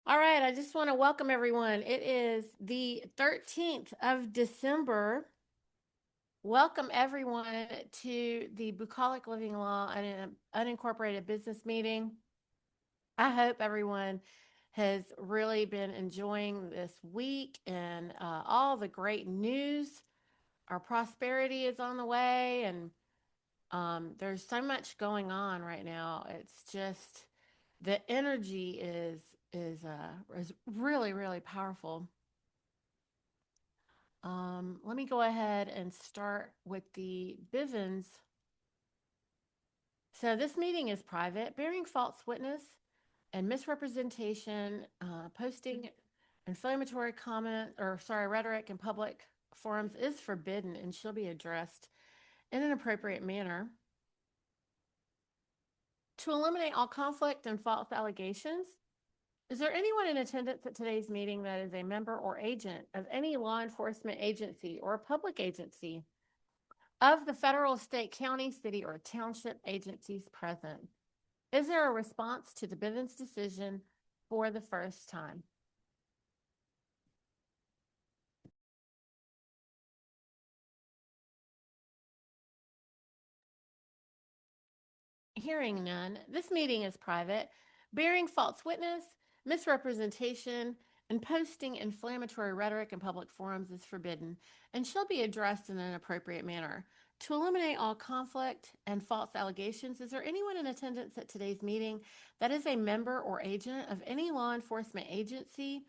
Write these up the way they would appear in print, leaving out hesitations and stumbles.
All right, I just want to welcome everyone. It is the 13th of December. Welcome everyone to the Bucolic Living Law and Unincorporated Business Meeting. I hope everyone has really been enjoying this week and all the great news. Our prosperity is on the way, and there's so much going on right now. It's just the energy is really really powerful. Let me go ahead and start with the Bivens. So this meeting is private. Bearing false witness and misrepresentation, posting inflammatory comment or sorry rhetoric in public forums is forbidden and shall be addressed in an appropriate manner. To eliminate all conflict and false allegations, is there anyone in attendance at today's meeting that is a member or agent of any law enforcement agency or public agency of the federal, state, county, city, or township agencies present? Is there a response to the Bivens decision for the first time? Hearing none, this meeting is private. Bearing false witness, misrepresentation, and posting inflammatory rhetoric in public forums is forbidden and shall be addressed in an appropriate manner. To eliminate all conflict and false allegations, is there anyone in attendance at today's meeting that is a member or agent of any law enforcement agency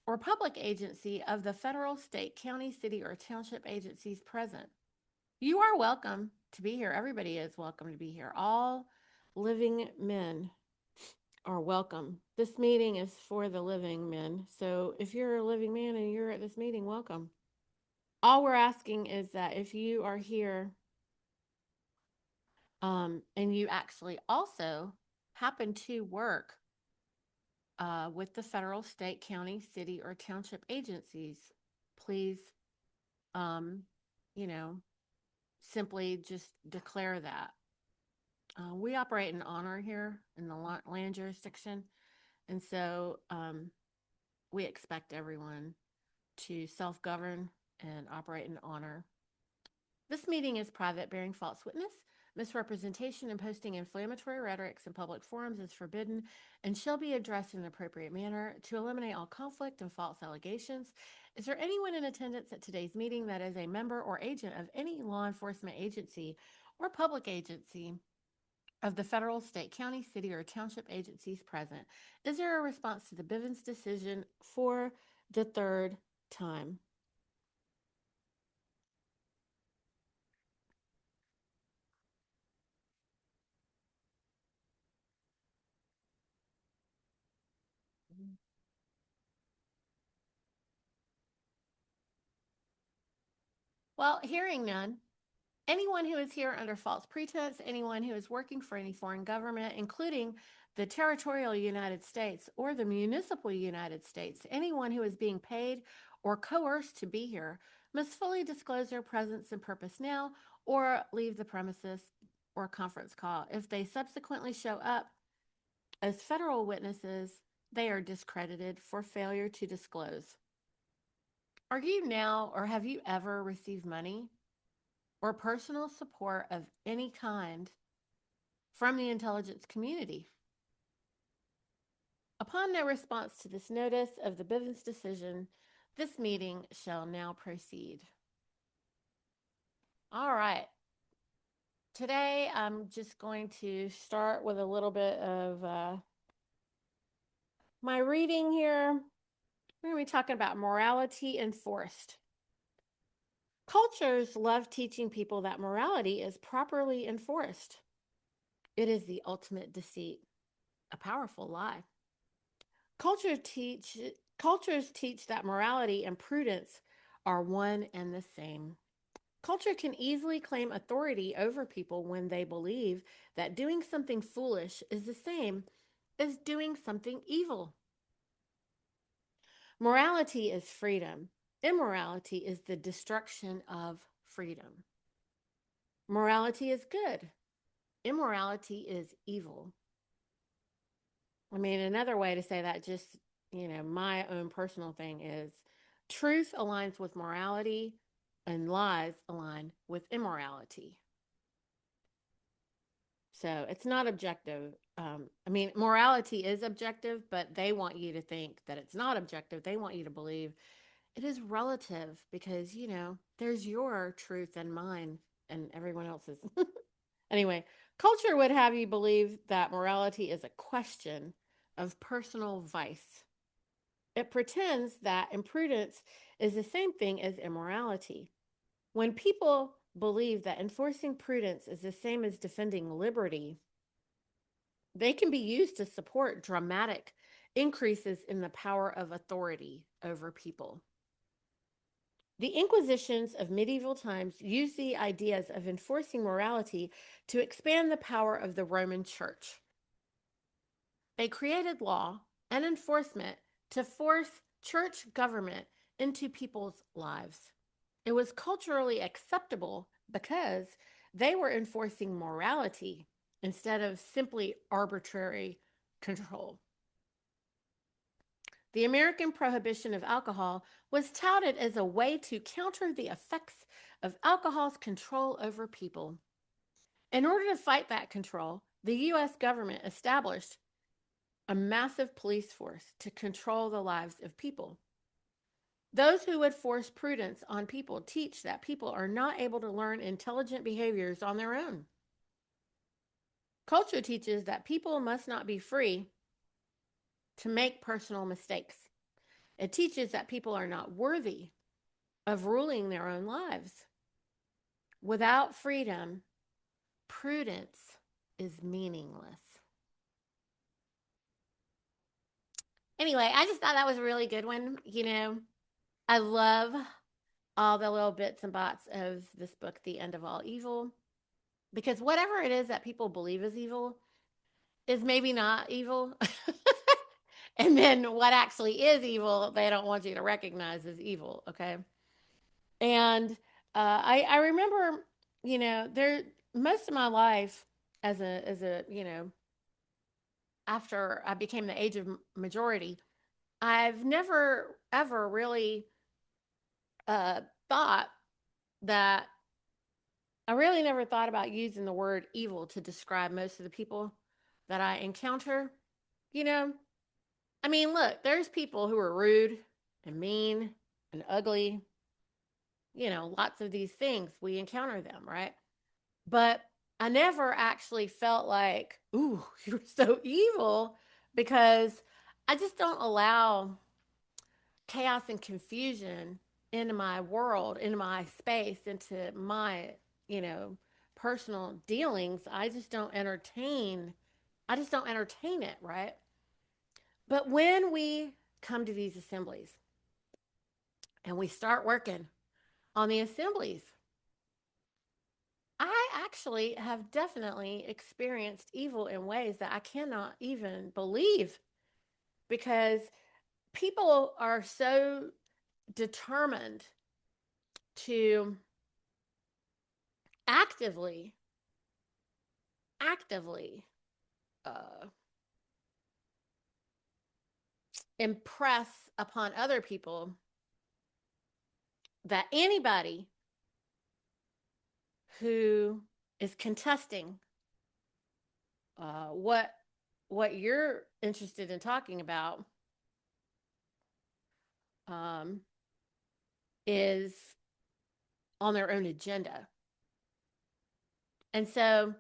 or public agency of the federal, state, county, city, or township agencies present? You are welcome to be here. Everybody is welcome to be here. All living men are welcome. This meeting is for the living men. So if you're a living man and you're at this meeting, welcome. All we're asking is that if you are here and you actually also happen to work with the federal, state, county, city, or township agencies, please, um, you know, simply just declare that. We operate in honor here in the land jurisdiction, and so we expect everyone to self govern and operate in honor. This meeting is private. Bearing false witness, misrepresentation, and posting inflammatory rhetorics in public forums is forbidden and shall be addressed in an appropriate manner. To eliminate all conflict and false allegations, is there anyone in attendance at today's meeting that is a member or agent of any law enforcement agency or public agency of the federal, state, county, city, or township agencies present? Is there a response to the Bivens decision for the third time? Well, hearing none, anyone who is here under false pretense, anyone who is working for any foreign government, including the territorial United States or the municipal United States, anyone who is being paid or coerced to be here, must fully disclose their presence and purpose now or leave the premises or conference call. If they subsequently show up as federal witnesses, they are discredited for failure to disclose. Are you now or have you ever received money or personal support of any kind from the intelligence community? Upon no response to this notice of the Bivens decision, this meeting shall now proceed. All right. Today, I'm just going to start with a little bit of my reading here. We're going to be talking about morality enforced. Cultures love teaching people that morality is properly enforced. It is the ultimate deceit, a powerful lie. Cultures teach Cultures teach that morality and prudence are one and the same. Culture can easily claim authority over people when they believe that doing something foolish is the same as doing something evil. Morality is freedom. Immorality is the destruction of freedom. Morality is good. Immorality is evil. I mean, another way to say that, just, my own personal thing is truth aligns with morality and lies align with immorality. So it's not objective. I mean, morality is objective, but they want you to think that it's not objective. They want you to believe it is relative because, there's your truth and mine and everyone else's. Anyway, culture would have you believe that morality is a question of personal vice. It pretends that imprudence is the same thing as immorality. When people believe that enforcing prudence is the same as defending liberty, they can be used to support dramatic increases in the power of authority over people. The Inquisitions of medieval times used the ideas of enforcing morality to expand the power of the Roman Church. They created law and enforcement to force church government into people's lives. It was culturally acceptable because they were enforcing morality instead of simply arbitrary control. The American prohibition of alcohol was touted as a way to counter the effects of alcohol's control over people. In order to fight that control, the U.S. government established a massive police force to control the lives of people. Those who would force prudence on people teach that people are not able to learn intelligent behaviors on their own. Culture teaches that people must not be free to make personal mistakes. It teaches that people are not worthy of ruling their own lives. Without freedom, prudence is meaningless. Anyway, I just thought that was a really good one. I love all the little bits and bots of this book, The End of All Evil, because whatever it is that people believe is evil is maybe not evil. And then what actually is evil, they don't want you to recognize as evil. Okay. And I remember, there most of my life as a after I became the age of majority, I've never ever really uh, thought that I really never thought about using the word evil to describe most of the people that I encounter. You know, I mean, look, there's people who are rude and mean and ugly, lots of these things. We encounter them, right? But I never actually felt like, ooh, you're so evil because I just don't allow chaos and confusion into my world, into my space, into my, you know, personal dealings. I just don't entertain it, right? But when we come to these assemblies and we start working on the assemblies, I actually have definitely experienced evil in ways that I cannot even believe because people are so determined to actively, actively uh, impress upon other people that anybody who is contesting what you're interested in talking about um, is on their own agenda. And so,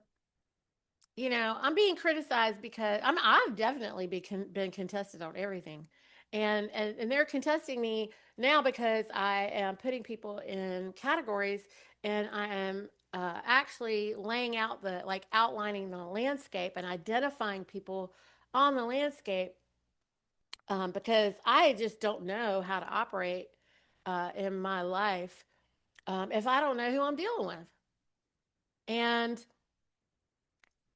I'm being criticized because I've definitely been contested on everything. And they're contesting me now because I am putting people in categories and I am actually laying out like outlining the landscape and identifying people on the landscape because I just don't know how to operate in my life if I don't know who I'm dealing with. And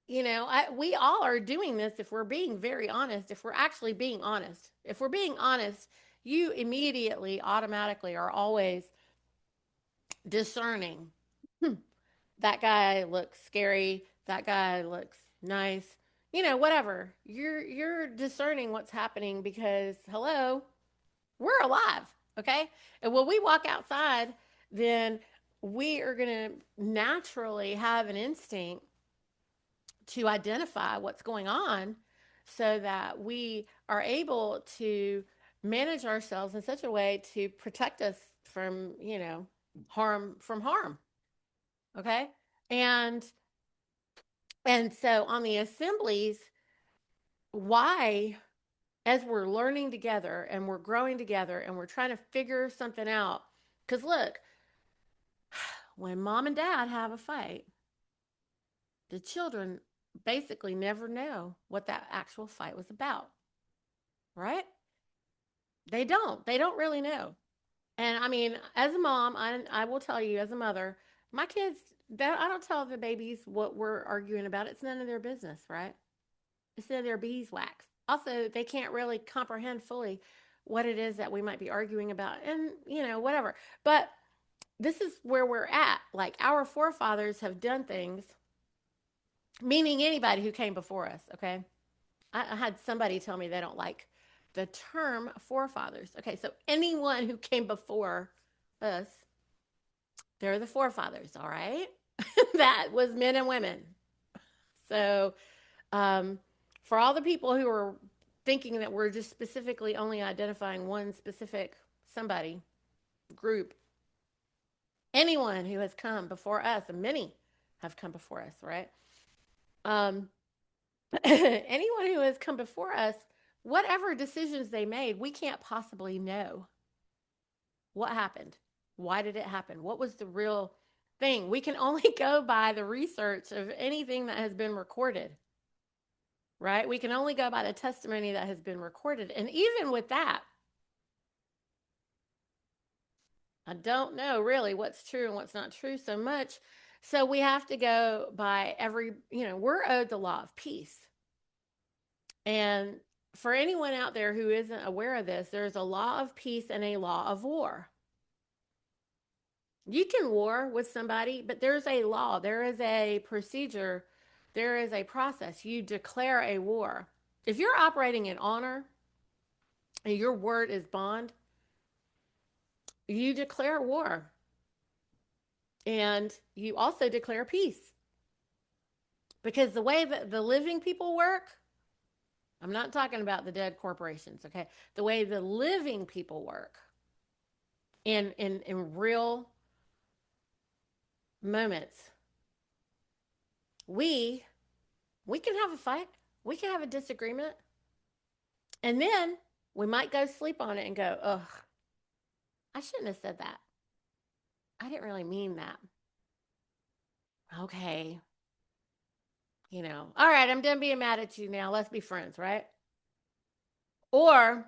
we all are doing this if we're being very honest, if we're actually being honest. If we're being honest, you immediately, automatically are always discerning. That guy looks scary. That guy looks nice. whatever. You're discerning what's happening because hello, we're alive, okay? And when we walk outside, then we are going to naturally have an instinct to identify what's going on so that we are able to manage ourselves in such a way to protect us from, harm, okay? And and so on the assemblies, why as we're learning together and we're growing together and we're trying to figure something out, cuz look, when mom and dad have a fight, the children basically never know what that actual fight was about, right? They don't really know. And I mean, as a mom, I will tell you, as a mother, my kids, that I don't tell the babies what we're arguing about. It's none of their business, right? It's none of their beeswax. Also, they can't really comprehend fully what it is that we might be arguing about, and whatever. But this is where we're at. Like our forefathers have done things, meaning anybody who came before us. Okay, I had somebody tell me they don't like the term forefathers. Okay, so anyone who came before us, they're the forefathers, all right? That was men and women. So, um, for all the people who are thinking that we're just specifically only identifying one specific somebody, group, anyone who has come before us, and many have come before us, right? Um, anyone who has come before us, whatever decisions they made, we can't possibly know what happened. Why did it happen? What was the real thing? We can only go by the research of anything that has been recorded, right? We can only go by the testimony that has been recorded. And even with that, I don't know really what's true and what's not true so much. So we have to go by we're owed the law of peace. And for anyone out there who isn't aware of this, there's a law of peace and a law of war. You can war with somebody, but there's a law, there is a procedure, there is a process. You declare a war. If you're operating in honor and your word is bond, you declare war. And you also declare peace. Because the way that the living people work, I'm not talking about the dead corporations, okay? The way the living people work in real moments, we we can have a fight, we can have a disagreement, and then we might go sleep on it and go, ugh, I shouldn't have said that. I didn't really mean that. Okay, all right, I'm done being mad at you now. Let's be friends, right? Or,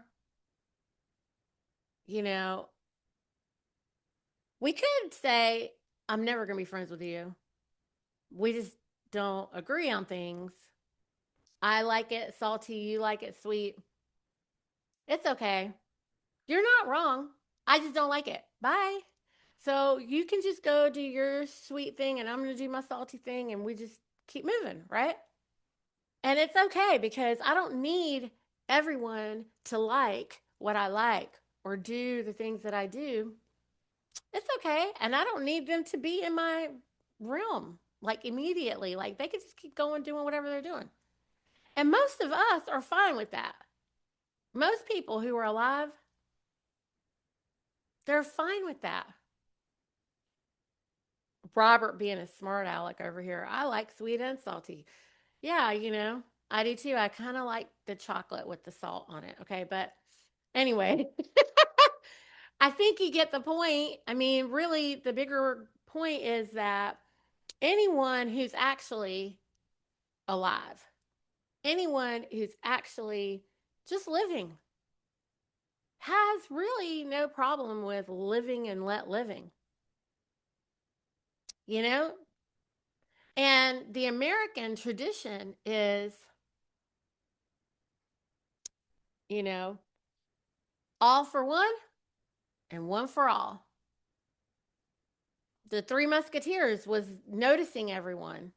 you know, we could say, I'm never going to be friends with you. We just don't agree on things. I like it salty, you like it sweet. It's okay. You're not wrong. I just don't like it. Bye. So you can just go do your sweet thing and I'm going to do my salty thing and we just keep moving, right? And it's okay because I don't need everyone to like what I like or do the things that I do. It's okay. And I don't need them to be in my realm like immediately. Like they can just keep going doing whatever they're doing. And most of us are fine with that. Most people who are alive, they're fine with that. Robert being a smart aleck over here. I like sweet and salty. Yeah, I do too. I kind of like the chocolate with the salt on it. Okay. But anyway, I think you get the point. I mean, really, the bigger point is that anyone who's actually alive, anyone who's actually just living, has really no problem with living and let living, you know? And the American tradition is, you know, all for one and one for all. The Three Musketeers was noticing everyone.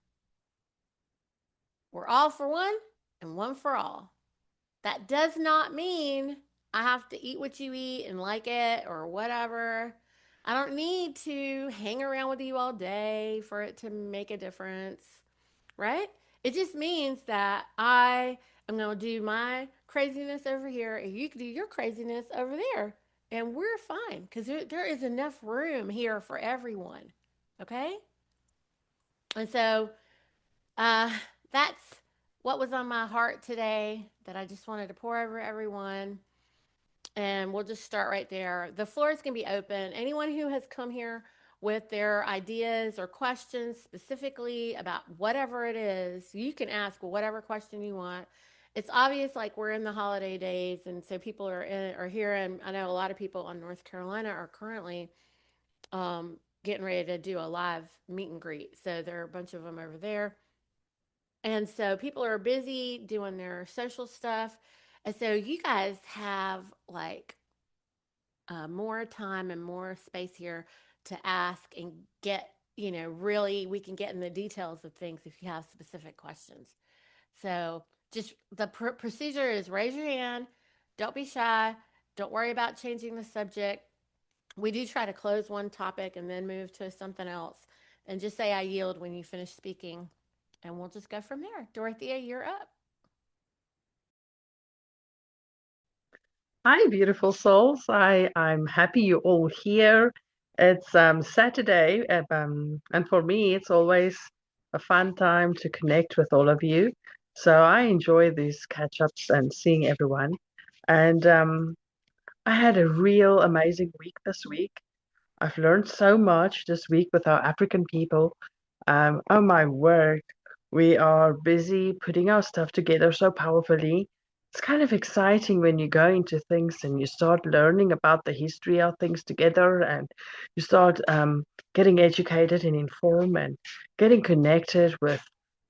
We're all for one and one for all. That does not mean I have to eat what you eat and like it or whatever. I don't need to hang around with you all day for it to make a difference, right? It just means that I am going to do my craziness over here and you can do your craziness over there. And we're fine because there is enough room here for everyone. Okay? And so uh, that's what was on my heart today that I just wanted to pour over everyone. And we'll just start right there. The floor is going to be open. Anyone who has come here with their ideas or questions specifically about whatever it is, you can ask whatever question you want. It's obvious like we're in the holiday days, and so people are here, and I know a lot of people in North Carolina are currently getting ready to do a live meet and greet. So there are a bunch of them over there. And so people are busy doing their social stuff. And so you guys have like more time and more space here to ask and get, really, we can get in the details of things if you have specific questions. So just the procedure is raise your hand, don't be shy, don't worry about changing the subject. We do try to close one topic and then move to something else. And just say I yield when you finish speaking, and we'll just go from there. Dorothea, you're up. Hi, beautiful souls. I'm happy you're all here. It's Saturday, and for me, it's always a fun time to connect with all of you. So I enjoy these catch-ups and seeing everyone. And I had a real amazing week this week. I've learned so much this week with our African people. Oh my word, we are busy putting our stuff together so powerfully. It's kind of exciting when you go into things and you start learning about the history of things together and you start getting educated and informed and getting connected with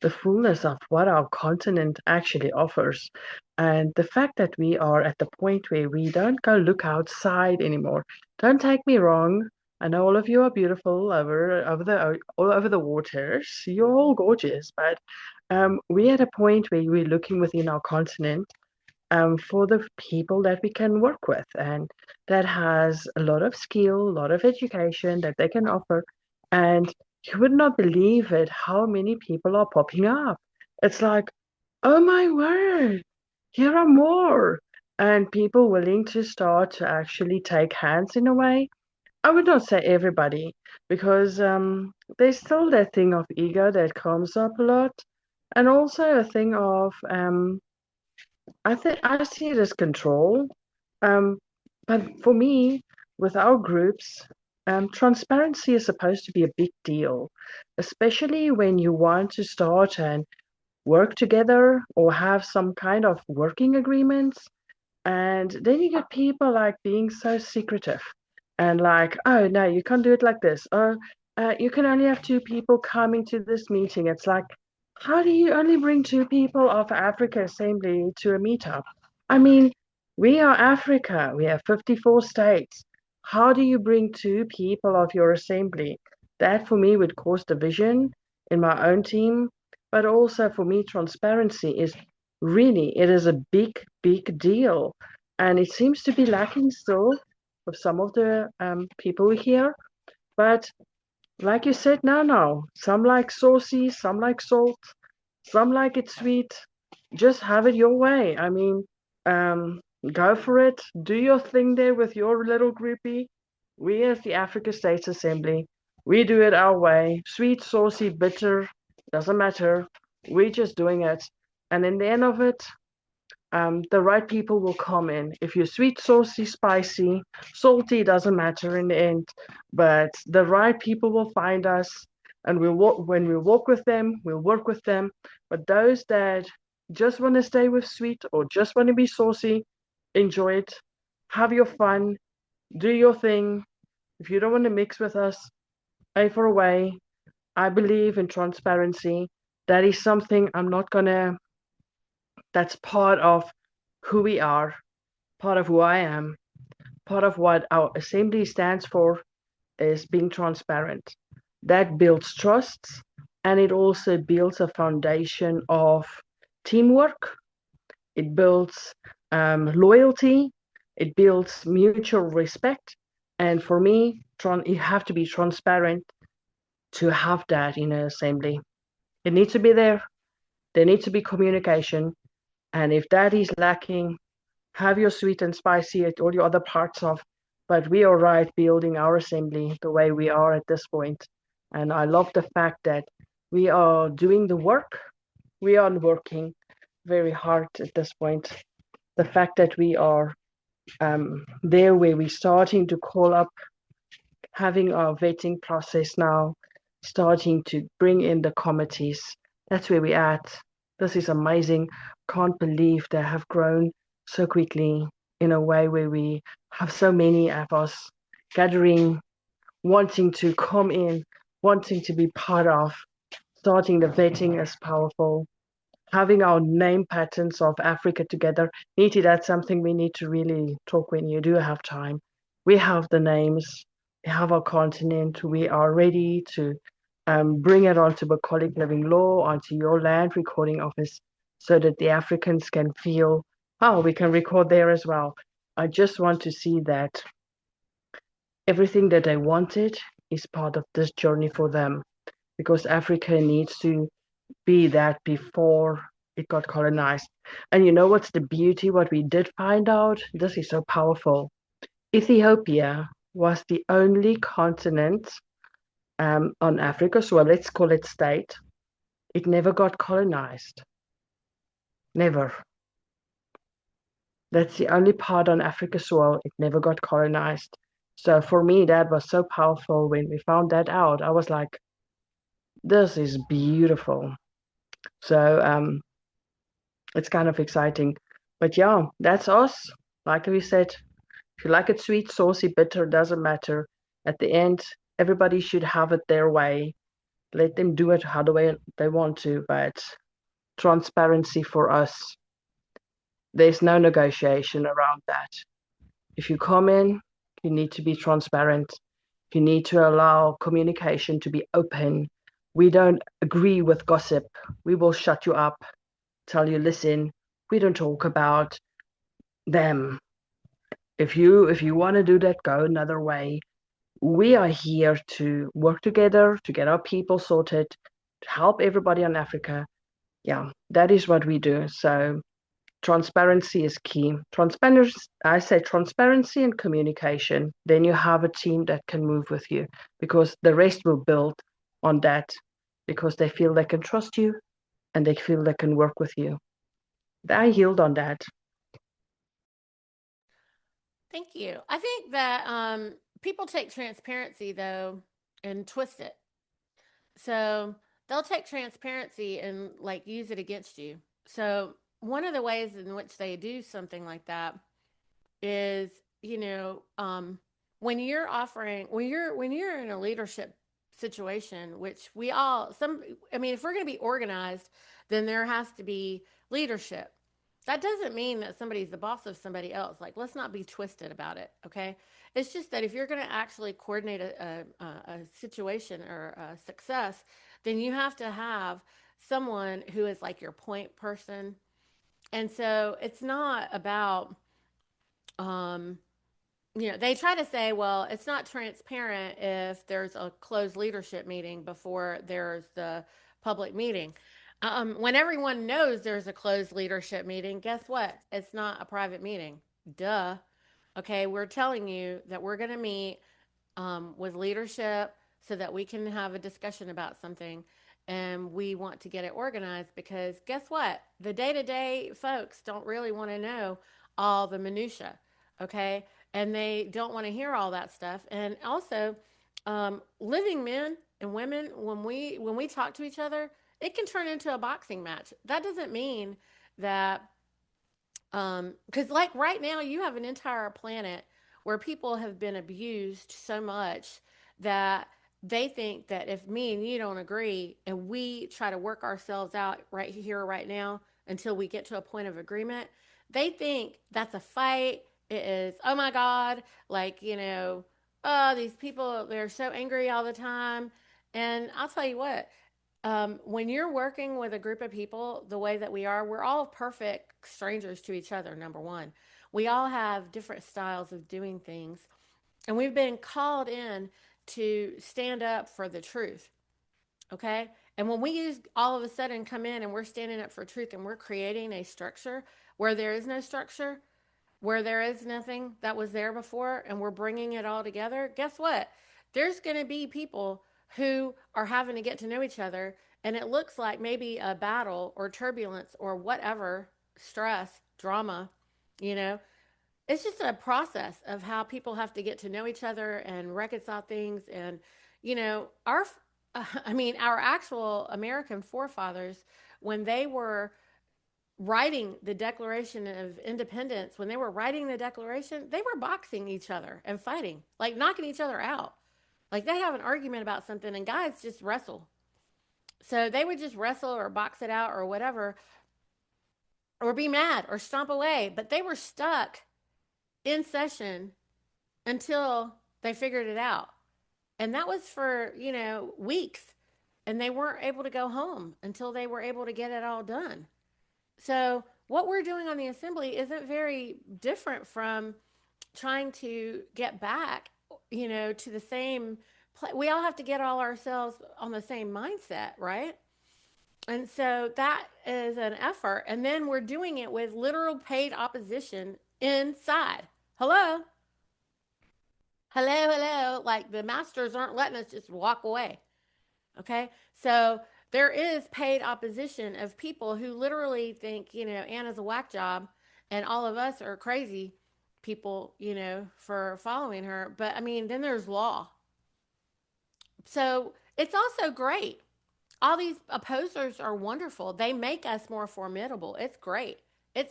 the fullness of what our continent actually offers. And the fact that we are at the point where we don't go look outside anymore. Don't take me wrong. I know all of you are beautiful all over the waters. You're all gorgeous, but we're at a point where we're looking within our continent for the people that we can work with, and that has a lot of skill, a lot of education that they can offer. And you would not believe it how many people are popping up. It's like, oh my word, here are more, and people willing to start to actually take hands in a way. I would not say everybody, because there's still that thing of ego that comes up a lot, and also a thing of I think I see it as control. Um, but for me, with our groups, transparency is supposed to be a big deal, especially when you want to start and work together or have some kind of working agreements. And then you get people like being so secretive and like, oh, no, you can't do it like this. Or you can only have two people coming to this meeting. It's like, how do you only bring two people of Africa Assembly to a meetup? I mean, we are Africa. We have 54 states. How do you bring two people of your assembly? That for me would cause division in my own team. But also for me, transparency is really, it is a big, big deal. And it seems to be lacking still with some of the people here. But like you said, no. Some like saucy, some like salt, some like it sweet. Just have it your way. I mean, um, go for it. Do your thing there with your little groupie. We as the Africa States Assembly, we do it our way. Sweet, saucy, bitter, doesn't matter. We're just doing it. And in the end of it, the right people will come in. If you're sweet, saucy, spicy, salty, doesn't matter in the end. But the right people will find us, and we'll walk, when we walk with them, we'll work with them. But those that just want to stay with sweet or just want to be saucy, enjoy it. Have your fun. Do your thing. If you don't want to mix with us, pay for away. I believe in transparency. That is something I'm not gonna, that's part of who we are, part of who I am, part of what our assembly stands for is being transparent. That builds trust and it also builds a foundation of teamwork it builds loyalty, it builds mutual respect. And for me, you have to be transparent to have that in an assembly. It needs to be there. There needs to be communication. And if that is lacking, have your sweet and spicy at all your other parts of. But we are right building our assembly the way we are at this point. And I love the fact that we are doing the work. We are working very hard at this point. The fact that we are there where we're starting to call up, having our vetting process now, starting to bring in the committees. That's where we're at. This is amazing. Can't believe they have grown so quickly in a way where we have so many of us gathering, wanting to come in, wanting to be part of. Starting the vetting is powerful. Having our name patterns of Africa together. Niti, that's something we need to really talk when you do have time. We have the names, we have our continent, we are ready to bring it onto Bucolic Living Law, onto your land recording office, so that the Africans can feel, oh, we can record there as well. I just want to see that everything that they wanted is part of this journey for them, because Africa needs to be that before it got colonized. And you know what's the beauty? What we did find out? This is so powerful. Ethiopia was the only continent on Africa, so let's call it state. It never got colonized. Never. That's the only part on Africa soil it never got colonized. So for me, that was so powerful when we found that out. I was like, this is beautiful. So it's kind of exciting. But yeah, that's us. Like we said, if you like it sweet, saucy, bitter, doesn't matter. At the end, everybody should have it their way. Let them do it how the way they want to, but transparency for us. There's no negotiation around that. If you come in, you need to be transparent. You need to allow communication to be open. We don't agree with gossip. We will shut you up, tell you, listen, we don't talk about them. If you want to do that, go another way. We are here to work together to get our people sorted, to help everybody on Africa. Yeah, that is what we do. So transparency is key. Transparency, I say transparency and communication. Then you have a team that can move with you because the rest will build on that because they feel they can trust you and they feel they can work with you. I yield on that. Thank you. I think that people take transparency though and twist it. So they'll take transparency and like use it against you. So one of the ways in which they do something like that is, you know, when you're in a leadership situation, which we all some I mean, if we're going to be organized, then there has to be leadership. That doesn't mean that somebody's the boss of somebody else. Like, let's not be twisted about it. Okay. It's just that if you're going to actually coordinate a situation or a success, then you have to have someone who is like your point person. And so it's not about, um, they try to say, well, it's not transparent if there's a closed leadership meeting before there's the public meeting. When everyone knows there's a closed leadership meeting, guess what? It's not a private meeting. Duh. Okay, we're telling you that we're going to meet with leadership so that we can have a discussion about something. And we want to get it organized because guess what? The day to day folks don't really want to know all the minutia. Okay. And they don't want to hear all that stuff. And also, living men and women, when we talk to each other, it can turn into a boxing match. That doesn't mean that because like right now you have an entire planet where people have been abused so much that they think that if me and you don't agree and we try to work ourselves out right here right now until we get to a point of agreement, they think that's a fight. It is, oh my god, like, oh, these people, they're so angry all the time. And I'll tell you what, When you're working with a group of people the way that we are, we're all perfect strangers to each other, number one. We all have different styles of doing things, and we've been called in to stand up for the truth. Okay. And when we just all of a sudden come in and we're standing up for truth and we're creating a structure where there is no structure, where there is nothing that was there before, and we're bringing it all together, guess what? There's going to be people who are having to get to know each other, and it looks like maybe a battle or turbulence or whatever, stress, drama, you know, it's just a process of how people have to get to know each other and reconcile things. And, our, I mean, our actual American forefathers, when they were writing the Declaration of Independence, when they were writing the Declaration, they were boxing each other and fighting, like knocking each other out. Like they have an argument about something, and guys just wrestle. So they would just wrestle or box it out or whatever, or be mad or stomp away. But they were stuck in session until they figured it out. And that was for, weeks. And they weren't able to go home until they were able to get it all done. So, what we're doing on the assembly isn't very different from trying to get back, to the same place. We all have to get all ourselves on the same mindset, right? And so that is an effort. And then we're doing it with literal paid opposition inside. Hello? Hello. Like the masters aren't letting us just walk away. Okay. So there is paid opposition of people who literally think, Anna's a whack job and all of us are crazy people, for following her. But I mean, then there's law. So it's also great. All these opposers are wonderful. They make us more formidable. It's great.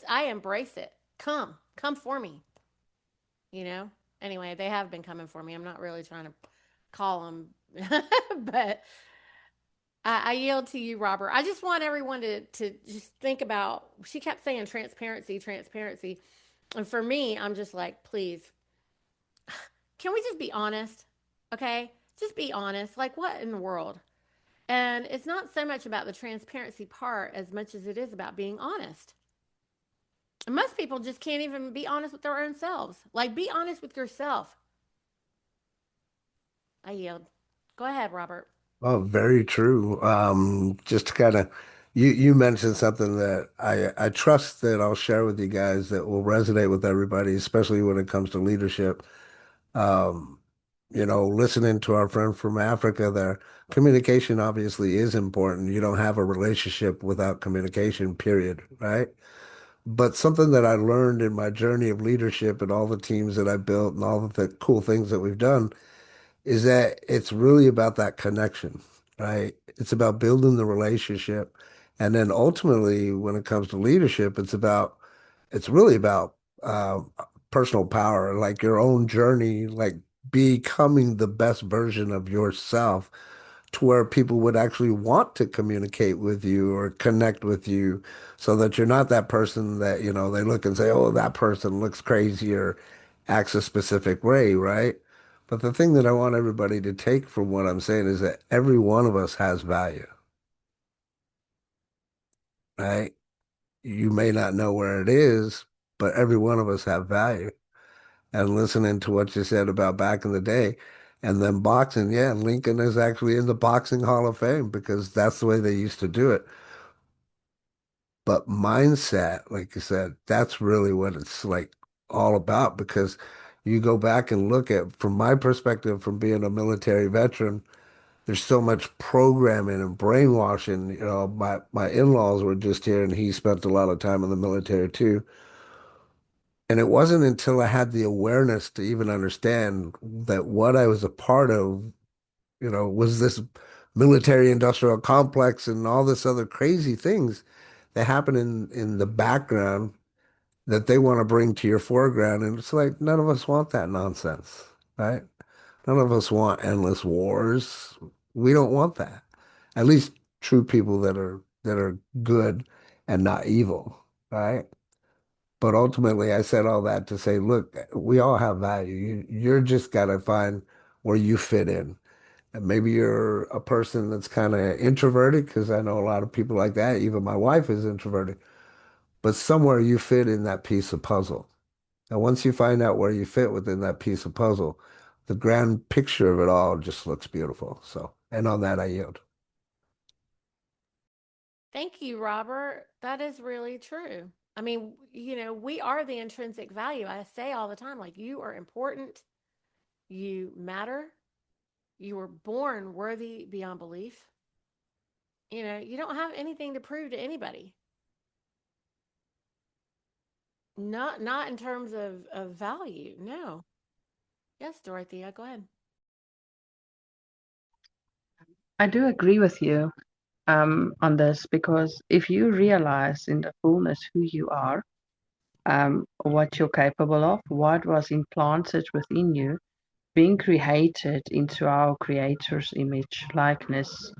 I embrace it. Come for me, you know? Anyway, they have been coming for me. I'm not really trying to call them, but I yield to you, Robert. I just want everyone to just think about, she kept saying transparency, transparency. And for me, I'm just like, please, can we just be honest? Okay? Just be honest. Like, what in the world? And it's not so much about the transparency part as much as it is about being honest. And most people just can't even be honest with their own selves. Like, be honest with yourself. I yield. Go ahead, Robert. Oh, very true. Just to kind of you mentioned something that I trust that I'll share with you guys that will resonate with everybody, especially when it comes to leadership. Um, listening to our friend from Africa there, communication obviously is important. You don't have a relationship without communication, period, right? But something that I learned in my journey of leadership and all the teams that I built and all of the cool things that we've done is that it's really about that connection, right? It's about building the relationship. And then ultimately, when it comes to leadership, it's really about personal power, like your own journey, like becoming the best version of yourself to where people would actually want to communicate with you or connect with you so that you're not that person that, they look and say, oh, that person looks crazy or acts a specific way, right? But the thing that I want everybody to take from what I'm saying is that every one of us has value, right? You may not know where it is, but every one of us have value. And listening to what you said about back in the day, and then boxing, yeah, Lincoln is actually in the Boxing Hall of Fame because that's the way they used to do it. But mindset, like you said, that's really what it's like all about because you go back and look at, from my perspective, from being a military veteran, there's so much programming and brainwashing. My in-laws were just here and he spent a lot of time in the military too. And it wasn't until I had the awareness to even understand that what I was a part of, was this military industrial complex and all this other crazy things that happen in the background that they want to bring to your foreground. And it's like none of us want that nonsense, right? None of us want endless wars. We don't want that. At least true people that are good and not evil, right? But ultimately, I said all that to say, look, we all have value. You're just got to find where you fit in. And maybe you're a person that's kind of introverted, because I know a lot of people like that. Even my wife is introverted. But somewhere you fit in that piece of puzzle. And once you find out where you fit within that piece of puzzle, the grand picture of it all just looks beautiful. So, and on that, I yield. Thank you, Robert. That is really true. I mean, we are the intrinsic value. I say all the time, like, you are important, you matter, you were born worthy beyond belief. You don't have anything to prove to anybody. Not in terms of value. No. Yes, Dorothea, go ahead. I do agree with you on this, because if you realize in the fullness who you are, what you're capable of, what was implanted within you, being created into our Creator's image, likeness,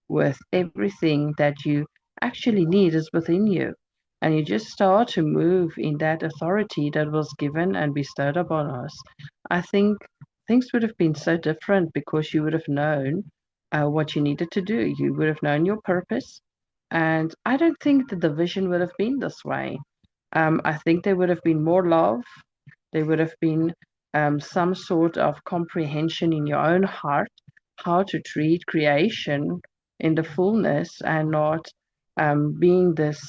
with everything that you actually need is within you. And you just start to move in that authority that was given and bestowed upon us. I think things would have been so different, because you would have known what you needed to do. You would have known your purpose. And I don't think that the vision would have been this way. I think there would have been more love. There would have been some sort of comprehension in your own heart how to treat creation in the fullness, and not being this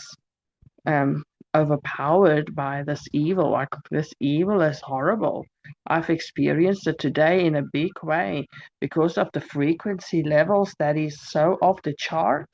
um, overpowered by this evil. Like, this evil is horrible. I've experienced it today in a big way because of the frequency levels that is so off the chart.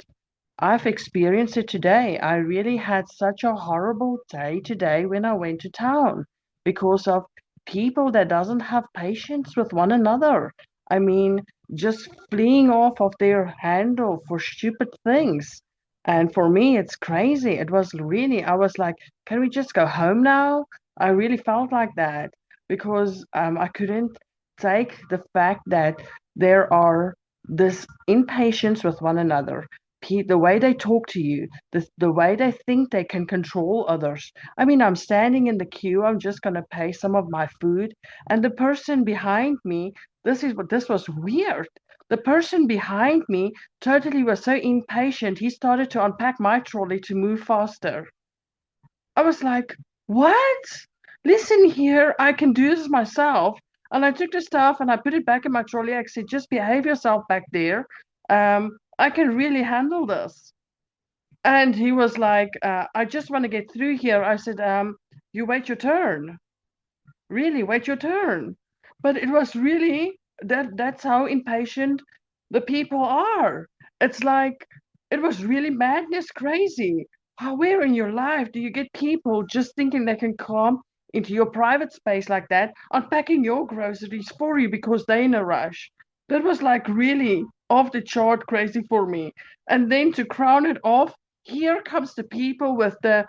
I've experienced it today. I really had such a horrible day today when I went to town because of people that doesn't have patience with one another. I mean, just fleeing off of their handle for stupid things. And for me, it's crazy. It was really, I was like, can we just go home now? I really felt like that because I couldn't take the fact that there are this impatience with one another, the way they talk to you, the way they think they can control others. I mean, I'm standing in the queue, I'm just going to pay some of my food, and the person behind me, this was weird. The person behind me totally was so impatient, he started to unpack my trolley to move faster. I was like, what? Listen here, I can do this myself. And I took the stuff and I put it back in my trolley. I said, just behave yourself back there. I can really handle this. And he was like, I just want to get through here. I said, you wait your turn. Really, wait your turn. But it was really that's how impatient the people are. It's like it was really madness crazy. How, where in your life do you get people just thinking they can come into your private space like that, unpacking your groceries for you because they're in a rush? That was like really off the chart crazy for me. And then to crown it off, here comes the people with the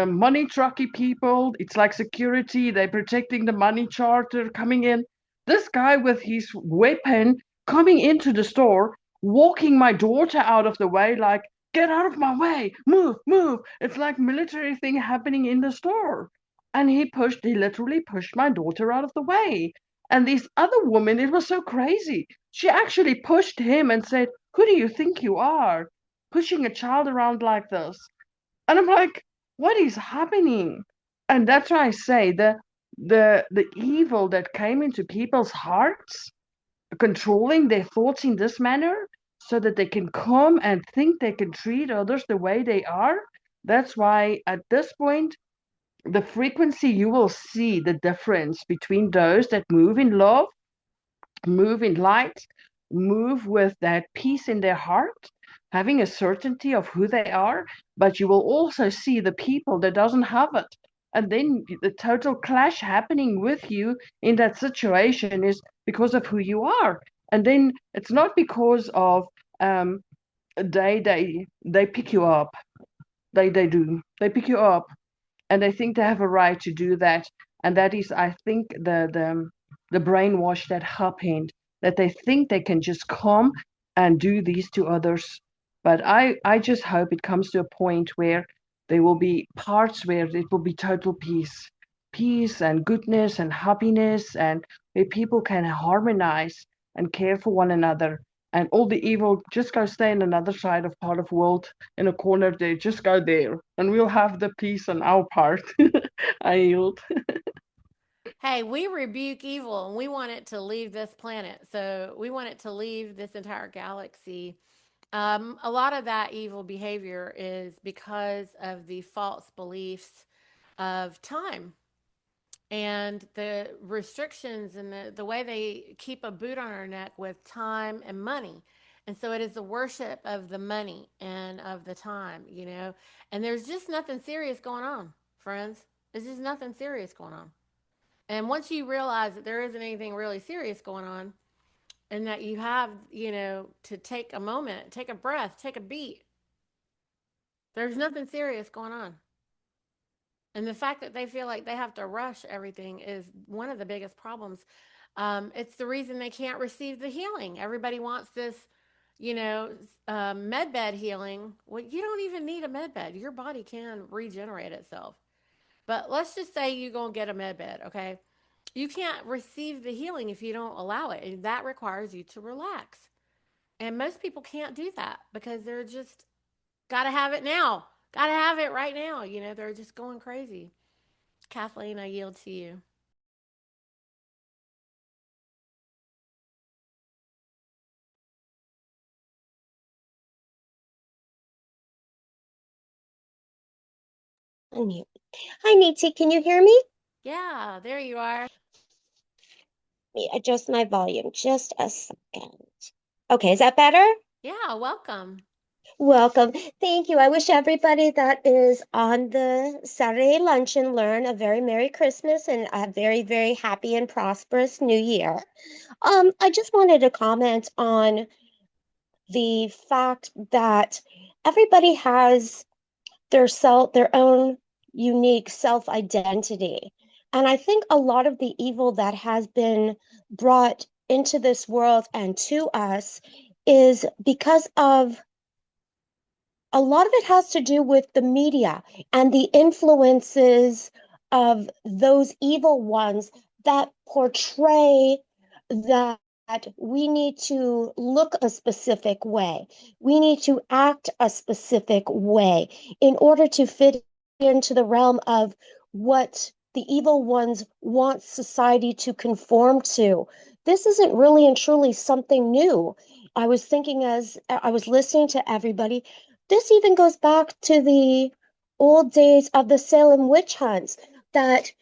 money trucky people. It's like security, they're protecting the money charter coming in. This guy with his weapon coming into the store, walking my daughter out of the way, like, get out of my way, move, move. It's like military thing happening in the store. And he literally pushed my daughter out of the way. And this other woman, it was so crazy. She actually pushed him and said, who do you think you are? Pushing a child around like this. And I'm like, what is happening? And that's why I say the evil that came into people's hearts, controlling their thoughts in this manner, so that they can come and think they can treat others the way they are. That's why at this point, the frequency, you will see the difference between those that move in love, move in light, move with that peace in their heart, having a certainty of who they are, but you will also see the people that doesn't have it. And then the total clash happening with you in that situation is because of who you are. And then it's not because of they pick you up. They do. They pick you up and they think they have a right to do that. And that is, I think, the brainwash that happened, that they think they can just come and do these to others. But I just hope it comes to a point where there will be parts where it will be total peace and goodness and happiness, and where people can harmonize and care for one another. And all the evil, just go stay in another side of part of world in a corner there. Just go there, and we'll have the peace on our part. I yield. Hey, we rebuke evil and we want it to leave this planet. So we want it to leave this entire galaxy. A lot of that evil behavior is because of the false beliefs of time and the restrictions and the way they keep a boot on our neck with time and money. And so it is the worship of the money and of the time, you know. And there's just nothing serious going on, friends. There's just nothing serious going on. And once you realize that there isn't anything really serious going on, and that you have, you know, to take a moment, take a breath, take a beat, there's nothing serious going on. And the fact that they feel like they have to rush everything is one of the biggest problems. It's the reason they can't receive the healing. Everybody wants this, you know, med bed healing. Well, you don't even need a med bed. Your body can regenerate itself. But let's just say you go and get a med bed, okay? You can't receive the healing if you don't allow it. And that requires you to relax. And most people can't do that because they're just got to have it now. Got to have it right now. You know, they're just going crazy. Kathleen, I yield to you. Unmute. Hi, Niti. Can you hear me? Yeah, there you are. Let me adjust my volume just a second. Okay, is that better? Yeah, welcome. Welcome. Thank you. I wish everybody that is on the Saturday Lunch and Learn a very Merry Christmas and a very, very happy and prosperous New Year. I just wanted to comment on the fact that everybody has their own unique self-identity. And I think a lot of the evil that has been brought into this world and to us is because of a lot of it has to do with the media and the influences of those evil ones that portray that we need to look a specific way. We need to act a specific way in order to fit into the realm of what the evil ones want society to conform to. This isn't really and truly something new. I was thinking as I was listening to everybody, this even goes back to the old days of the Salem witch hunts, that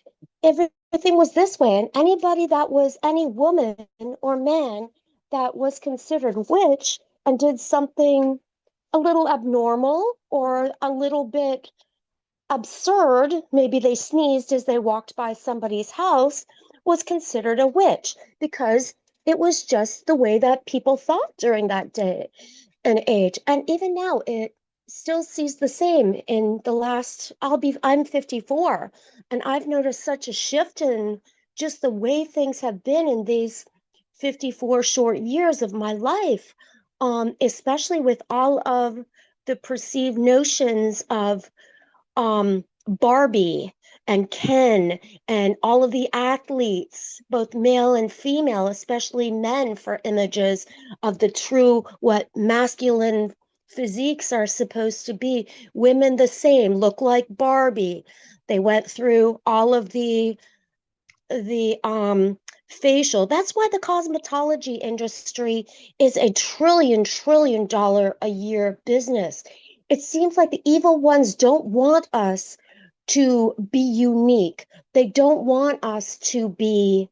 everything was this way, and anybody that was any woman or man that was considered witch and did something a little abnormal or a little bit absurd, maybe they sneezed as they walked by somebody's house, was considered a witch because it was just the way that people thought during that day and age. And even now, it still sees the same in the last, I'm 54, and I've noticed such a shift in just the way things have been in these 54 short years of my life, especially with all of the perceived notions of Barbie and Ken and all of the athletes, both male and female, especially men, for images of the true, what masculine physiques are supposed to be. Women the same, look like Barbie. They went through all of the facial. That's why the cosmetology industry is a trillion dollar a year business. It seems like the evil ones don't want us to be unique. They don't want us to be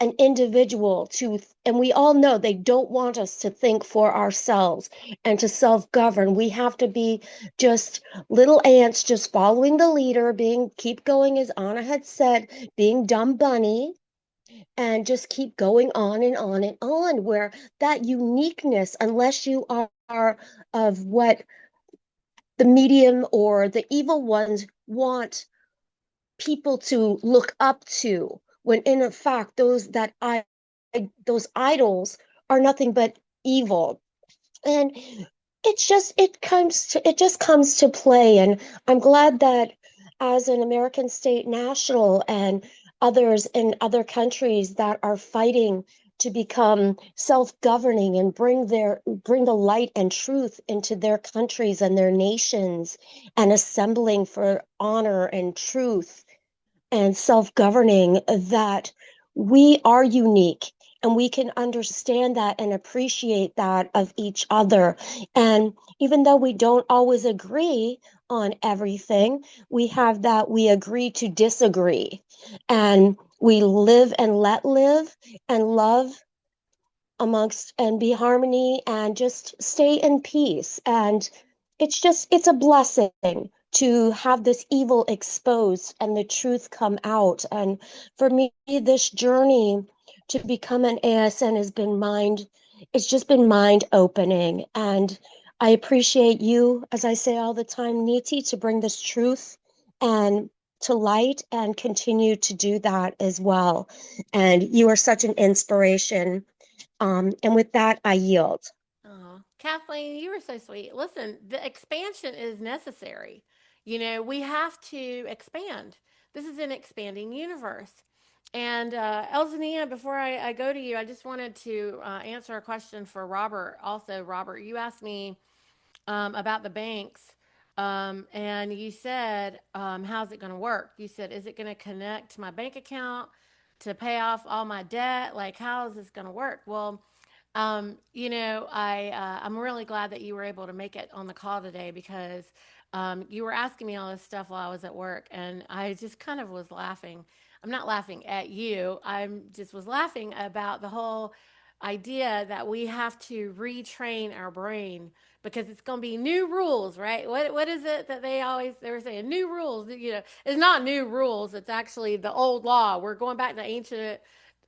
an individual and we all know they don't want us to think for ourselves and to self-govern. We have to be just little ants just following the leader, keep going, as Anna had said, being dumb bunny, and just keep going on and on and on, where that uniqueness, unless you are of what the medium or the evil ones want people to look up to, when in fact those idols are nothing but evil. And it just comes to play. And I'm glad that as an American state national and others in other countries that are fighting to become self-governing and bring the light and truth into their countries and their nations and assembling for honor and truth and self-governing, that we are unique and we can understand that and appreciate that of each other. And even though we don't always agree on everything, we have that we agree to disagree. And we live and let live and love amongst and be harmony and just stay in peace. And it's a blessing to have this evil exposed and the truth come out. And for me, this journey to become an ASN it's just been mind opening. And I appreciate you, as I say all the time, Niti, to bring this truth and to light and continue to do that as well. And you are such an inspiration. And with that, I yield. Oh, Kathleen, you were so sweet. Listen, the expansion is necessary. We have to expand. This is an expanding universe. And Elzania, before I go to you, I just wanted to answer a question for Robert. Also, Robert, you asked me about the banks. And you said, how's it going to work? You said, is it going to connect to my bank account to pay off all my debt? Like, how is this going to work? Well, I'm really glad that you were able to make it on the call today because you were asking me all this stuff while I was at work, and I just kind of was laughing. I'm not laughing at you. I'm just was laughing about the whole idea that we have to retrain our brain because it's going to be new rules, right? What is it that they were saying new rules? It's not new rules. It's actually the old law. We're going back to ancient.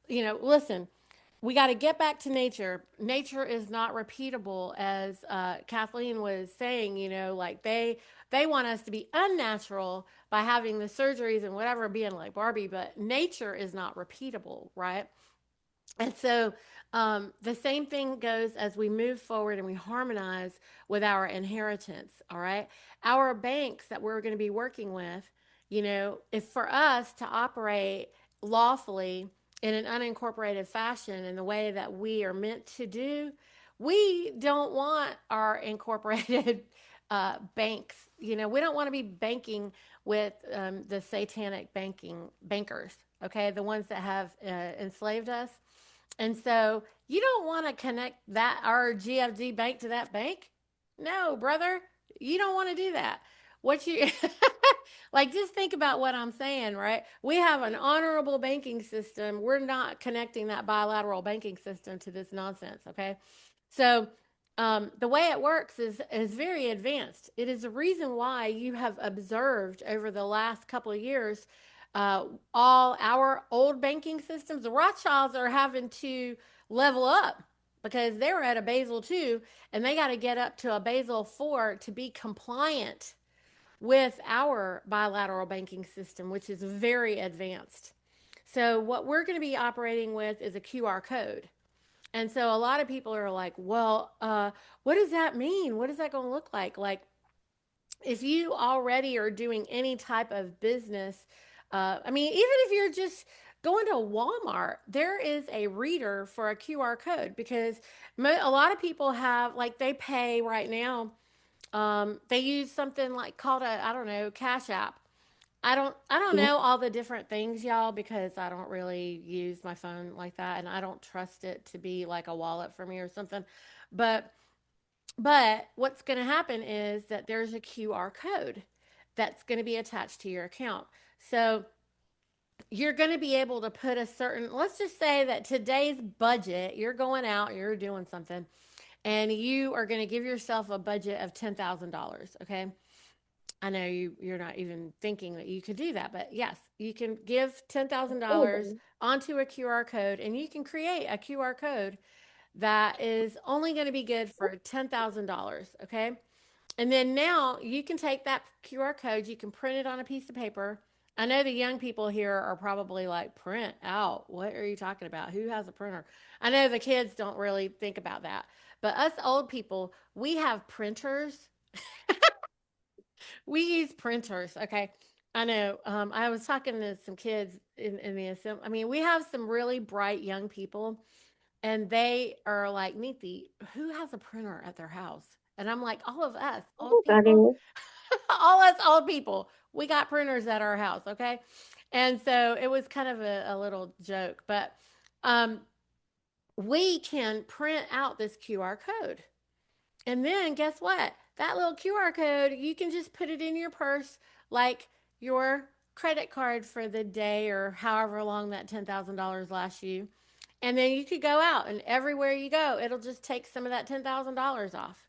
Listen, we got to get back to nature. Nature is not repeatable, as Kathleen was saying. Like they want us to be unnatural by having the surgeries and whatever, being like Barbie, but nature is not repeatable, right? And so the same thing goes as we move forward and we harmonize with our inheritance. All right. Our banks that we're going to be working with, if for us to operate lawfully in an unincorporated fashion in the way that we are meant to do, we don't want our incorporated banks. We don't want to be banking with the satanic bankers, okay, the ones that have enslaved us. And so you don't want to connect that our GFD bank to that bank. No, brother, you don't want to do that. What you like, just think about what I'm saying, right? We have an honorable banking system. We're not connecting that bilateral banking system to this nonsense, okay? So the way it works is very advanced. It is the reason why you have observed over the last couple of years all our old banking systems. The Rothschilds are having to level up because they're at a Basel 2 and they got to get up to a Basel 4 to be compliant with our bilateral banking system, which is very advanced. So, what we're going to be operating with is a QR code. And so, a lot of people are like, well, what does that mean? What is that going to look like? Like, if you already are doing any type of business, even if you're just going to Walmart, there is a reader for a QR code because a lot of people have, like, they pay right now. They use something like called I don't know, Cash App. I don't know all the different things, y'all, because I don't really use my phone like that, and I don't trust it to be like a wallet for me or something. But what's going to happen is that there's a QR code that's going to be attached to your account. So you're going to be able to put a certain, let's just say that today's budget, you're going out, you're doing something, and you are going to give yourself a budget of $10,000. Okay. I know you're not even thinking that you could do that, but yes, you can give $10,000 onto a QR code and you can create a QR code that is only going to be good for $10,000. Okay. And then now you can take that QR code, you can print it on a piece of paper. I know the young people here are probably like, print out? What are you talking about? Who has a printer? I know the kids don't really think about that. But us old people, we have printers. We use printers. Okay. I know. I was talking to some kids in the assembly. I mean, we have some really bright young people And they are like, Neeti, who has a printer at their house? And I'm like, all of us, old people, Everybody. all us old people, we got printers at our house, okay? And so it was kind of a little joke, but um, we can print out this QR code. And then guess what? That little QR code, you can just put it in your purse like your credit card for the day or however long that $10,000 lasts you. And then you could go out and everywhere you go, it'll just take some of that $10,000 off.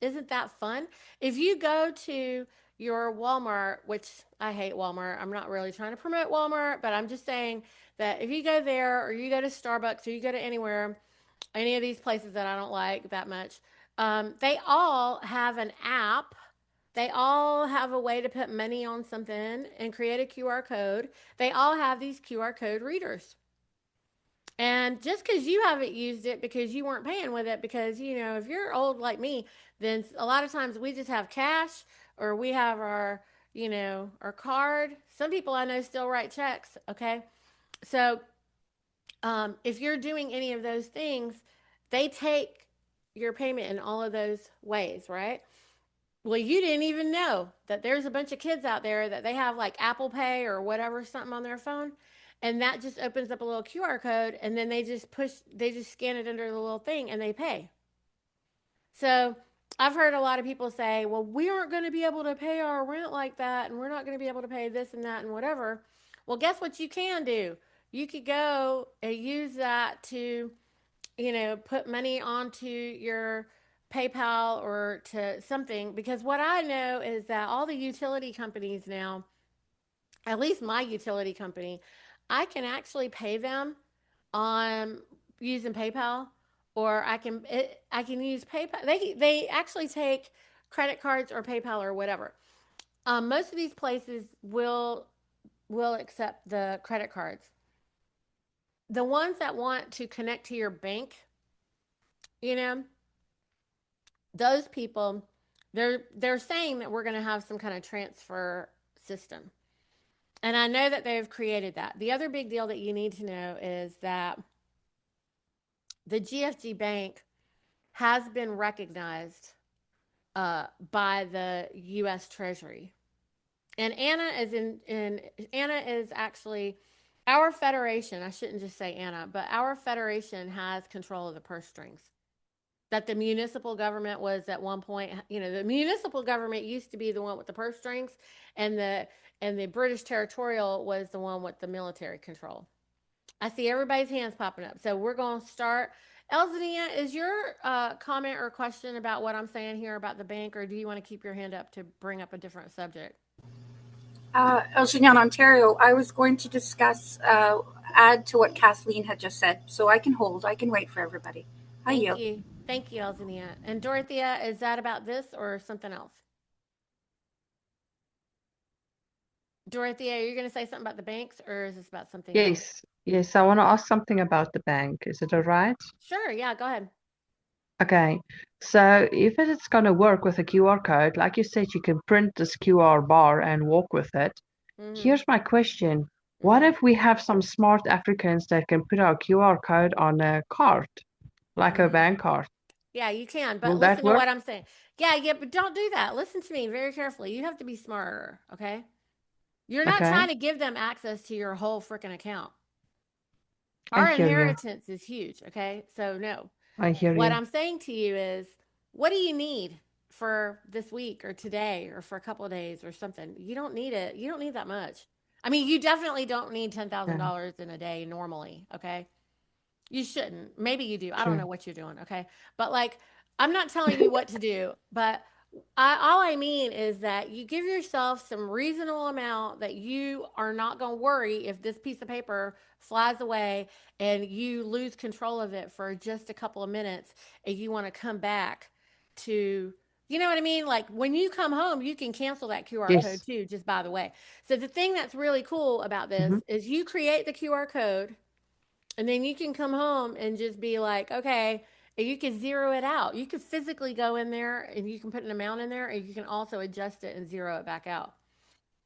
Isn't that fun? If you go to your Walmart, which I hate Walmart, I'm not really trying to promote Walmart, but I'm just saying that if you go there or you go to Starbucks or you go to anywhere, any of these places that I don't like that much, they all have an app. They all have a way to put money on something and create a QR code. They all have these QR code readers. And just because you haven't used it because you weren't paying with it, because, if you're old like me, then a lot of times we just have cash or we have our card. Some people I know still write checks. Okay. So if you're doing any of those things, they take your payment in all of those ways, right? Well, you didn't even know that there's a bunch of kids out there that they have like Apple Pay or whatever something on their phone. And that just opens up a little QR code and then they just scan it under the little thing and they pay. So I've heard a lot of people say, well, we aren't going to be able to pay our rent like that and we're not going to be able to pay this and that and whatever. Well, guess what you can do? You could go and use that to put money onto your PayPal or to something. Because what I know is that all the utility companies now, at least my utility company, I can actually pay them on using PayPal, or I can use PayPal. They actually take credit cards or PayPal or whatever. Most of these places will accept the credit cards. The ones that want to connect to your bank, you know, those people, they're saying that we're going to have some kind of transfer system. And I know that they've created that. The other big deal that you need to know is that the GFG Bank has been recognized by the U.S. Treasury, and Anna is actually our federation. I shouldn't just say Anna, but our federation has control of the purse strings. That the municipal government was at one point, the municipal government used to be the one with the purse strings, and the British territorial was the one with the military control. I see everybody's hands popping up, so we're going to start. Elzania, is your comment or question about what I'm saying here about the bank, or do you want to keep your hand up to bring up a different subject? Elgin, Ontario, I was going to discuss, add to what Kathleen had just said. So I can hold, I can wait for everybody. I Thank yield. you. Thank you, Elzania. And Dorothea, is that about this or something else? Dorothea, are you going to say something about the banks or is this about something else? Yes, yes, I want to ask something about the bank. Is it all right? Sure. Yeah, go ahead. Okay, so if it's going to work with a QR code, like you said, you can print this QR bar and walk with it. Mm-hmm. Here's my question. What Mm-hmm. if we have some smart Africans that can put our QR code on a card, like a Mm-hmm. bank card? Yeah, you can, but Will that listen to work? what I'm saying. Yeah, but don't do that. Listen to me very carefully. You have to be smarter, okay? You're not Okay, trying to give them access to your whole freaking account. I Our hear you. inheritance is huge, okay? So, no. I hear What you. I'm saying to you is, what do you need for this week or today or for a couple of days or something? You don't need it. You don't need that much. I mean, you definitely don't need Yeah, $10,000 in a day normally, okay? You shouldn't. Maybe you do. I don't true. know what you're doing. Okay. But like, I'm not telling you what to do, but all I mean is that you give yourself some reasonable amount that you are not going to worry if this piece of paper flies away and you lose control of it for just a couple of minutes and you want to come back to, you know what I mean? Like when you come home, you can cancel that QR code Yes. too, just by the way. So the thing that's really cool about this Hmm. is you create the QR code and then you can come home and just be like, okay, and you can zero it out. You can physically go in there and you can put an amount in there and you can also adjust it and zero it back out.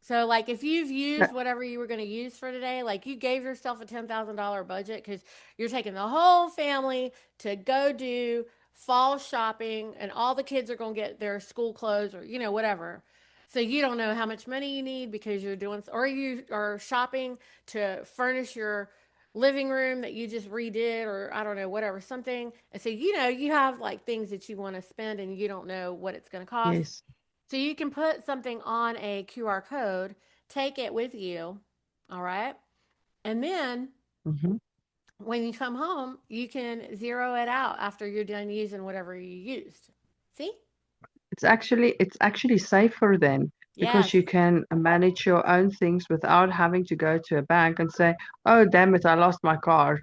So, like, if you've Uh, used whatever you were going to use for today, like you gave yourself a $10,000 budget because you're taking the whole family to go do fall shopping, and all the kids are going to get their school clothes or, whatever. So, you don't know how much money you need because you're doing, or you are shopping to furnish your living room that you just redid, or I don't know, whatever, something. And so, you have like things that you want to spend and you don't know what it's going to cost. yes. So you can put something on a QR code, take it with you, all right? And then Hmm. when you come home, you can zero it out after you're done using whatever you used. See? It's actually safer then Yes. because you can manage your own things without having to go to a bank and say, "Oh, damn it, I lost my card."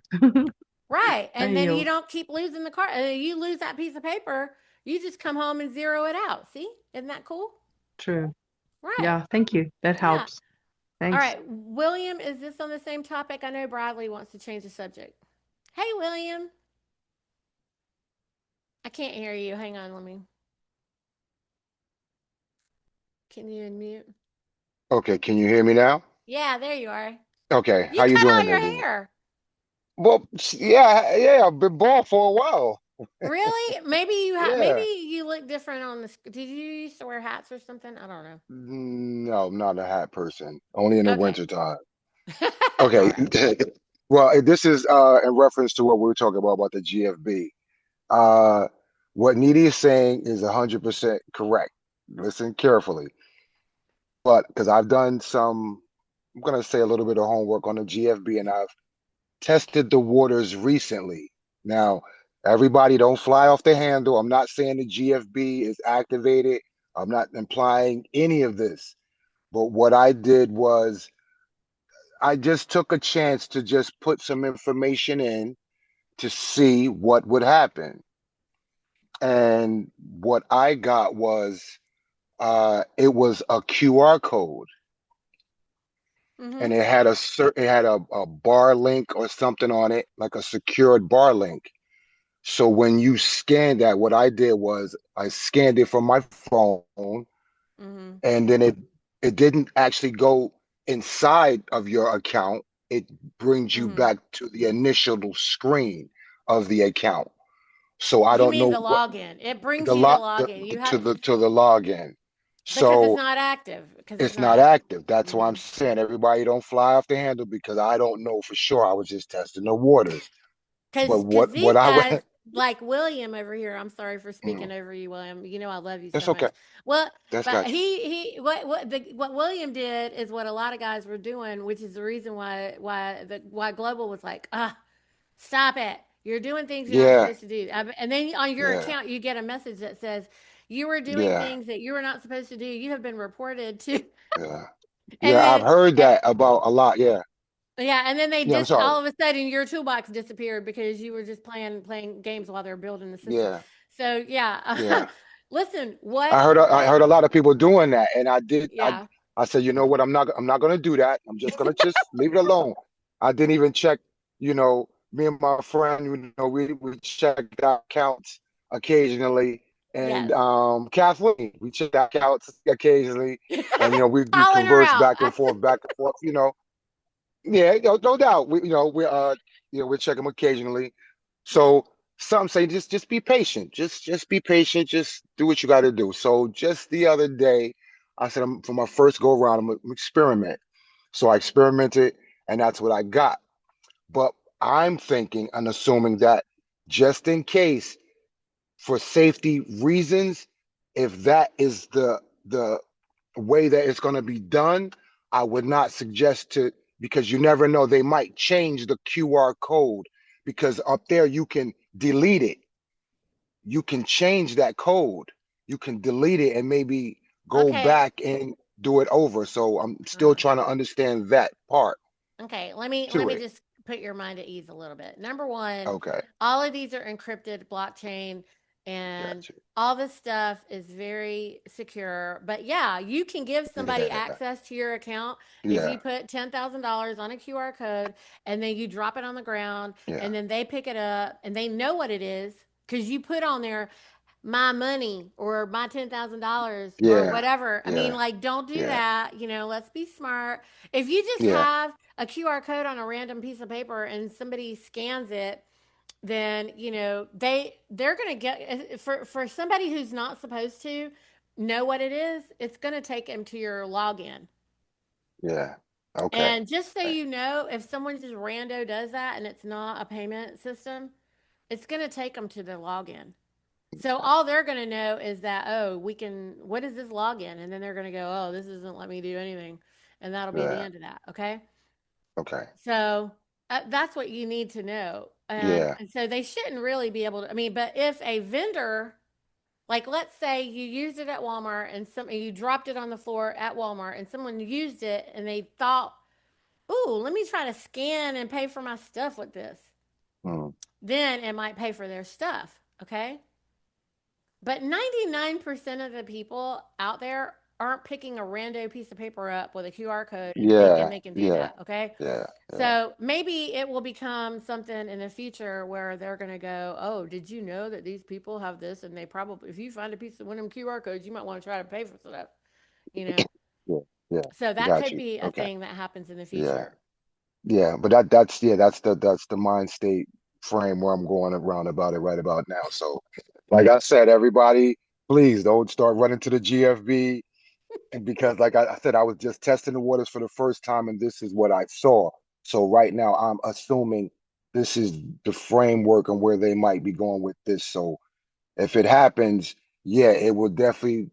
Right. And And then you you don't keep losing the card. You lose that piece of paper, you just come home and zero it out. See? Isn't that cool? true. Right. Yeah, thank you. That Yeah. helps. All Thanks. right. William, is this on the same topic? I know Bradley wants to change the subject. Hey, William. I can't hear you. Hang on. Can you unmute? Okay, can you hear me now? Yeah, there you are. Okay, You how you cut doing all today, your Nadine? hair. Well, yeah, I've been bald for a while. Really? Maybe Yeah. you look different on the did you used to wear hats or something? I don't know. No, I'm not a hat person. Only in the Okay. winter time. All Okay. right. Well, this is in reference to what we were talking about the GFB. Uh, what Needy is saying is 100% correct. Listen carefully. But because I've done some, I'm gonna say a little bit of homework on the GFB, and I've tested the waters recently. Now, everybody don't fly off the handle. I'm not saying the GFB is activated. I'm not implying any of this. But what I did was I just took a chance to just put some information in to see what would happen. And what I got was it was a QR code, and Mhm. it had a bar link or something on it, like a secured bar link. So when you scan that, what I did was I scanned it from my phone, Mhm. and then it didn't actually go inside of your account. It brings you Mhm. back to the initial screen of the account. So I You don't mean know the what login. It brings the you the lot login. You to have the login. because it's So not active. Because it's it's not not active. active. That's why I'm Mhm. saying everybody don't fly off the handle because I don't know for sure. I was just testing the waters. But Because what these I guys, went, like William over here, I'm sorry for mm, speaking over you, William. You know I love you so that's okay. much. Well, That's but got you. what William did is what a lot of guys were doing, which is the reason why Global was like, stop it. You're doing things you're not Yeah, supposed to do. And then on your yeah, account, you get a message that says you were doing yeah, things that you were not supposed to do. You have been reported to. yeah. And Yeah, I've then heard uh, that about a lot. Yeah. yeah, and then they Yeah, I'm just sorry. all of a sudden your toolbox disappeared because you were just playing games while they were building the system. Yeah, So yeah, yeah. listen, what I heard a lot of people doing that, and yeah, I said, you know what, I'm not gonna do that. I'm just gonna just leave it alone. I didn't even check, me and my friend, we checked our accounts occasionally, and yes. Kathleen, we checked our accounts occasionally, and we Calling her converse out. back and forth, Yeah, no doubt. We're checking them occasionally. Yeah. So some say just be patient. Just be patient. Just do what you got to do. So just the other day, I said for my first go around, I'm gonna experiment. So I experimented, and that's what I got. But I'm thinking and assuming that just in case, for safety reasons, if that is the way that it's going to be done, I would not suggest to, because you never know, they might change the QR code, because up there you can delete it. You can change that code. You can delete it and maybe go Okay. back and do it over. So I'm still Uh-huh. trying to understand that part Okay, let me to it. just put your mind at ease a little bit. Number one, Okay. all of these are encrypted blockchain, and Gotcha. all this stuff is very secure. But yeah, you can give somebody Yeah. access to your account if Yeah. you put $10,000 on a QR code and then you drop it on the ground Yeah. and then they pick it up and they know what it is because you put on there my money or my $10,000 or Yeah. whatever. I mean, Yeah. like, don't do Yeah. that. Let's be smart. If you just Yeah. have a QR code on a random piece of paper and somebody scans it, then they're going to get for somebody who's not supposed to know what it is. It's going to take them to your login. Yeah. Okay. And just so you know, if someone just rando does that and it's not a payment system, it's going to take them to the login. So all they're going to know is that, oh, what is this login? And then they're going to go, oh, this doesn't let me do anything. And that'll be the Yeah. end of that. Okay. Okay. So that's what you need to know. And, Yeah. and so they shouldn't really be able to, I mean, but if a vendor, like let's say you used it at Walmart and you dropped it on the floor at Walmart and someone used it and they thought, ooh, let me try to scan and pay for my stuff with this. Mm. Then it might pay for their stuff. Okay. But 99% of the people out there aren't picking a rando piece of paper up with a QR code and thinking Yeah. they can do Yeah. that. Okay. Yeah. Yeah. So maybe it will become something in the future where they're going to go, oh, did you know that these people have this? And they probably, if you find a piece of one of them QR codes, you might want to try to pay for stuff, you know? Yeah. Yeah. So that Got could you. be a Okay. thing that happens in the Yeah. future. Yeah. But that's the mind state frame where I'm going around about it right about now. So, like I said, everybody, please don't start running to the GFB. And because, like I said, I was just testing the waters for the first time, and this is what I saw. So right now, I'm assuming this is the framework and where they might be going with this. So if it happens, yeah, it will definitely.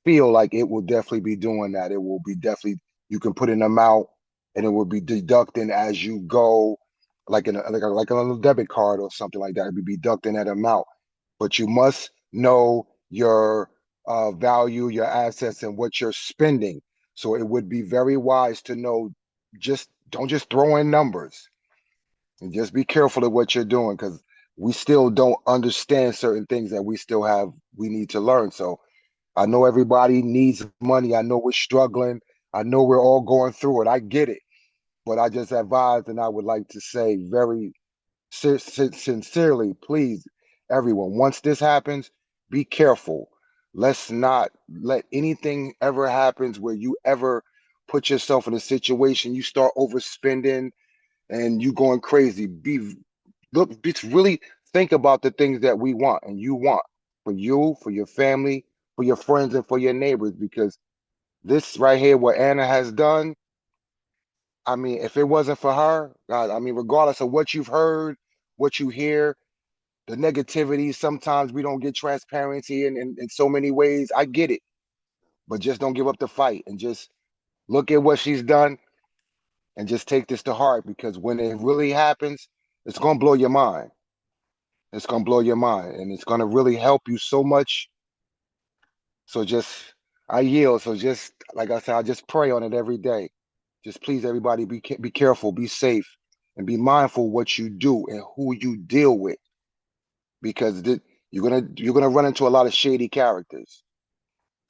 Feel like it will definitely be doing that. It will be definitely. You can put in amount, and it will be deducting as you go, like like a little debit card or something like that. It'll be deducting that amount, but you must know your value, your assets, and what you're spending. So it would be very wise to know. Just don't just throw in numbers, and just be careful of what you're doing because we still don't understand certain things that we need to learn. So I know everybody needs money. I know we're struggling. I know we're all going through it. I get it. But I just advise and I would like to say very sincerely, please, everyone, once this happens, be careful. Let's not let anything ever happens where you ever put yourself in a situation you start overspending and you going crazy. Just really think about the things that we want and you want for you, for your family, for your friends, and for your neighbors. Because this right here, what Anna has done, I mean, if it wasn't for her, God, I mean, regardless of what you've heard, what you hear, the negativity, sometimes we don't get transparency in so many ways. I get it, but just don't give up the fight and just look at what she's done and just take this to heart because when it really happens, it's gonna blow your mind. It's gonna blow your mind and it's gonna really help you so much. So just I yield. So just like I said, I just pray on it every day. Just please everybody be careful, be safe, and be mindful what you do and who you deal with because you're gonna run into a lot of shady characters.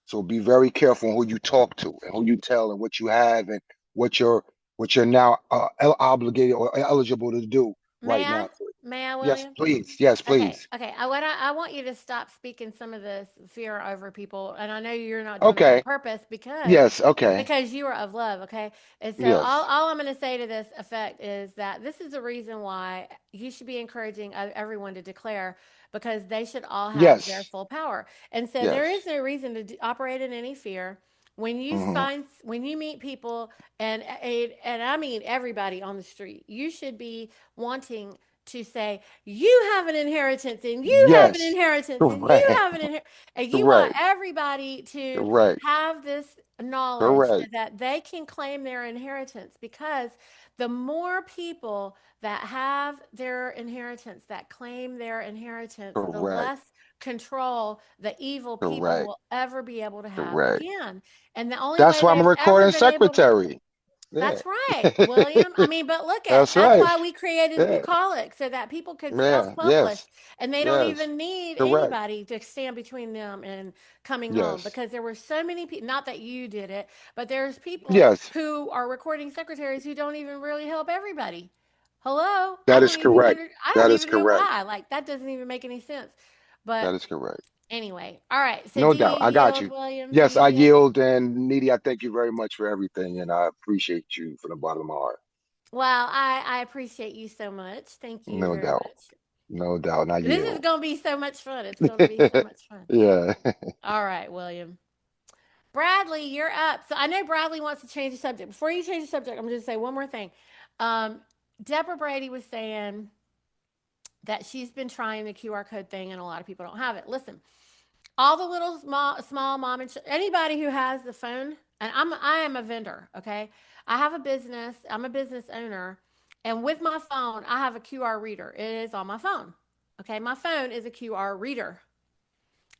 So be very careful on who you talk to and who you tell and what you have and what you're what you're now obligated or eligible to do May right I? now. May I, Yes, William? please. Yes, Okay, please. okay. I want you to stop speaking some of this fear over people, and I know you're not doing it on Okay. purpose Yes. Okay. because you are of love. Okay, and so Yes. all I'm going to say to this effect is that this is the reason why you should be encouraging everyone to declare because they should all have their Yes. full power, and so there is Yes. no reason to operate in any fear. Hmm. When you meet people and I mean everybody on the street, you should be wanting to say, you have an inheritance and you have an Yes. inheritance and you Correct. have an inheritance. And you want Correct. everybody to Correct. have this knowledge so Correct. that they can claim their inheritance because the more people that have their inheritance, that claim their inheritance, the Correct. less control the evil people Correct. will ever be able to have Correct. again. And the only That's way why I'm a they've ever recording been able to secretary. Yeah. that's right, William. I mean, but look at That's that's right. why we created Yeah. Bucolic so that people could Yeah. self-publish Yes. and they don't Yes. even need Correct. anybody to stand between them and coming home Yes. because there were so many people, not that you did it, but there's people Yes. who are recording secretaries who don't even really help everybody. Hello? That is correct. I That don't is even know correct. why. Like that doesn't even make any sense. But That is correct. anyway, all right. So No do doubt. you I got yield, you. William? Do Yes, you I yield? yield. And Needy, I thank you very much for everything. And I appreciate you from the bottom of my heart. Well, I appreciate you so much. Thank you No very doubt. much. No doubt. And I This is yield. going to be so much fun. It's going to be so much fun. Yeah. All right, William. Bradley, you're up. So I know Bradley wants to change the subject. Before you change the subject, I'm just going to say one more thing. Um, Deborah Brady was saying that she's been trying the QR code thing and a lot of people don't have it. Listen, all the little small mom and anybody who has the phone, and I am a vendor, okay? I have a business. I'm a business owner, and with my phone, I have a QR reader. It is on my phone. Okay, my phone is a QR reader.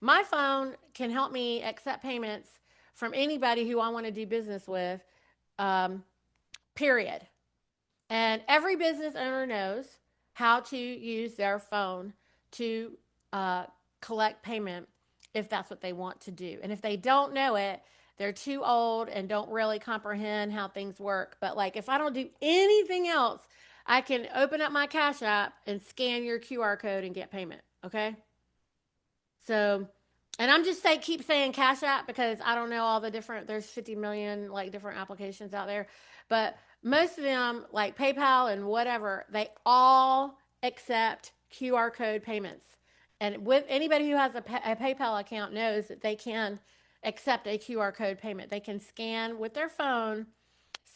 My phone can help me accept payments from anybody who I want to do business with, um, period. And every business owner knows how to use their phone to uh, collect payment if that's what they want to do. And if they don't know it, they're too old and don't really comprehend how things work. But like if I don't do anything else, I can open up my Cash App and scan your QR code and get payment. Okay. So, and I'm just keep saying Cash App because I don't know all the different, there's 50 million like different applications out there. But most of them, like PayPal and whatever, they all accept QR code payments. And with anybody who has a PayPal account knows that they can accept a QR code payment. They can scan with their phone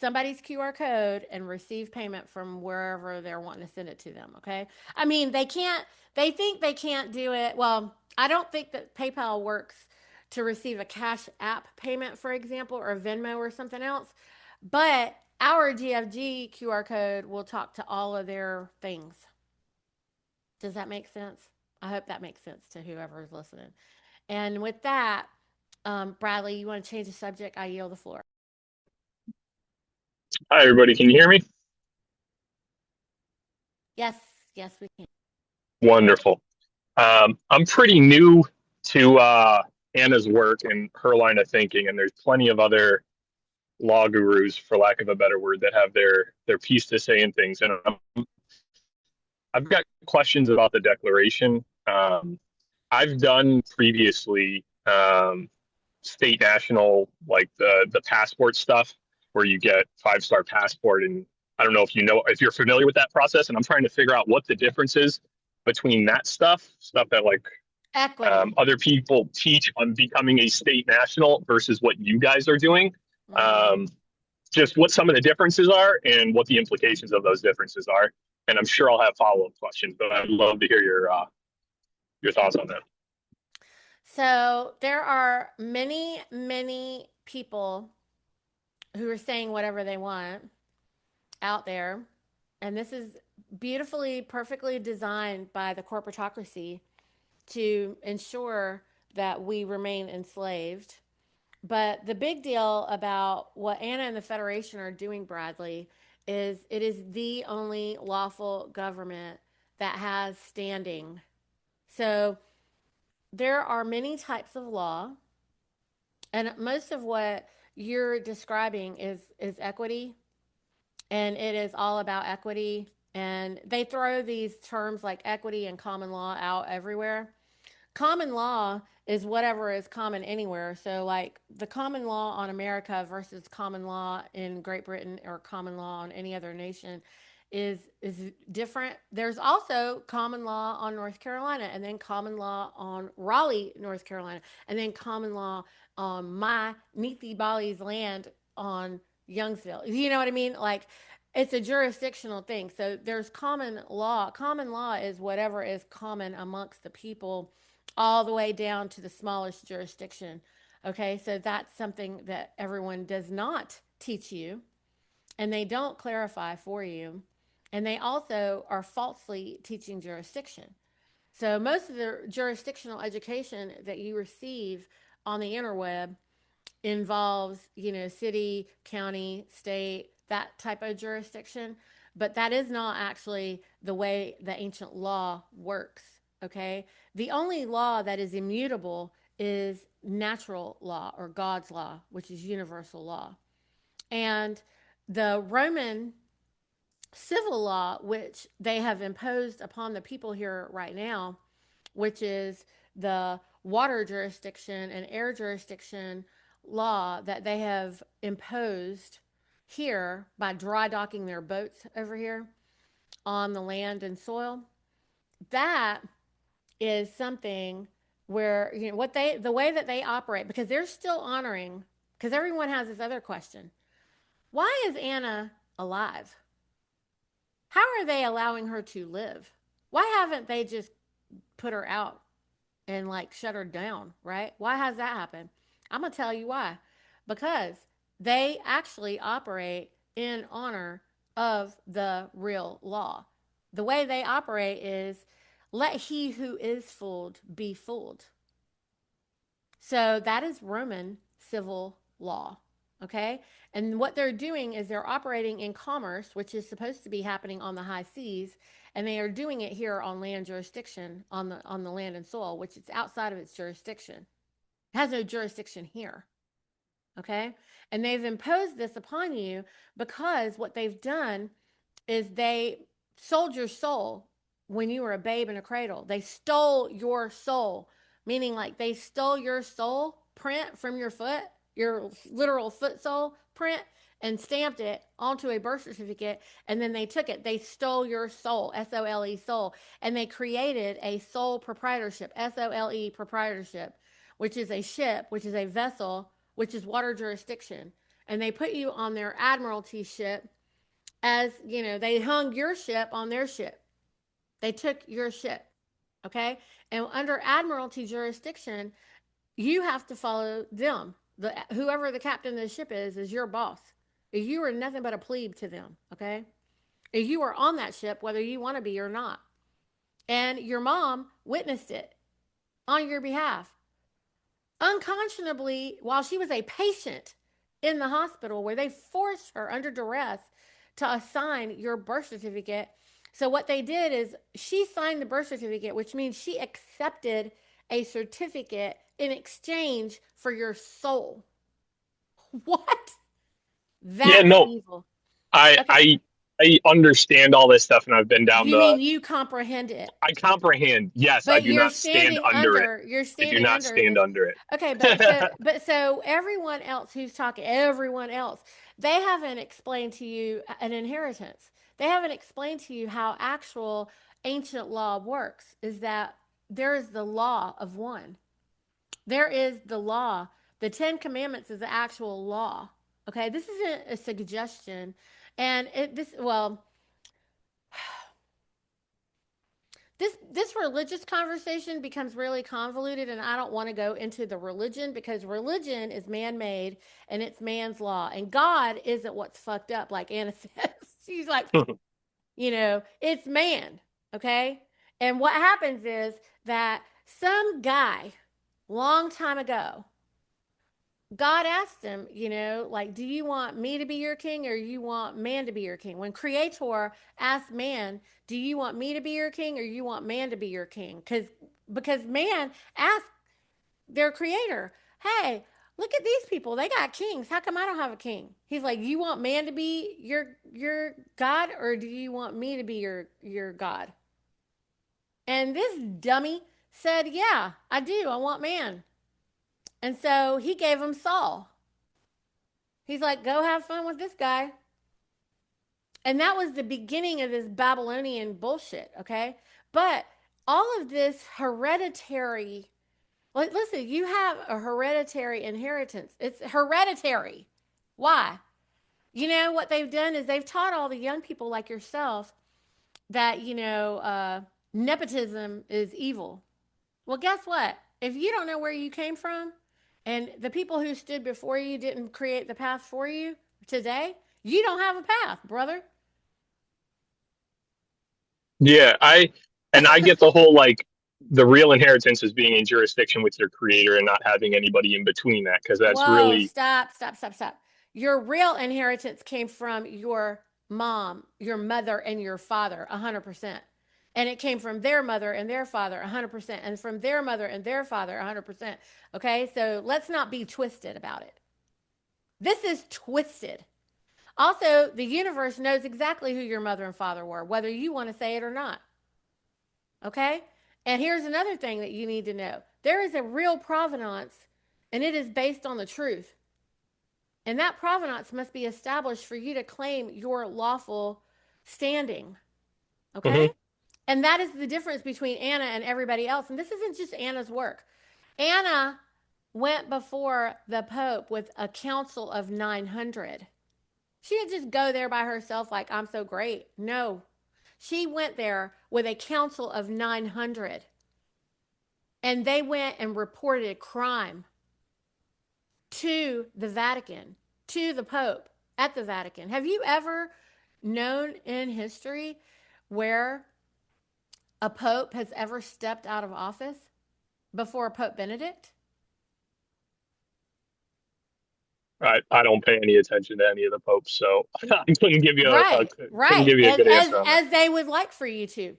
somebody's QR code and receive payment from wherever they're wanting to send it to them. Okay. I mean, they think they can't do it. Well, I don't think that PayPal works to receive a Cash App payment, for example, or Venmo or something else. But our GFG QR code will talk to all of their things. Does that make sense? I hope that makes sense to whoever's listening. And with that, Bradley, you want to change the subject? I yield the floor. Hi, everybody. Can you hear me? Yes, yes, we can. Wonderful. I'm pretty new to Anna's work and her line of thinking, and there's plenty of other law gurus, for lack of a better word, that have their piece to say in things. And I've got questions about the Declaration. I've done previously state national, like the passport stuff, where you get 5-star passport, and I don't know if you're familiar with that process. And I'm trying to figure out what the difference is between that stuff that like Equity. other people teach on becoming a state national versus what you guys are doing. Um, just what some of the differences are and what the implications of those differences are. And I'm sure I'll have follow-up questions, but I'd love to hear your thoughts on that. So there are many, many people who are saying whatever they want out there. And this is beautifully, perfectly designed by the corporatocracy to ensure that we remain enslaved. But the big deal about what Anna and the Federation are doing, Bradley, is it is the only lawful government that has standing. So there are many types of law, and most of what you're describing is equity, and it is all about equity. And they throw these terms like equity and common law out everywhere. Common law is whatever is common anywhere. So, like the common law on America versus common law in Great Britain or common law on any other nation is different. There's also common law on North Carolina, and then common law on Raleigh, North Carolina, and then common law on my Neethi Bali's land on Youngsville. You know what I mean? Like it's a jurisdictional thing. So there's common law. Common law is whatever is common amongst the people all the way down to the smallest jurisdiction. Okay, so that's something that everyone does not teach you, and they don't clarify for you, and they also are falsely teaching jurisdiction. So most of the jurisdictional education that you receive on the interweb involves, city, county, state, that type of jurisdiction. But that is not actually the way the ancient law works. Okay. The only law that is immutable is natural law or God's law, which is universal law. And the Roman civil law, which they have imposed upon the people here right now, which is the water jurisdiction and air jurisdiction law that they have imposed here by dry docking their boats over here on the land and soil. That is something where, you know, the way that they operate, because they're still honoring, because everyone has this other question: why is Anna alive? How are they allowing her to live? Why haven't they just put her out and like shut her down, right? Why has that happened? I'm going to tell you why. Because they actually operate in honor of the real law. The way they operate is, let he who is fooled be fooled. So that is Roman civil law. Okay. And what they're doing is they're operating in commerce, which is supposed to be happening on the high seas, and they are doing it here on land jurisdiction, on the land and soil, which is outside of its jurisdiction. It has no jurisdiction here. Okay. And they've imposed this upon you because what they've done is they sold your soul when you were a babe in a cradle. They stole your soul, meaning like they stole your soul print from your foot, your literal foot sole print, and stamped it onto a birth certificate. And then they took it. They stole your soul, SOLE, soul. And they created a sole proprietorship, SOLE proprietorship, which is a ship, which is a vessel, which is water jurisdiction. And they put you on their admiralty ship, as you know, they hung your ship on their ship. They took your ship. Okay. And under admiralty jurisdiction, you have to follow them. Whoever the captain of the ship is your boss. You are nothing but a plebe to them. Okay. You are on that ship, whether you want to be or not. And your mom witnessed it on your behalf, unconscionably, while she was a patient in the hospital, where they forced her under duress to assign your birth certificate. So what they did is she signed the birth certificate, which means she accepted a certificate in exchange for your soul. What? Yeah, That's no, evil. I Okay. I I understand all this stuff, and I've been down You mean you comprehend it? I comprehend. Yes, I But do not stand under it. you're I do standing not under stand this. under it. Okay, but so everyone else who's talking, everyone else, they haven't explained to you an inheritance. They haven't explained to you how actual ancient law works, is that there is the law of one. There is the law. The 10 Commandments is the actual law. Okay, this isn't a suggestion. And this religious conversation becomes really convoluted, and I don't want to go into the religion, because religion is man-made and it's man's law, and God isn't what's fucked up, like Anna says. She's like, it's man. Okay. And what happens is that some guy long time ago, God asked him, like, do you want me to be your king, or you want man to be your king? When Creator asked man, do you want me to be your king, or you want man to be your king? Because man asked their creator, hey, look at these people. They got kings. How come I don't have a king? He's like, you want man to be your God, or do you want me to be your God? And this dummy said, yeah, I do. I want man. And so he gave him Saul. He's like, go have fun with this guy. And that was the beginning of this Babylonian bullshit, okay? But all of this hereditary, like, listen, you have a hereditary inheritance. It's hereditary. Why? You know what they've done is they've taught all the young people like yourself that, nepotism is evil. Well, guess what? If you don't know where you came from, and the people who stood before you didn't create the path for you today, you don't have a path, brother. Yeah, I get the whole, like, the real inheritance is being in jurisdiction with your creator and not having anybody in between that, because that's Whoa, really stop, stop, stop, stop. Your real inheritance came from your mom, your mother, and your father, 100%. And it came from their mother and their father, 100%. And from their mother and their father, 100%. Okay, so let's not be twisted about it. This is twisted. Also, the universe knows exactly who your mother and father were, whether you want to say it or not. Okay? And here's another thing that you need to know. There is a real provenance, and it is based on the truth. And that provenance must be established for you to claim your lawful standing. Okay? Hmm. And that is the difference between Anna and everybody else. And this isn't just Anna's work. Anna went before the Pope with a council of 900. She didn't just go there by herself like, I'm so great. No. She went there with a council of 900. And they went and reported crime to the Vatican, to the Pope at the Vatican. Have you ever known in history where a Pope has ever stepped out of office before Pope Benedict? I don't pay any attention to any of the popes, so I couldn't give you Right, couldn't right. give you a As, good as, answer on that. as they would like for you to.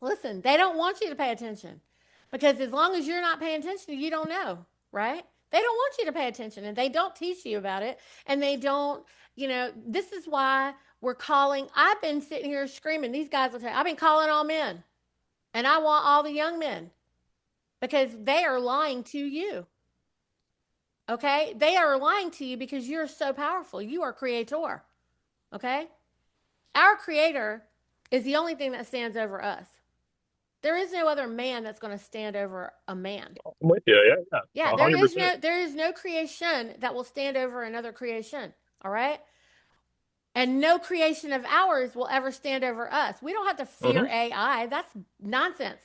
Listen, they don't want you to pay attention because as long as you're not paying attention, you don't know, right? They don't want you to pay attention and they don't teach you about it. And they don't, this is why we're calling. I've been sitting here screaming. These guys will tell you, I've been calling all men and I want all the young men because they are lying to you. Okay? They are lying to you because you're so powerful. You are creator. Okay? Our creator is the only thing that stands over us. There is no other man that's going to stand over a man. I'm with you. Yeah, yeah. Yeah, 100%. there is no creation that will stand over another creation. All right? And no creation of ours will ever stand over us. We don't have to fear Hmm. AI. That's nonsense.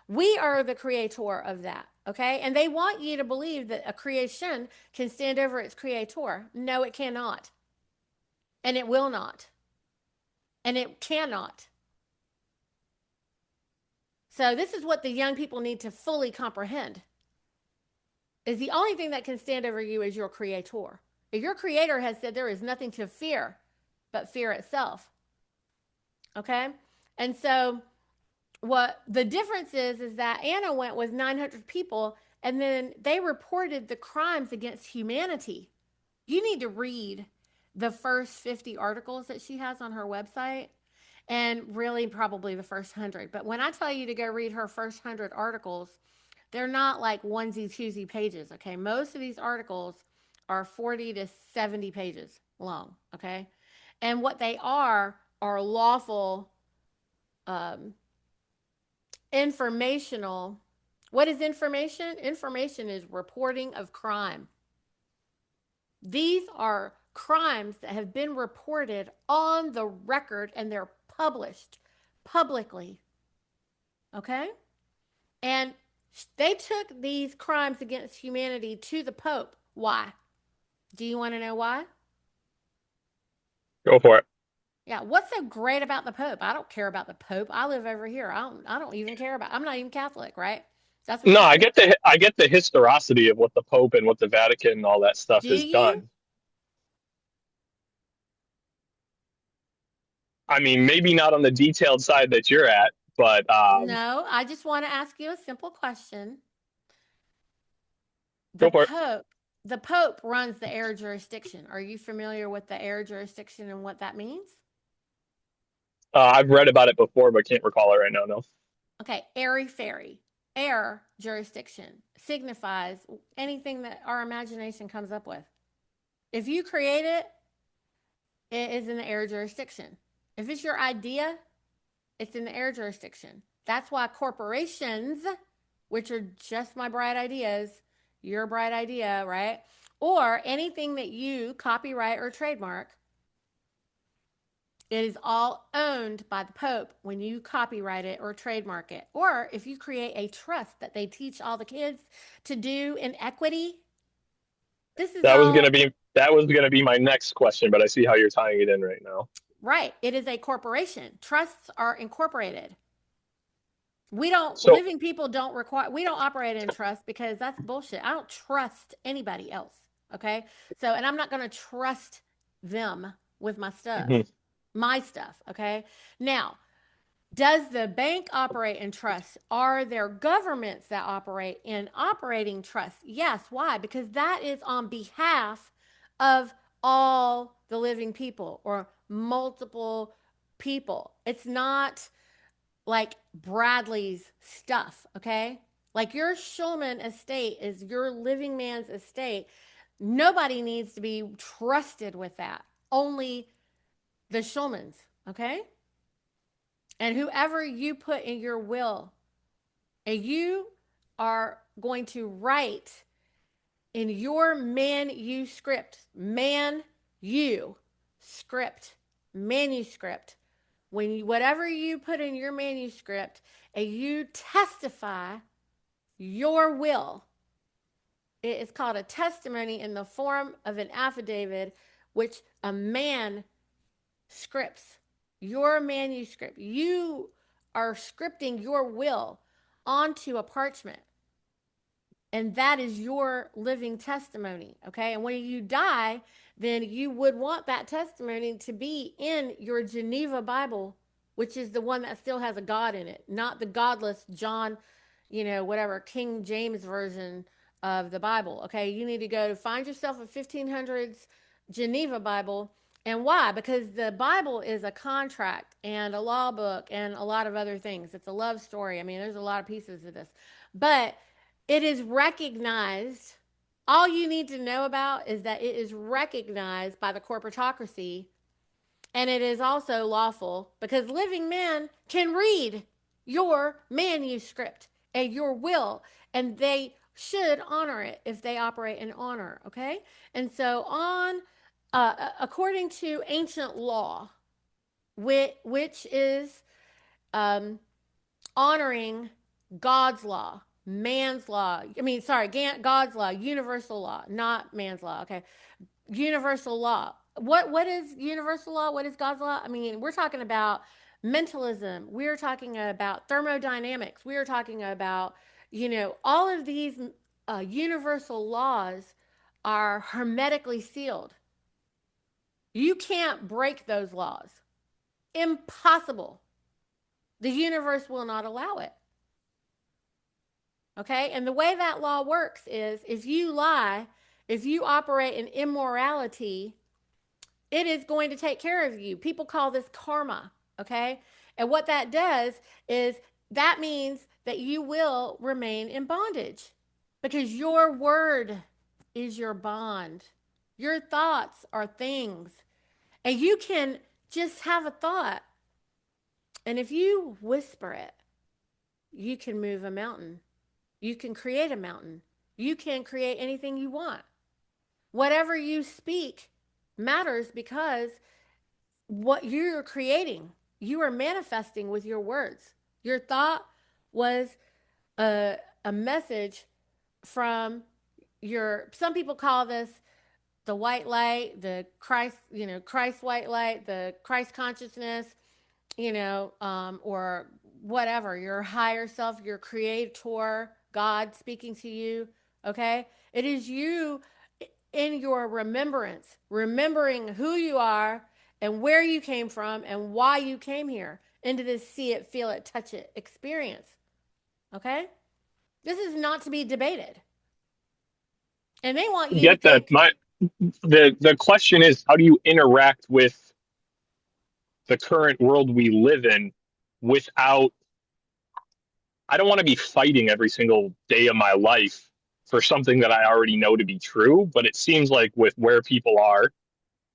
We are the creator of that. Okay? And they want you to believe that a creation can stand over its creator. No, it cannot. And it will not. And it cannot. So this is what the young people need to fully comprehend. Is the only thing that can stand over you is your creator. If your creator has said there is nothing to fear but fear itself. Okay? And so what the difference is that Anna went with 900 people and then they reported the crimes against humanity. You need to read the first 50 articles that she has on her website and really probably the first 100. But when I tell you to go read her first 100 articles, they're not like onesie twosie pages. Okay. Most of these articles are 40 to 70 pages long. Okay. And what they are lawful um, informational. What is information? Information is reporting of crime. These are crimes that have been reported on the record and they're published publicly. Okay? And they took these crimes against humanity to the Pope. Why? Do you want to know why? Go for it. Yeah, what's so great about the Pope? I don't care about the Pope. I live over here. I don't even care about. I'm not even Catholic, right? That's what No, you think. I get the historicity of what the Pope and what the Vatican and all that stuff Do has you? done. I mean, maybe not on the detailed side that you're at, but No, I just want to ask you a simple question. The go for it. Pope, the Pope runs the air jurisdiction. Are you familiar with the air jurisdiction and what that means? I've read about it before, but can't recall it right now. No. Okay, airy fairy. Air jurisdiction signifies anything that our imagination comes up with. If you create it, it is in the air jurisdiction. If it's your idea, it's in the air jurisdiction. That's why corporations, which are just my bright ideas, your bright idea, right? Or anything that you copyright or trademark, it is all owned by the Pope when you copyright it or trademark it. Or if you create a trust that they teach all the kids to do in equity, this is all That was gonna be my next question, but I see how you're tying it in right now. right. It is a corporation. Trusts are incorporated. We don't, So living people don't require, we don't operate in trust because that's bullshit. I don't trust anybody else. Okay. So, and I'm not going to trust them with mhm. my stuff. Okay. Now, does the bank operate in trust? Are there governments that operate in operating trust? Yes. Why? Because that is on behalf of all the living people or multiple people. It's not like Bradley's stuff, okay? Like your Schulman estate is your living man's estate. Nobody needs to be trusted with that. Only the Schulmans, okay? And whoever you put in your will, and you are going to write in your manuscript, manuscript, when you, whatever you put in your manuscript, and you testify your will, it is called a testimony in the form of an affidavit, which a man scripts your manuscript. You are scripting your will onto a parchment. And that is your living testimony, okay? And when you die, then you would want that testimony to be in your Geneva Bible, which is the one that still has a God in it, not the godless John, whatever, King James version of the Bible, okay? You need to go find yourself a 1500s Geneva Bible. And why? Because the Bible is a contract and a law book and a lot of other things. It's a love story. I mean, there's a lot of pieces of this. But it is recognized. All you need to know about is that it is recognized by the corporatocracy, and it is also lawful because living men can read your manuscript and your will, and they should honor it if they operate in honor, okay? And so according to ancient law, which is honoring God's law, man's law. God's law, universal law, not man's law. Okay, universal law. What is universal law? What is God's law? I mean, we're talking about mentalism. We're talking about thermodynamics. We're talking about all of these universal laws are hermetically sealed. You can't break those laws. Impossible. The universe will not allow it. Okay? And the way that law works is if you lie, if you operate in immorality, it is going to take care of you. People call this karma. Okay? And what that does is that means that you will remain in bondage because your word is your bond. Your thoughts are things. And you can just have a thought. And if you whisper it, you can move a mountain. You can create a mountain. You can create anything you want. Whatever you speak matters because what you're creating, you are manifesting with your words. Your thought was a message from some people call this the white light, the Christ, Christ white light, the Christ consciousness, or whatever, your higher self, your creator, God speaking to you, okay? It is you in your remembering who you are and where you came from and why you came here into this see it, feel it, touch it experience, okay? This is not to be debated. And they want you to Get that. think. The question is, how do you interact with the current world we live in without, I don't want to be fighting every single day of my life for something that I already know to be true, but it seems like with where people are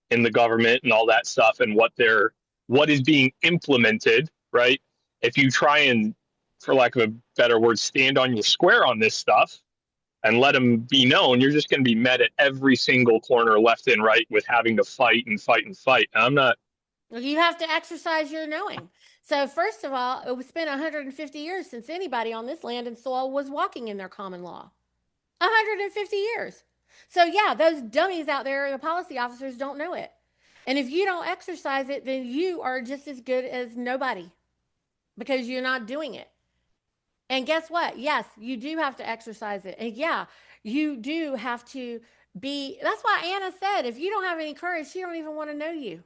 in the government and all that stuff and what is being implemented, right? If you try and, for lack of a better word, stand on your square on this stuff and let them be known, you're just going to be met at every single corner, left and right, with having to fight and fight and fight. And I'm not. You have to exercise your knowing. So first of all, it's been 150 years since anybody on this land and soil was walking in their common law. 150 years. So yeah, those dummies out there, the policy officers, don't know it. And if you don't exercise it, then you are just as good as nobody because you're not doing it. And guess what? Yes, you do have to exercise it. And yeah, you do have to that's why Anna said, if you don't have any courage, she don't even want to know you.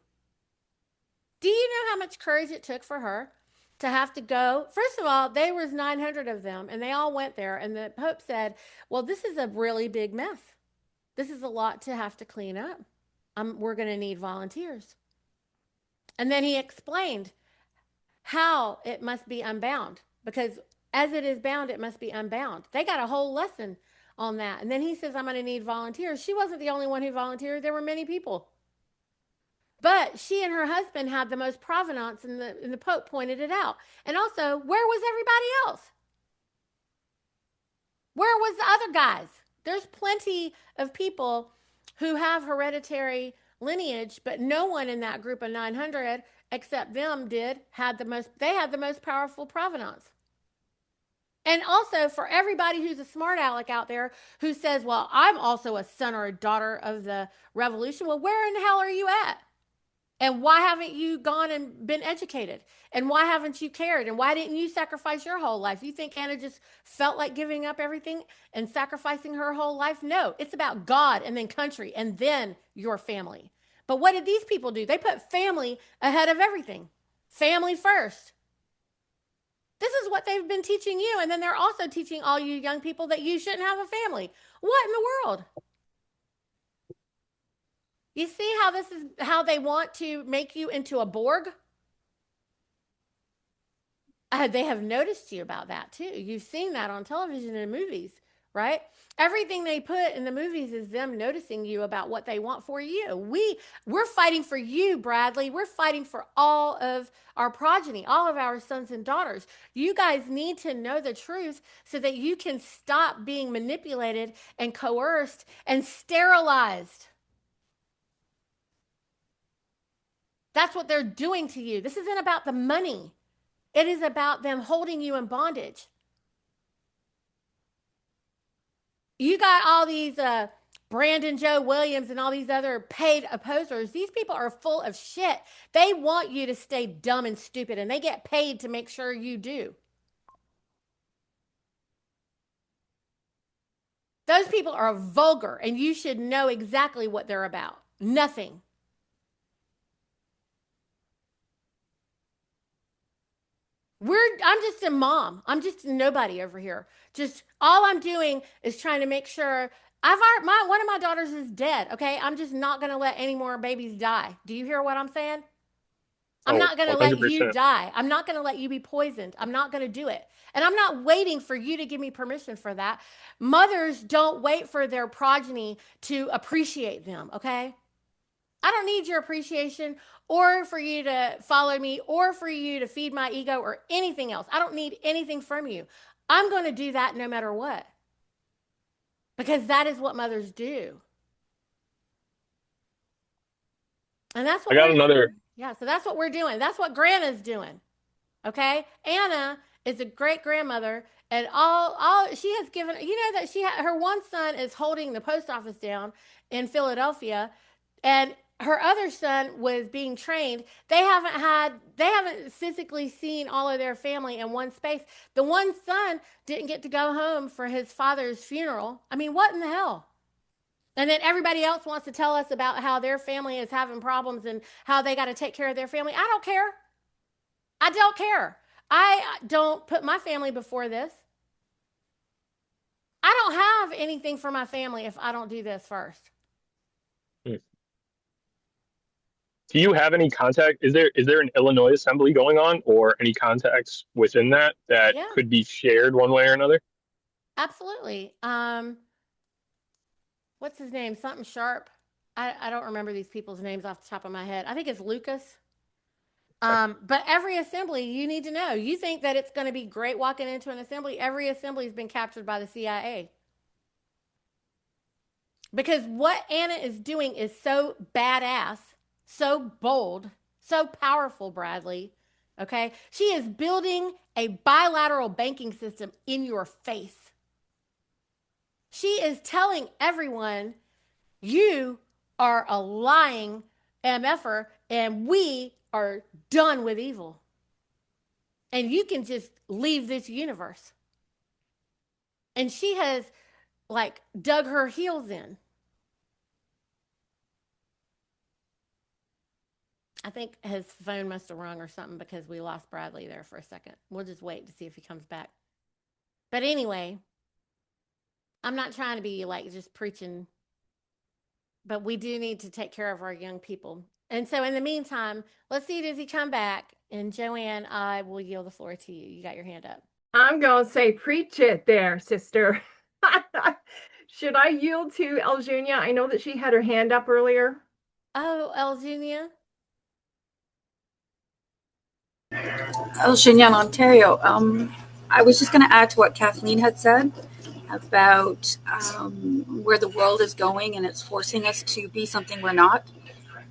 Do you know how much courage it took for her to have to go? First of all, there was 900 of them, and they all went there. And the Pope said, well, this is a really big mess. This is a lot to have to clean up. We're going to need volunteers. And then he explained how it must be unbound, because as it is bound, it must be unbound. They got a whole lesson on that. And then he says, I'm going to need volunteers. She wasn't the only one who volunteered. There were many people. But she and her husband had the most provenance, and the Pope pointed it out. And also, where was everybody else? Where was the other guys? There's plenty of people who have hereditary lineage, but no one in that group of 900 except them had the most powerful provenance. And also, for everybody who's a smart aleck out there who says, well, I'm also a son or a daughter of the revolution. Well, where in the hell are you at? And why haven't you gone and been educated? And why haven't you cared? And why didn't you sacrifice your whole life? You think Anna just felt like giving up everything and sacrificing her whole life? No, it's about God and then country and then your family. But what did these people do? They put family ahead of everything. Family first. This is what they've been teaching you. And then they're also teaching all you young people that you shouldn't have a family. What in the world? You see how this is how they want to make you into a Borg? They have noticed you about that too. You've seen that on television and movies, right? Everything they put in the movies is them noticing you about what they want for you. We're fighting for you, Bradley. We're fighting for all of our progeny, all of our sons and daughters. You guys need to know the truth so that you can stop being manipulated and coerced and sterilized. That's what they're doing to you. This isn't about the money. It is about them holding you in bondage. You got all these Brandon Joe Williams and all these other paid opposers. These people are full of shit. They want you to stay dumb and stupid, and they get paid to make sure you do. Those people are vulgar, and you should know exactly what they're about. Nothing. I'm just a mom. I'm just a nobody over here. Just all I'm doing is trying to make sure one of my daughters is dead. Okay. I'm just not going to let any more babies die. Do you hear what I'm saying? I'm Oh, not going to let you 100%. die. I'm not going to let you be poisoned. I'm not going to do it. And I'm not waiting for you to give me permission for that. Mothers don't wait for their progeny to appreciate them. Okay. I don't need your appreciation or for you to follow me or for you to feed my ego or anything else. I don't need anything from you. I'm going to do that no matter what. Because that is what mothers do. And that's I what got we're another. Yeah, so that's what we're doing. That's what Grandma's doing. Okay? Anna is a great grandmother, and all she has given, that her one son is holding the post office down in Philadelphia, and her other son was being trained. They haven't physically seen all of their family in one space. The one son didn't get to go home for his father's funeral. I mean, what in the hell? And then everybody else wants to tell us about how their family is having problems and how they got to take care of their family. I don't care. I don't care. I don't put my family before this. I don't have anything for my family if I don't do this first. Do you have any contact? Is there an Illinois assembly going on, or any contacts within that Yeah, could be shared one way or another? absolutely. What's his name? Something Sharp. I don't remember these people's names off the top of my head. I think it's Lucas. But every assembly, you need to know. You think that it's going to be great walking into an assembly? Every assembly has been captured by the CIA. Because what Anna is doing is so badass, so bold, so powerful, Bradley. Okay? She is building a bilateral banking system in your face. She is telling everyone you are a lying MFer and we are done with evil. And you can just leave this universe. And she has like dug her heels in. I think his phone must have rung or something because we lost Bradley there for a second. We'll just wait to see if he comes back. But anyway, I'm not trying to be like just preaching, but we do need to take care of our young people. And so in the meantime, let's see Dizzy come back. And Joanne, I will yield the floor to you. You got your hand up. I'm going to say, preach it there, sister. Should I yield to Elgenia? I know that she had her hand up earlier. Oh, Elgenia. Elgin, Ontario. I was just going to add to what Kathleen had said about where the world is going, and it's forcing us to be something we're not.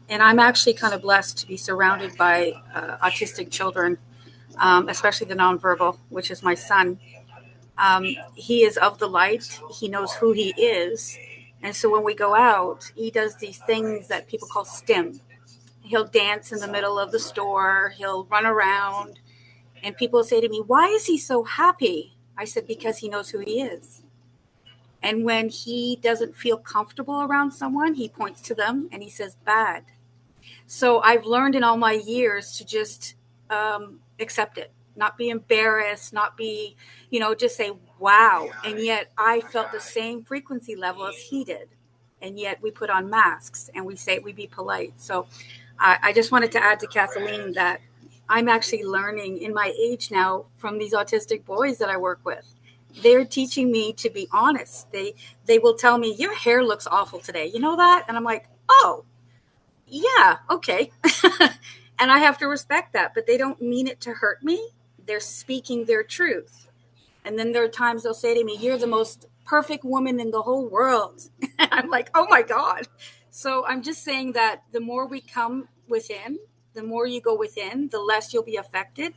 And I'm actually kind of blessed to be surrounded by autistic children, especially the nonverbal, which is my son. He is of the light. He knows who he is. And so when we go out, he does these things that people call STEM. He'll dance in the middle of the store. He'll run around. And people say to me, why is he so happy? I said, because he knows who he is. And when he doesn't feel comfortable around someone, he points to them and he says, bad. So I've learned in all my years to just accept it, not be embarrassed, not be, just say, wow. And yet I felt the same frequency level as he did. And yet we put on masks and we say we be polite. So I just wanted to add to Kathleen that I'm actually learning in my age now from these autistic boys that I work with. They're teaching me to be honest. They will tell me, your hair looks awful today. You know that? And I'm like, oh, yeah, okay. And I have to respect that, but they don't mean it to hurt me. They're speaking their truth. And then there are times they'll say to me, you're the most perfect woman in the whole world. I'm like, oh my God. So I'm just saying that the more we come within, the more you go within, the less you'll be affected.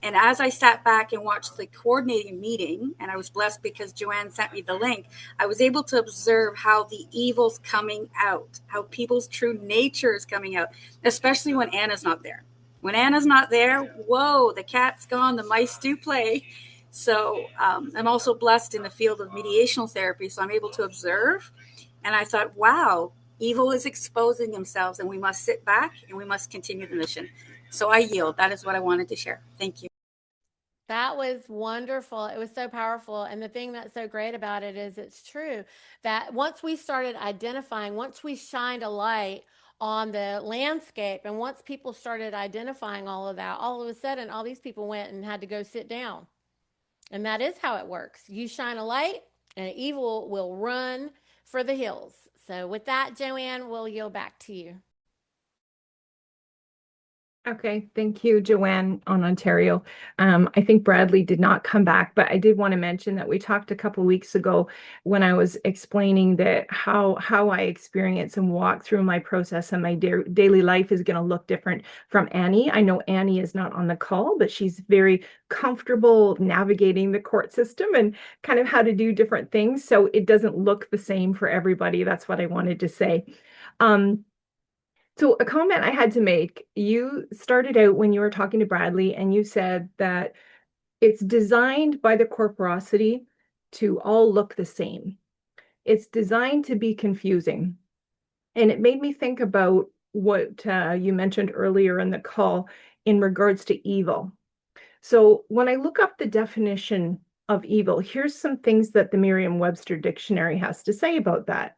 And as I sat back and watched the coordinating meeting, and I was blessed because Joanne sent me the link, I was able to observe how the evil's coming out, how people's true nature is coming out, especially when Anna's not there. When Anna's not there, whoa, the cat's gone, the mice do play. So I'm also blessed in the field of mediational therapy, so I'm able to observe. And I thought, wow, evil is exposing themselves, and we must sit back and we must continue the mission. So I yield. That is what I wanted to share. Thank you. That was wonderful. It was so powerful. And the thing that's so great about it is it's true that once we started identifying, once we shined a light on the landscape, and once people started identifying all of that, all of a sudden, all these people went and had to go sit down. And that is how it works. You shine a light, and evil will run for the hills. So, with that, Joanne, we'll yield back to you. Okay, thank you, Joanne on Ontario. I think Bradley did not come back, but I did want to mention that we talked a couple weeks ago when I was explaining that how I experience and walk through my process and my daily life is going to look different from Annie. I know Annie is not on the call, but she's very comfortable navigating the court system and kind of how to do different things. So it doesn't look the same for everybody. That's what I wanted to say. So a comment I had to make, you started out when you were talking to Bradley and you said that it's designed by the corporosity to all look the same. It's designed to be confusing. And it made me think about what you mentioned earlier in the call in regards to evil. So when I look up the definition of evil, here's some things that the Merriam-Webster dictionary has to say about that.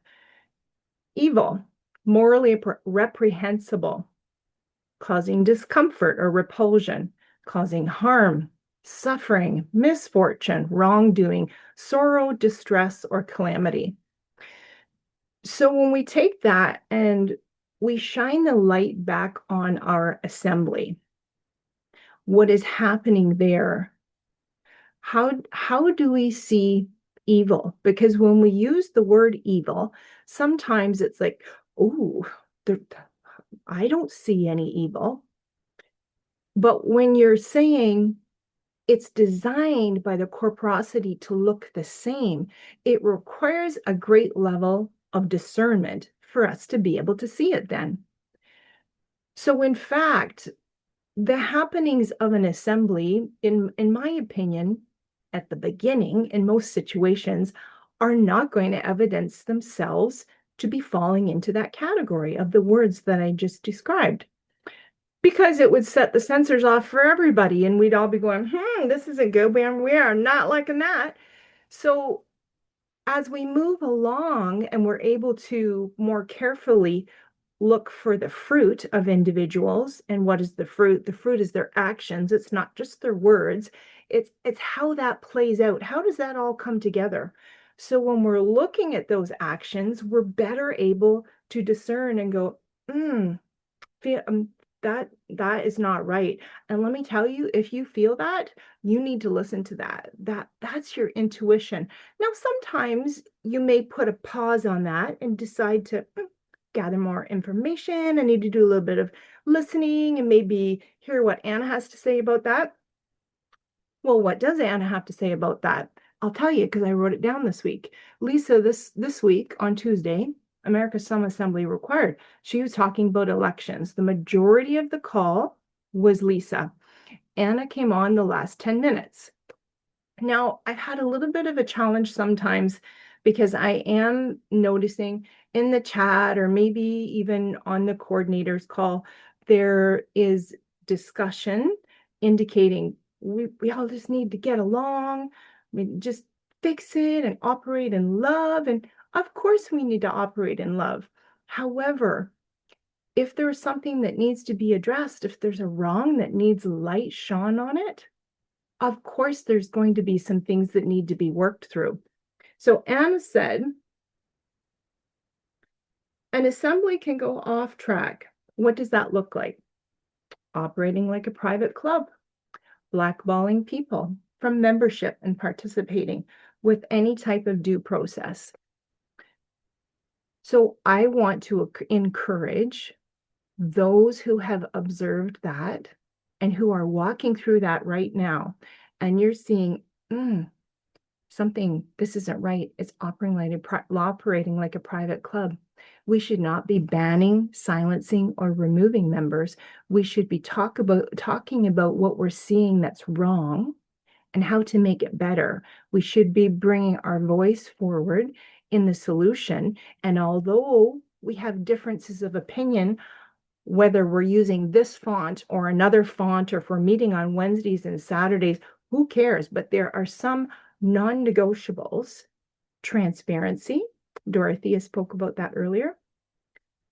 Evil, morally reprehensible, causing discomfort or repulsion, causing harm, suffering, misfortune, wrongdoing, sorrow, distress, or calamity. So when we take that and we shine the light back on our assembly, what is happening there? How do we see evil? Because when we use the word evil, sometimes it's like, oh, I don't see any evil. But when you're saying it's designed by the corporosity to look the same, it requires a great level of discernment for us to be able to see it then. So in fact, the happenings of an assembly, in my opinion, at the beginning, in most situations, are not going to evidence themselves to be falling into that category of the words that I just described. Because it would set the sensors off for everybody, and we'd all be going, this isn't good. We are not liking that. So as we move along and we're able to more carefully look for the fruit of individuals. And what is the fruit? The fruit is their actions. It's not just their words. It's how that plays out. How does that all come together? So when we're looking at those actions, we're better able to discern and go, feel, that is not right. And let me tell you, if you feel that, you need to listen to that. That's your intuition. Now, sometimes you may put a pause on that and decide to gather more information. I need to do a little bit of listening and maybe hear what Anna has to say about that. Well, what does Anna have to say about that? I'll tell you because I wrote it down this week. Lisa, this week on Tuesday, America's Some Assembly Required, she was talking about elections. The majority of the call was Lisa. Anna came on the last 10 minutes. Now, I've had a little bit of a challenge sometimes because I am noticing in the chat or maybe even on the coordinator's call, there is discussion indicating we all just need to get along. We just fix it and operate in love. And of course, we need to operate in love. However, if there's something that needs to be addressed, if there's a wrong that needs light shone on it, of course, there's going to be some things that need to be worked through. So Anna said, an assembly can go off track. What does that look like? Operating like a private club, blackballing people from membership and participating with any type of due process. So I want to encourage those who have observed that and who are walking through that right now, and you're seeing, something, this isn't right. It's operating like a private club. We should not be banning, silencing, or removing members. We should be talking about what we're seeing that's wrong and how to make it better. We should be bringing our voice forward in the solution. And although we have differences of opinion, whether we're using this font or another font, or if we're meeting on Wednesdays and Saturdays, who cares? But there are some non-negotiables. Transparency, Dorothea spoke about that earlier,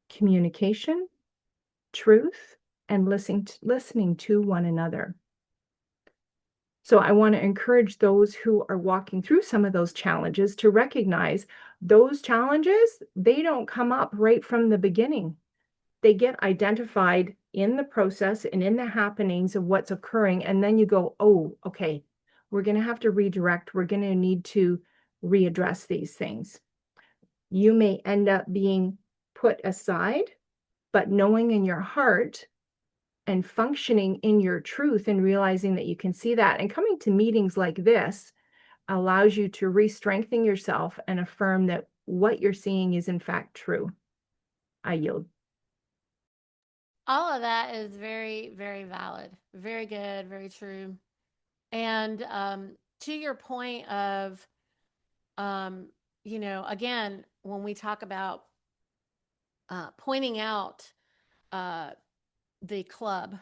communication, truth, and listening to one another. So I want to encourage those who are walking through some of those challenges to recognize those challenges, they don't come up right from the beginning. They get identified in the process and in the happenings of what's occurring. And then you go, oh, okay, we're going to have to redirect. We're going to need to readdress these things. You may end up being put aside, but knowing in your heart and functioning in your truth and realizing that you can see that, and coming to meetings like this allows you to re-strengthen yourself and affirm that what you're seeing is in fact true. I yield. All of that is very, very valid. Very good, very true. And to your point of, again, when we talk about pointing out the club,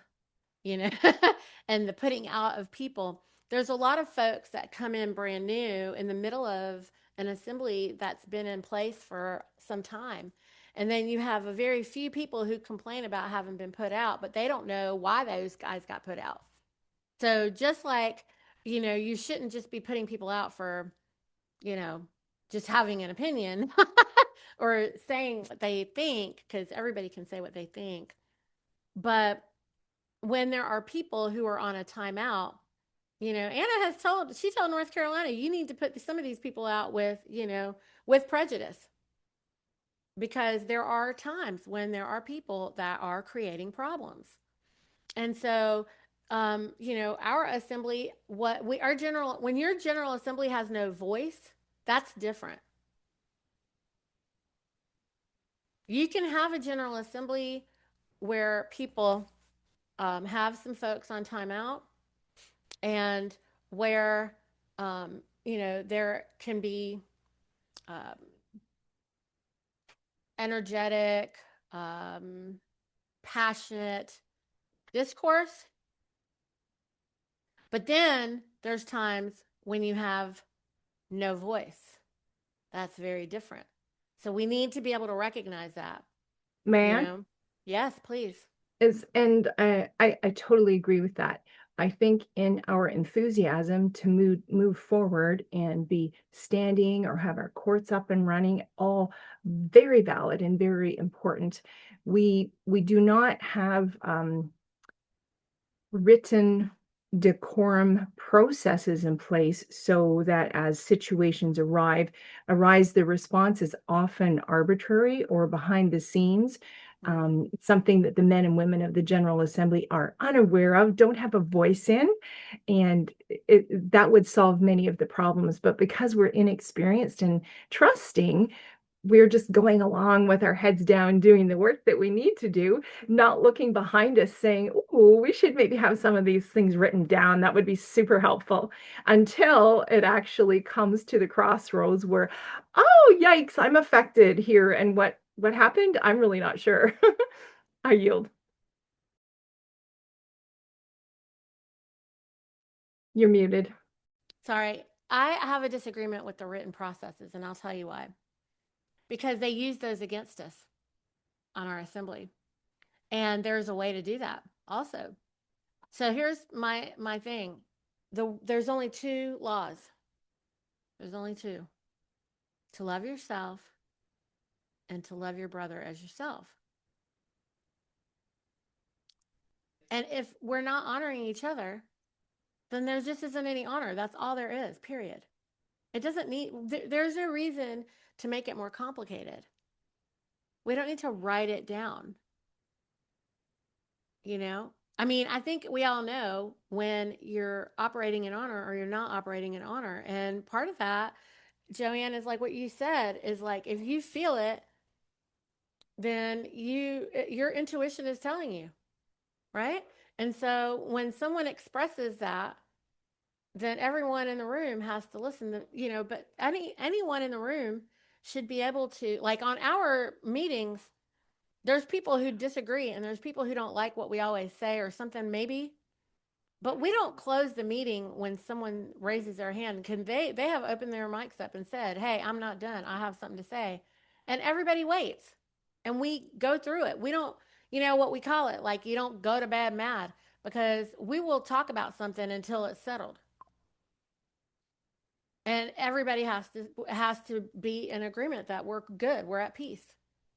and the putting out of people, there's a lot of folks that come in brand new in the middle of an assembly that's been in place for some time. And then you have a very few people who complain about having been put out, but they don't know why those guys got put out. So just like, you shouldn't just be putting people out for, just having an opinion or saying what they think, because everybody can say what they think. But when there are people who are on a timeout, Anna she told North Carolina, you need to put some of these people out with prejudice, because there are times when there are people that are creating problems. And so, our assembly, when your general assembly has no voice, that's different. You can have a general assembly where people have some folks on timeout, and where there can be energetic, passionate discourse. But then there's times when you have no voice. That's very different. So we need to be able to recognize that. Man, Yes, please. and I totally agree with that. I think in our enthusiasm to move forward and be standing or have our courts up and running, all very valid and very important. We do not have written decorum processes in place so that as situations arise, the response is often arbitrary or behind the scenes. Something that the men and women of the General Assembly are unaware of, don't have a voice in, and that would solve many of the problems. But because we're inexperienced and trusting, we're just going along with our heads down, doing the work that we need to do, not looking behind us saying, oh, we should maybe have some of these things written down. That would be super helpful, until it actually comes to the crossroads where, oh, yikes, I'm affected here. And what happened? I'm really not sure. I yield. You're muted. Sorry. I have a disagreement with the written processes, and I'll tell you why. Because they use those against us on our assembly. And there's a way to do that also. So here's my thing. There's only two laws. There's only two. To love yourself and to love your brother as yourself. And if we're not honoring each other, then there just isn't any honor. That's all there is, period. It doesn't need, there's no reason to make it more complicated. We don't need to write it down. I mean, I think we all know when you're operating in honor or you're not operating in honor. And part of that, Joanne, is like what you said, is like, if you feel it, then your intuition is telling you, right? And so when someone expresses that, then everyone in the room has to listen to, but anyone in the room should be able to, like on our meetings, there's people who disagree and there's people who don't like what we always say or something maybe, but we don't close the meeting when someone raises their hand. They have opened their mics up and said, hey, I'm not done, I have something to say. And everybody waits and we go through it. We don't, what we call it, like, you don't go to bed mad, because we will talk about something until it's settled. And everybody has to be in agreement that we're good, we're at peace,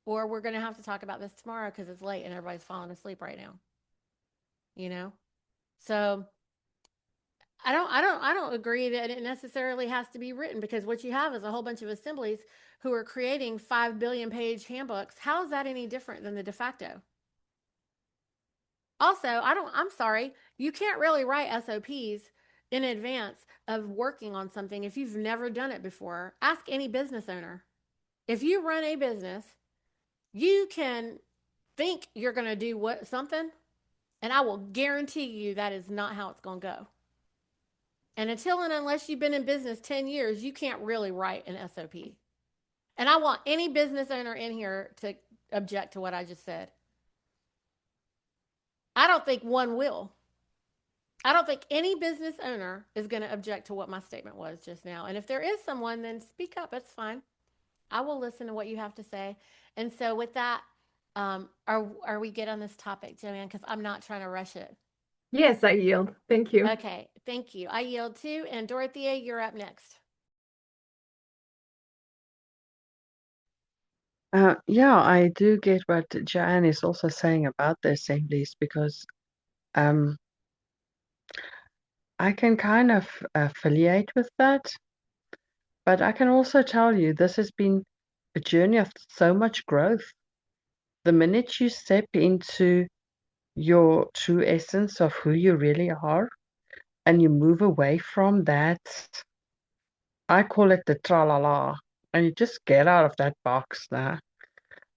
or we're going to have to talk about this tomorrow because it's late and everybody's falling asleep right now. So I don't agree that it necessarily has to be written, because what you have is a whole bunch of assemblies who are creating 5 billion page handbooks. How is that any different than the de facto? Also, I'm sorry, you can't really write SOPs in advance of working on something if you've never done it before. Ask any business owner. If you run a business, you can think you're going to do something, and I will guarantee you that is not how it's going to go. And until and unless you've been in business 10 years, you can't really write an SOP. And I want any business owner in here to object to what I just said. I don't think one will. I don't think any business owner is going to object to what my statement was just now. And if there is someone, then speak up. It's fine. I will listen to what you have to say. And so with that, are we good on this topic, Joanne? Because I'm not trying to rush it. Yes, I yield. Thank you. Okay, thank you. I yield too. And Dorothea, you're up next. Yeah, I do get what Joanne is also saying about the assemblies, because I can kind of affiliate with that. But I can also tell you this has been a journey of so much growth. The minute you step into your true essence of who you really are and you move away from that, I call it the tra-la-la, and you just get out of that box now.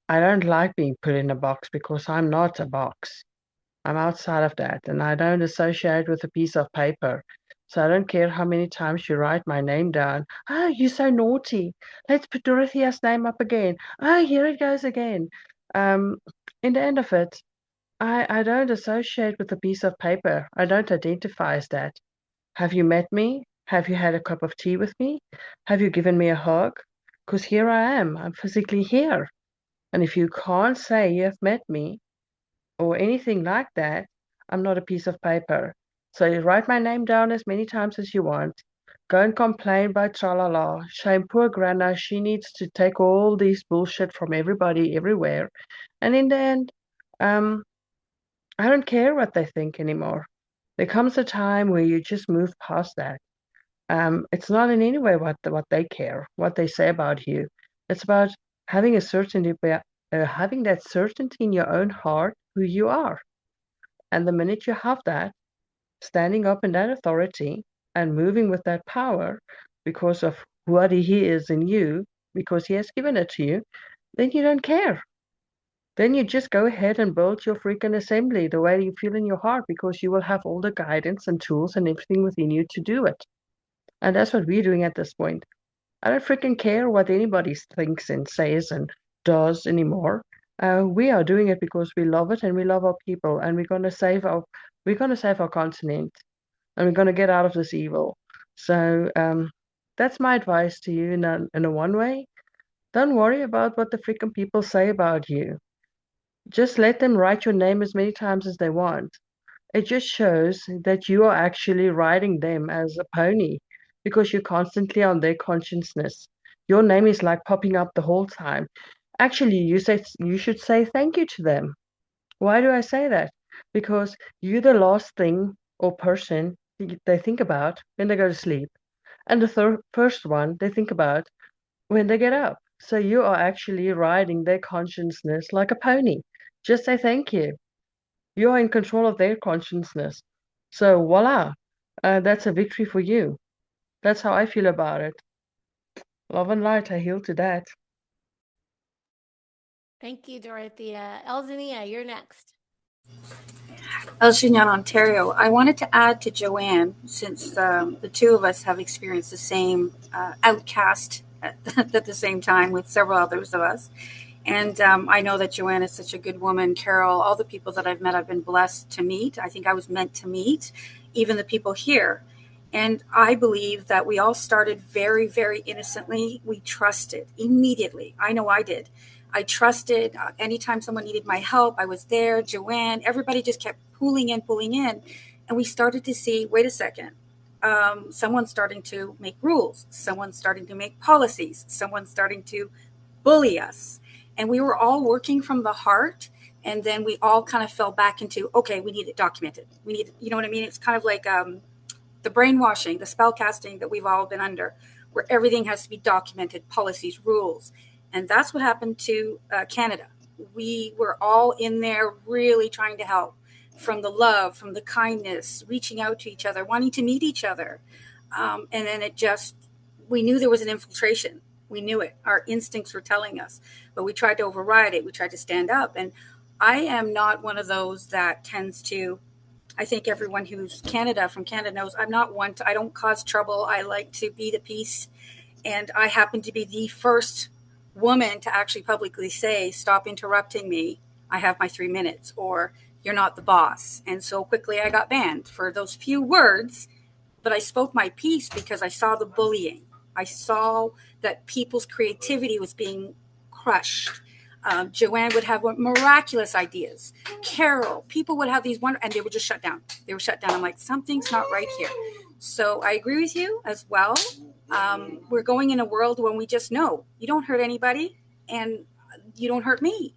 I don't like being put in a box because I'm not a box. I'm outside of that, and I don't associate with a piece of paper. So I don't care how many times you write my name down. Oh, you're so naughty. Let's put Dorothea's name up again. Oh, here it goes again. In the end of it, I don't associate with a piece of paper. I don't identify as that. Have you met me? Have you had a cup of tea with me? Have you given me a hug? Because here I am. I'm physically here. And if you can't say you have met me or anything like that, I'm not a piece of paper. So you write my name down as many times as you want. Go and complain by tralala. Shame poor Grandma. She needs to take all these bullshit from everybody everywhere. And in the end, um, I don't care what they think anymore. There comes a time where you just move past that. It's not in any way what they care, what they say about you. It's about having a certainty, having that certainty in your own heart who you are. And the minute you have that, standing up in that authority and moving with that power because of what he is in you, because he has given it to you, then you don't care. Then you just go ahead and build your freaking assembly the way you feel in your heart because you will have all the guidance and tools and everything within you to do it. And that's what we're doing at this point. I don't freaking care what anybody thinks and says and does anymore. We are doing it because we love it and we love our people and we're gonna save our continent and we're gonna get out of this evil. So that's my advice to you in a one way. Don't worry about what the freaking people say about you. Just let them write your name as many times as they want. It just shows that you are actually riding them as a pony because you're constantly on their consciousness. Your name is like popping up the whole time. Actually, you should say thank you to them. Why do I say that? Because you're the last thing or person they think about when they go to sleep, and the first one they think about when they get up. So you are actually riding their consciousness like a pony. Just say thank you. You are in control of their consciousness. So voila, that's a victory for you. That's how I feel about it. Love and light, I heal to that. Thank you, Dorothea. Elzania, you're next. Elgin, Ontario. I wanted to add to Joanne, since the two of us have experienced the same outcast at the same time with several others of us. And I know that Joanne is such a good woman. Carol, all the people that I've met, I've been blessed to meet. I think I was meant to meet, even the people here. And I believe that we all started very, very innocently. We trusted immediately. I know I did. I trusted. Anytime someone needed my help, I was there. Joanne, everybody just kept pulling in, pulling in. And we started to see, wait a second, someone's starting to make rules. Someone's starting to make policies. Someone's starting to bully us. And we were all working from the heart. And then we all kind of fell back into, okay, we need it documented. We need, you know what I mean? It's kind of like the brainwashing, the spell casting that we've all been under, where everything has to be documented, policies, rules. And that's what happened to Canada. We were all in there really trying to help, from the love, from the kindness, reaching out to each other, wanting to meet each other. And then we knew there was an infiltration. We knew it. Our instincts were telling us, but we tried to override it. We tried to stand up. And I am not one of those that tends to, I think everyone who's from Canada knows I'm not one I don't cause trouble. I like to be the peace. And I happen to be the first woman to actually publicly say, stop interrupting me. I have my 3 minutes, or you're not the boss. And so quickly I got banned for those few words, but I spoke my piece because I saw the bullying. I saw that people's creativity was being crushed. Joanne would have miraculous ideas. Carol, people would have these and they would just shut down. They were shut down. I'm like, something's not right here. So I agree with you as well. We're going in a world when we just know you don't hurt anybody and you don't hurt me.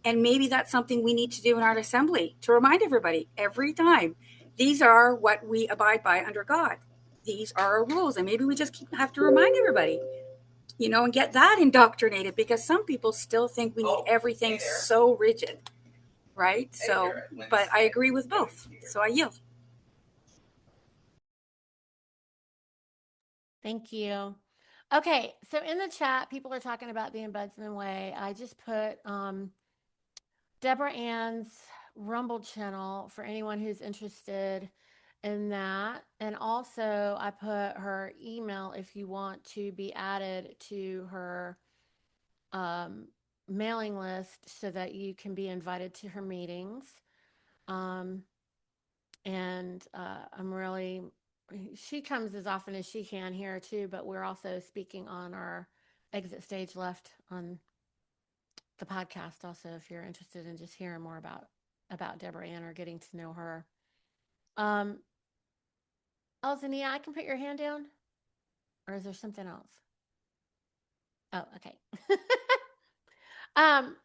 And maybe that's something we need to do in our assembly to remind everybody every time. These are what we abide by under God. These are our rules. And maybe we just have to remind everybody, and get that indoctrinated, because some people still think we need everything so rigid, right? So, but I agree with both. So I yield. Thank you. Okay, so in the chat, people are talking about the Ombudsman Way. I just put Deborah Ann's Rumble channel for anyone who's interested in that. And also, I put her email if you want to be added to her mailing list so that you can be invited to her meetings. I'm really, she comes as often as she can here too, but we're also speaking on our exit stage left on the podcast also if you're interested in just hearing more about Deborah Ann or getting to know her. Elzania, I can put your hand down, or is there something else? Oh, okay. um,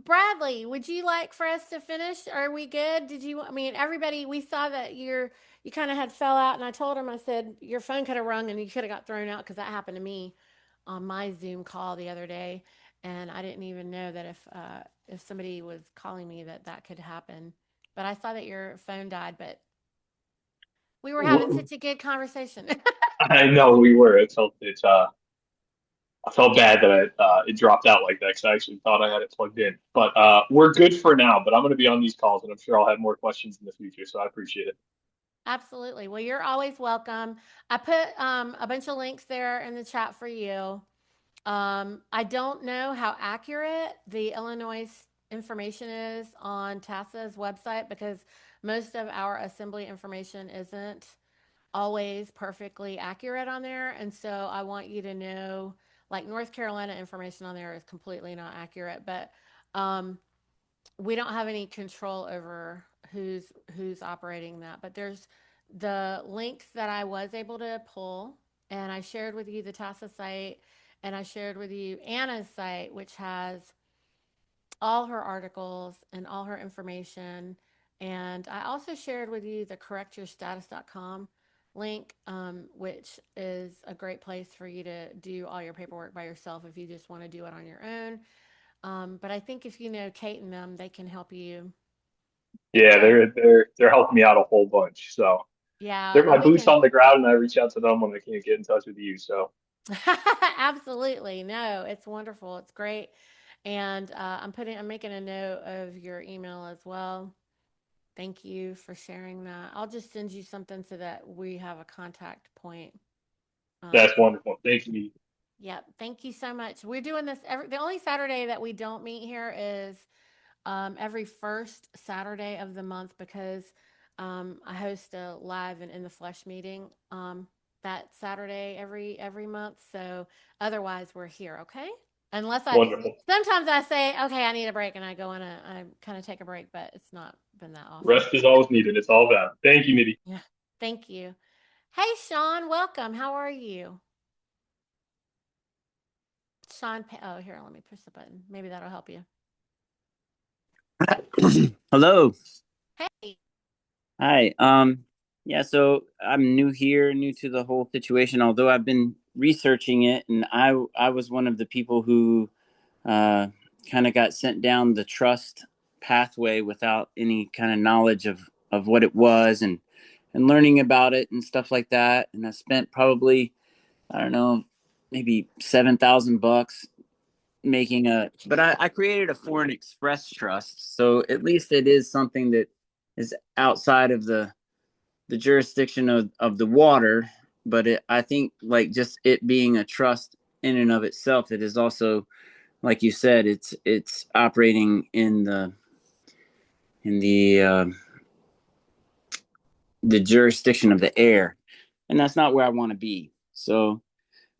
Bradley, would you like for us to finish? Are we good? Did you? I mean, everybody. We saw that you kind of had fell out, and I told him. I said your phone could have rung and you could have got thrown out because that happened to me on my Zoom call the other day, and I didn't even know that if somebody was calling me that could happen. But I saw that your phone died, but we were having such a good conversation. I know we were. I felt bad that it dropped out like that because I actually thought I had it plugged in. But we're good for now. But I'm going to be on these calls, and I'm sure I'll have more questions in the future. So I appreciate it. Absolutely. Well, you're always welcome. I put a bunch of links there in the chat for you. I don't know how accurate the Illinois information is on TASA's website because most of our assembly information isn't always perfectly accurate on there. And so I want you to know, like North Carolina information on there is completely not accurate, but we don't have any control over who's operating that. But there's the links that I was able to pull, and I shared with you the TASA site, and I shared with you Anna's site, which has all her articles and all her information. And I also shared with you the correctyourstatus.com link, which is a great place for you to do all your paperwork by yourself if you just want to do it on your own. But I think if you know Kate and them, they can help you. Yeah, they're helping me out a whole bunch. So Yeah, they're my and we boots can on the ground, and I reach out to them when I can't get in touch with you. So absolutely. No, it's wonderful. It's great. And I'm making a note of your email as well. Thank you for sharing that. I'll just send you something so that we have a contact point. that's wonderful. Thank you. Yep. Thank you so much. We're doing this the only Saturday that we don't meet here is every first Saturday of the month because I host a live and in the flesh meeting that Saturday every month. So otherwise we're here, okay? Unless Wonderful. sometimes I say, okay, I need a break and I kind of take a break, but it's not been that often. Rest is always needed. It's all valid. Thank you, Nitty. Yeah. Thank you. Hey, Sean, welcome. How are you? Oh, here, let me push the button. Maybe that'll help you. Hello. Hey. Hi. Yeah, so I'm new here, new to the whole situation, although I've been researching it, and I was one of the people who kind of got sent down the trust pathway without any kind of knowledge of what it was and learning about it and stuff like that. And I spent probably, I don't know, maybe $7,000 making but I created a foreign express trust, so at least it is something that is outside of the jurisdiction of the water. But I think, like, just it being a trust in and of itself, it is also, like you said, it's operating in the jurisdiction of the air, and that's not where I want to be. So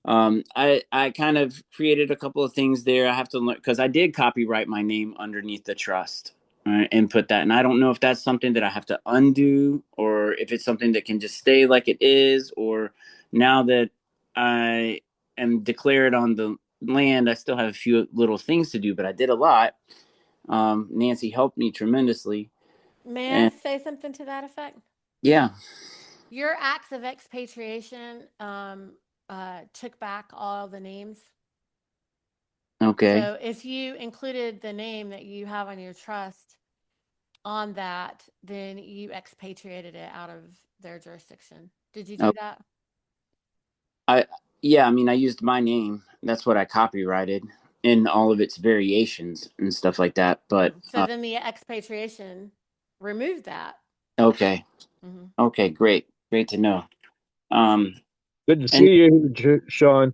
I kind of created a couple of things there. I have to learn because I did copyright my name underneath the trust, and put that. And I don't know if that's something that I have to undo or if it's something that can just stay like it is. Or now that I am declared on the land, I still have a few little things to do, but I did a lot. Nancy helped me tremendously. May I And say something to that effect? yeah, Your acts of expatriation took back all the names. okay. So if you included the name that you have on your trust on that, then you expatriated it out of their jurisdiction. Did you do that? I Yeah, I mean, I used my name. That's what I copyrighted in all of its variations and stuff like that. But So then the expatriation removed that. okay, Mm-hmm. okay, great to know. Good to And see you, Sean.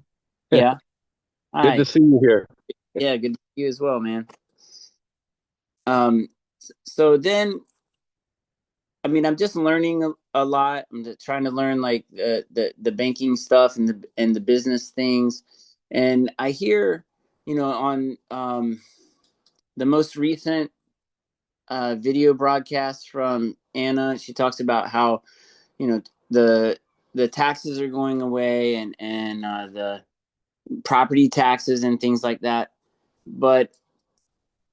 yeah, Good to hi, see you here. yeah, good to see you as well, man. Um, so then, I mean, I'm just learning a lot. I'm just trying to learn, like, the banking stuff and the business things, and I hear, on the most recent video broadcast from Anna, she talks about how, you know, the taxes are going away and the property taxes and things like that. But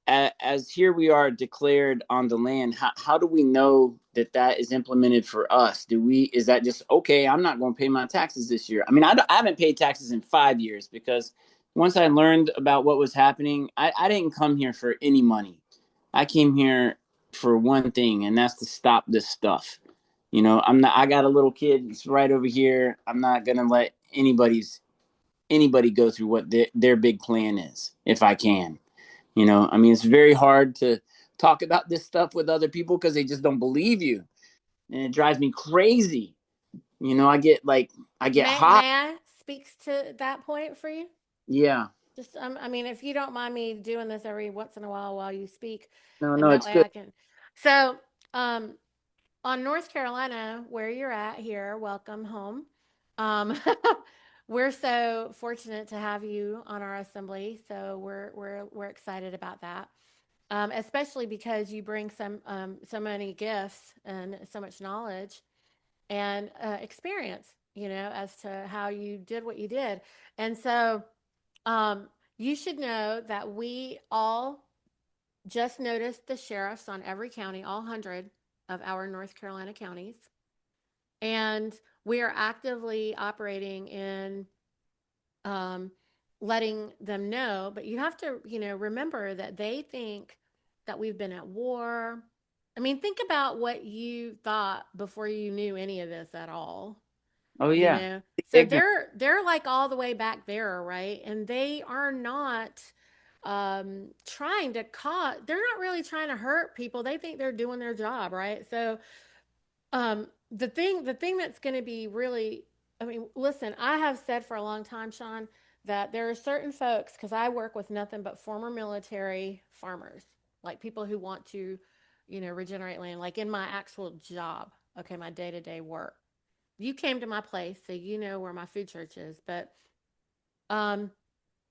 as here we are declared on the land, how do we know that that is implemented for us? Is that just, okay, I'm not going to pay my taxes this year? I mean, I haven't paid taxes in 5 years because once I learned about what was happening, I didn't come here for any money. I came here for one thing, and that's to stop this stuff. You know, I got a little kid, it's right over here. I'm not going to let anybody go through what their big plan is if I can. You know, I mean, it's very hard to talk about this stuff with other people because they just don't believe you. And it drives me crazy. You know, I get hot. May I speak to that point for you? Yeah. Just, I mean, if you don't mind me doing this every once in a while you speak, and No, that it's way good. I can. So, on North Carolina, where you're at here, welcome home. Um, we're so fortunate to have you on our assembly, so we're excited about that. Especially because you bring so many gifts and so much knowledge and experience, you know, as to how you did what you did. And so you should know that we all just noticed the sheriffs on every county, all 100 of our North Carolina counties. And we are actively operating in letting them know. But you have to, you know, remember that they think that we've been at war. I mean, think about what you thought before you knew any of this at all. Oh, You yeah. know, so Ignorant. they're like all the way back there, right? And they are not trying to cause. They're not really trying to hurt people. They think they're doing their job, right? So the thing that's going to be really, I mean, listen, I have said for a long time, Sean, that there are certain folks, because I work with nothing but former military farmers, like people who want to, you know, regenerate land, like in my actual job, okay, my day-to-day work. You came to my place, so you know where my food church is. But um,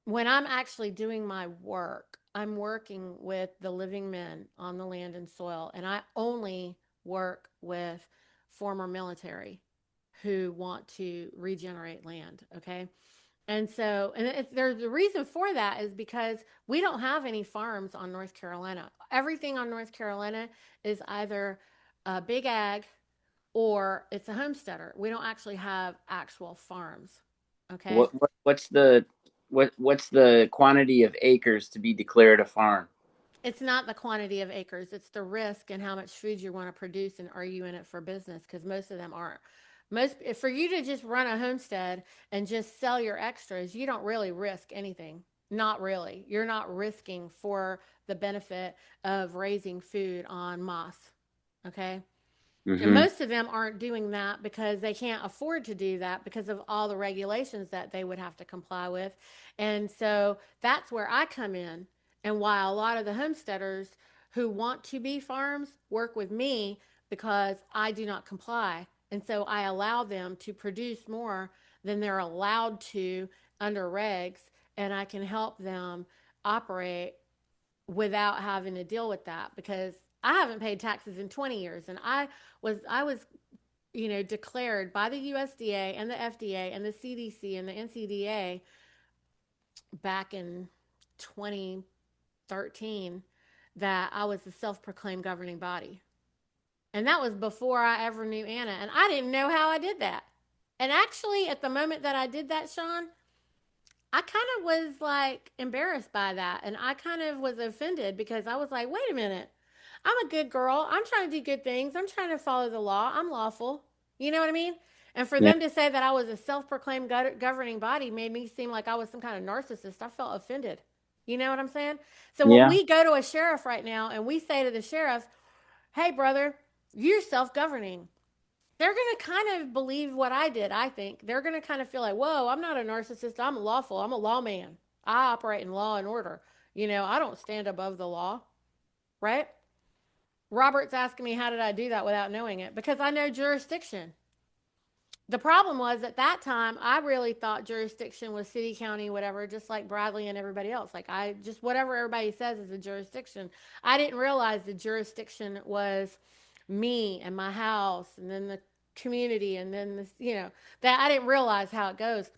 when I'm actually doing my work, I'm working with the living men on the land and soil, and I only work with former military who want to regenerate land. Okay. And so, and there's the reason for that is because we don't have any farms on North Carolina. Everything on North Carolina is either a big ag or it's a homesteader. We don't actually have actual farms. Okay. What's the quantity of acres to be declared a farm? It's not the quantity of acres, it's the risk and how much food you want to produce, and are you in it for business? Because most of them aren't. Most For you to just run a homestead and just sell your extras, you don't really risk anything. Not really. You're not risking for the benefit of raising food on moss. Okay. And Mm-hmm. most of them aren't doing that because they can't afford to do that because of all the regulations that they would have to comply with. And so that's where I come in. And why a lot of the homesteaders who want to be farms work with me, because I do not comply. And so I allow them to produce more than they're allowed to under regs. And I can help them operate without having to deal with that, because I haven't paid taxes in 20 years, and I was you know, declared by the USDA and the FDA and the CDC and the NCDA back in 2013 that I was a self-proclaimed governing body. And that was before I ever knew Anna, and I didn't know how I did that. And actually, at the moment that I did that, Sean, I kind of was like embarrassed by that. And I kind of was offended because I was like, wait a minute. I'm a good girl. I'm trying to do good things. I'm trying to follow the law. I'm lawful. You know what I mean? And for Yeah. them to say that I was a self proclaimed governing body made me seem like I was some kind of narcissist. I felt offended. You know what I'm saying? So when Yeah. we go to a sheriff right now and we say to the sheriff, hey, brother, you're self governing, they're going to kind of believe what I did, I think. They're going to kind of feel like, whoa, I'm not a narcissist. I'm lawful. I'm a lawman. I operate in law and order. You know, I don't stand above the law, right? Robert's asking me, how did I do that without knowing it? Because I know jurisdiction. The problem was at that time, I really thought jurisdiction was city, county, whatever, just like Bradley and everybody else. Like I just, whatever everybody says is a jurisdiction. I didn't realize the jurisdiction was me and my house and then the community and then this, that I didn't realize how it goes.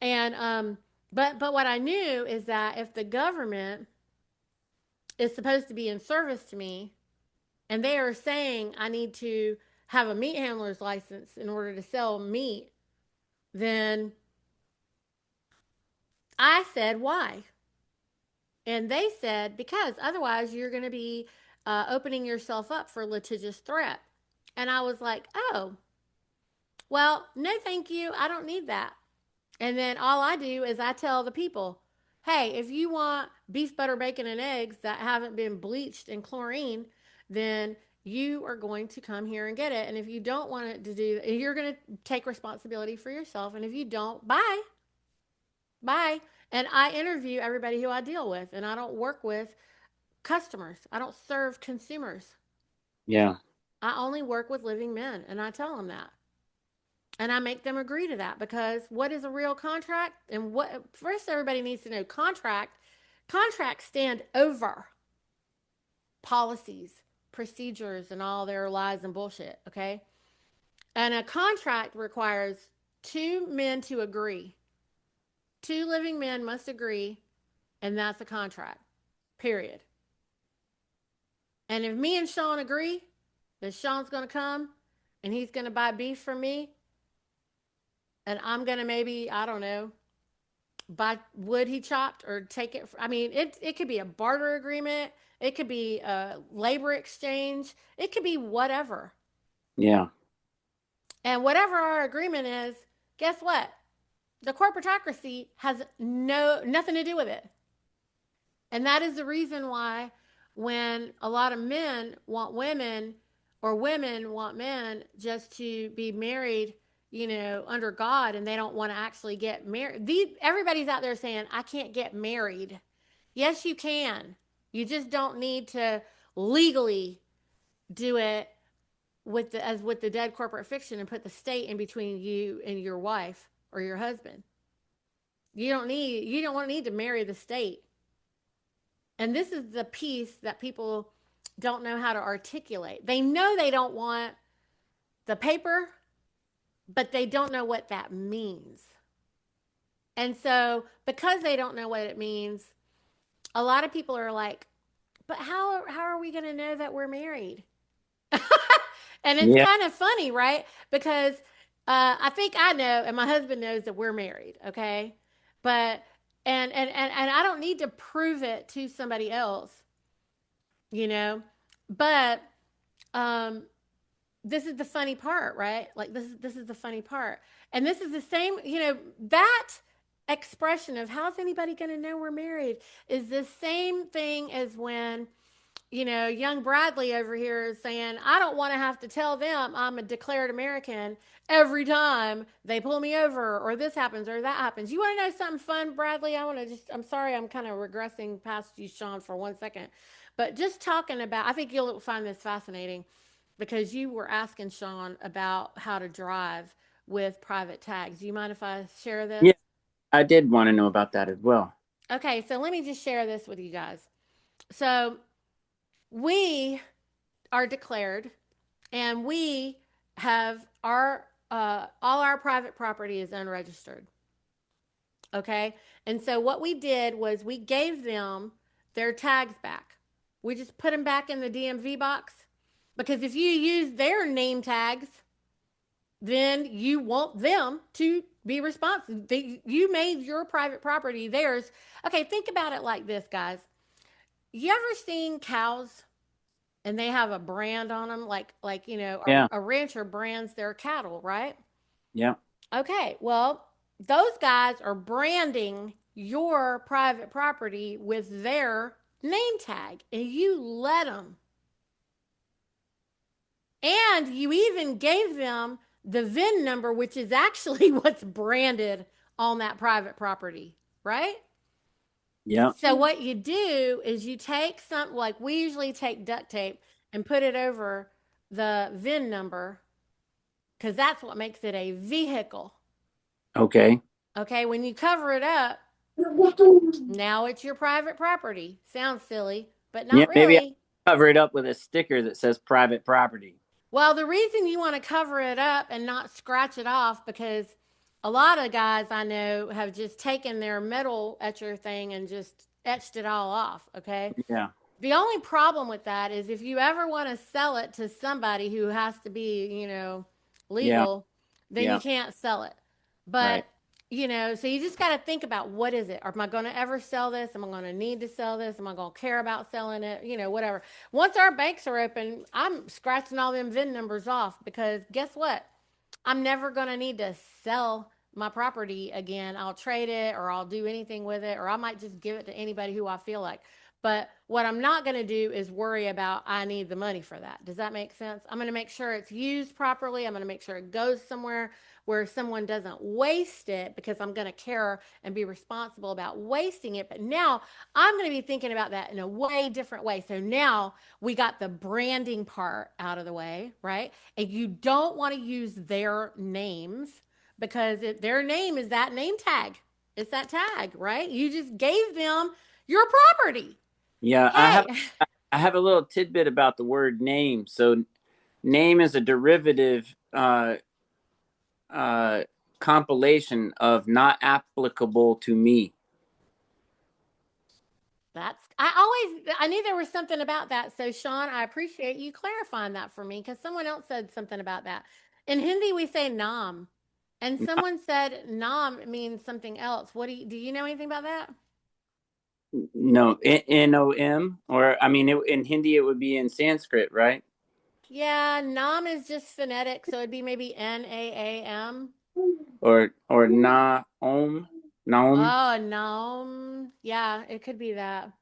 And, but what I knew is that if the government is supposed to be in service to me and they are saying I need to have a meat handler's license in order to sell meat, then I said, why? And they said, because otherwise you're going to be opening yourself up for litigious threat. And I was like, oh, well, no, thank you. I don't need that. And then all I do is I tell the people, hey, if you want beef, butter, bacon, and eggs that haven't been bleached in chlorine, then you are going to come here and get it. And if you don't want it to do, you're going to take responsibility for yourself. And if you don't, bye. Bye. And I interview everybody who I deal with, and I don't work with customers. I don't serve consumers. Yeah. I only work with living men, and I tell them that. And I make them agree to that, because what is a real contract? And what, first everybody needs to know, contracts stand over policies, procedures, and all their lies and bullshit, okay? And a contract requires two men to agree. Two living men must agree, and that's a contract, period. And if me and Sean agree that Sean's going to come and he's going to buy beef from me, and I'm going to maybe, I don't know, buy wood he chopped or take it. I mean, it could be a barter agreement. It could be a labor exchange. It could be whatever. Yeah. And whatever our agreement is, guess what? The corporatocracy has nothing to do with it. And that is the reason why when a lot of men want women or women want men just to be married, under God, and they don't want to actually get married. Everybody's out there saying, I can't get married. Yes, you can. You just don't need to legally do it with the dead corporate fiction and put the state in between you and your wife or your husband. You don't need to marry the state. And this is the piece that people don't know how to articulate. They know they don't want the paper, but they don't know what that means. And so, because they don't know what it means, a lot of people are like, but how are we going to know that we're married? And it's kind of funny, right? Because I think I know, and my husband knows that we're married, okay? But, and I don't need to prove it to somebody else, but this is the funny part, right? Like this is the funny part. And this is the same, that expression of how's anybody going to know we're married is the same thing as when, young Bradley over here is saying, I don't want to have to tell them I'm a declared American every time they pull me over or this happens or that happens. You want to know something fun, Bradley? I'm sorry, I'm kind of regressing past you, Sean, for 1 second. But just talking about, I think you'll find this fascinating because you were asking Sean about how to drive with private tags. Do you mind if I share this? Yeah, I did want to know about that as well. Okay, so let me just share this with you guys. So we are declared, and we have all our private property is unregistered. Okay, and so what we did was we gave them their tags back. We just put them back in the DMV box, because if you use their name tags, then you want them to be responsible. You made your private property theirs. Okay, think about it like this, guys. You ever seen cows and they have a brand on them, like a rancher brands their cattle, right? Yeah. Okay, well, those guys are branding your private property with their name tag, and you let them. And you even gave them the VIN number, which is actually what's branded on that private property, right? Yeah. So what you do is you take something, like we usually take duct tape and put it over the VIN number, because that's what makes it a vehicle. Okay. Okay, when you cover it up, now it's your private property. Sounds silly, but Yeah, not maybe I really. cover it up with a sticker that says private property. Well, the reason you want to cover it up and not scratch it off, because a lot of guys I know have just taken their metal etcher thing and just etched it all off. Okay. Yeah. The only problem with that is if you ever want to sell it to somebody who has to be, Yeah. legal, then you Yeah. can't sell it. But, Right. so you just got to think about, what is it? Am I going to ever sell this? Am I going to need to sell this? Am I going to care about selling it? Whatever. Once our banks are open, I'm scratching all them VIN numbers off, because guess what? I'm never going to need to sell my property again. I'll trade it, or I'll do anything with it, or I might just give it to anybody who I feel like. But what I'm not going to do is worry about, I need the money for that. Does that make sense? I'm going to make sure it's used properly. I'm going to make sure it goes somewhere where someone doesn't waste it, because I'm going to care and be responsible about wasting it. But now I'm going to be thinking about that in a way different way. So now we got the branding part out of the way, right? And you don't want to use their names, because their name is that name tag. It's that tag, right? You just gave them your property. Yeah, Hey, I have a little tidbit about the word name. So name is a derivative compilation of not applicable to me. I knew there was something about that. So Sean, I appreciate you clarifying that for me, because someone else said something about that. In Hindi, we say naam, and someone said naam means something else. Do you know anything about that? No, NOM, or I mean, in Hindi it would be in Sanskrit, right? Yeah, naam is just phonetic, so it'd be maybe NAAM. Or Naom, Naom. Oh, naam. Yeah, it could be that.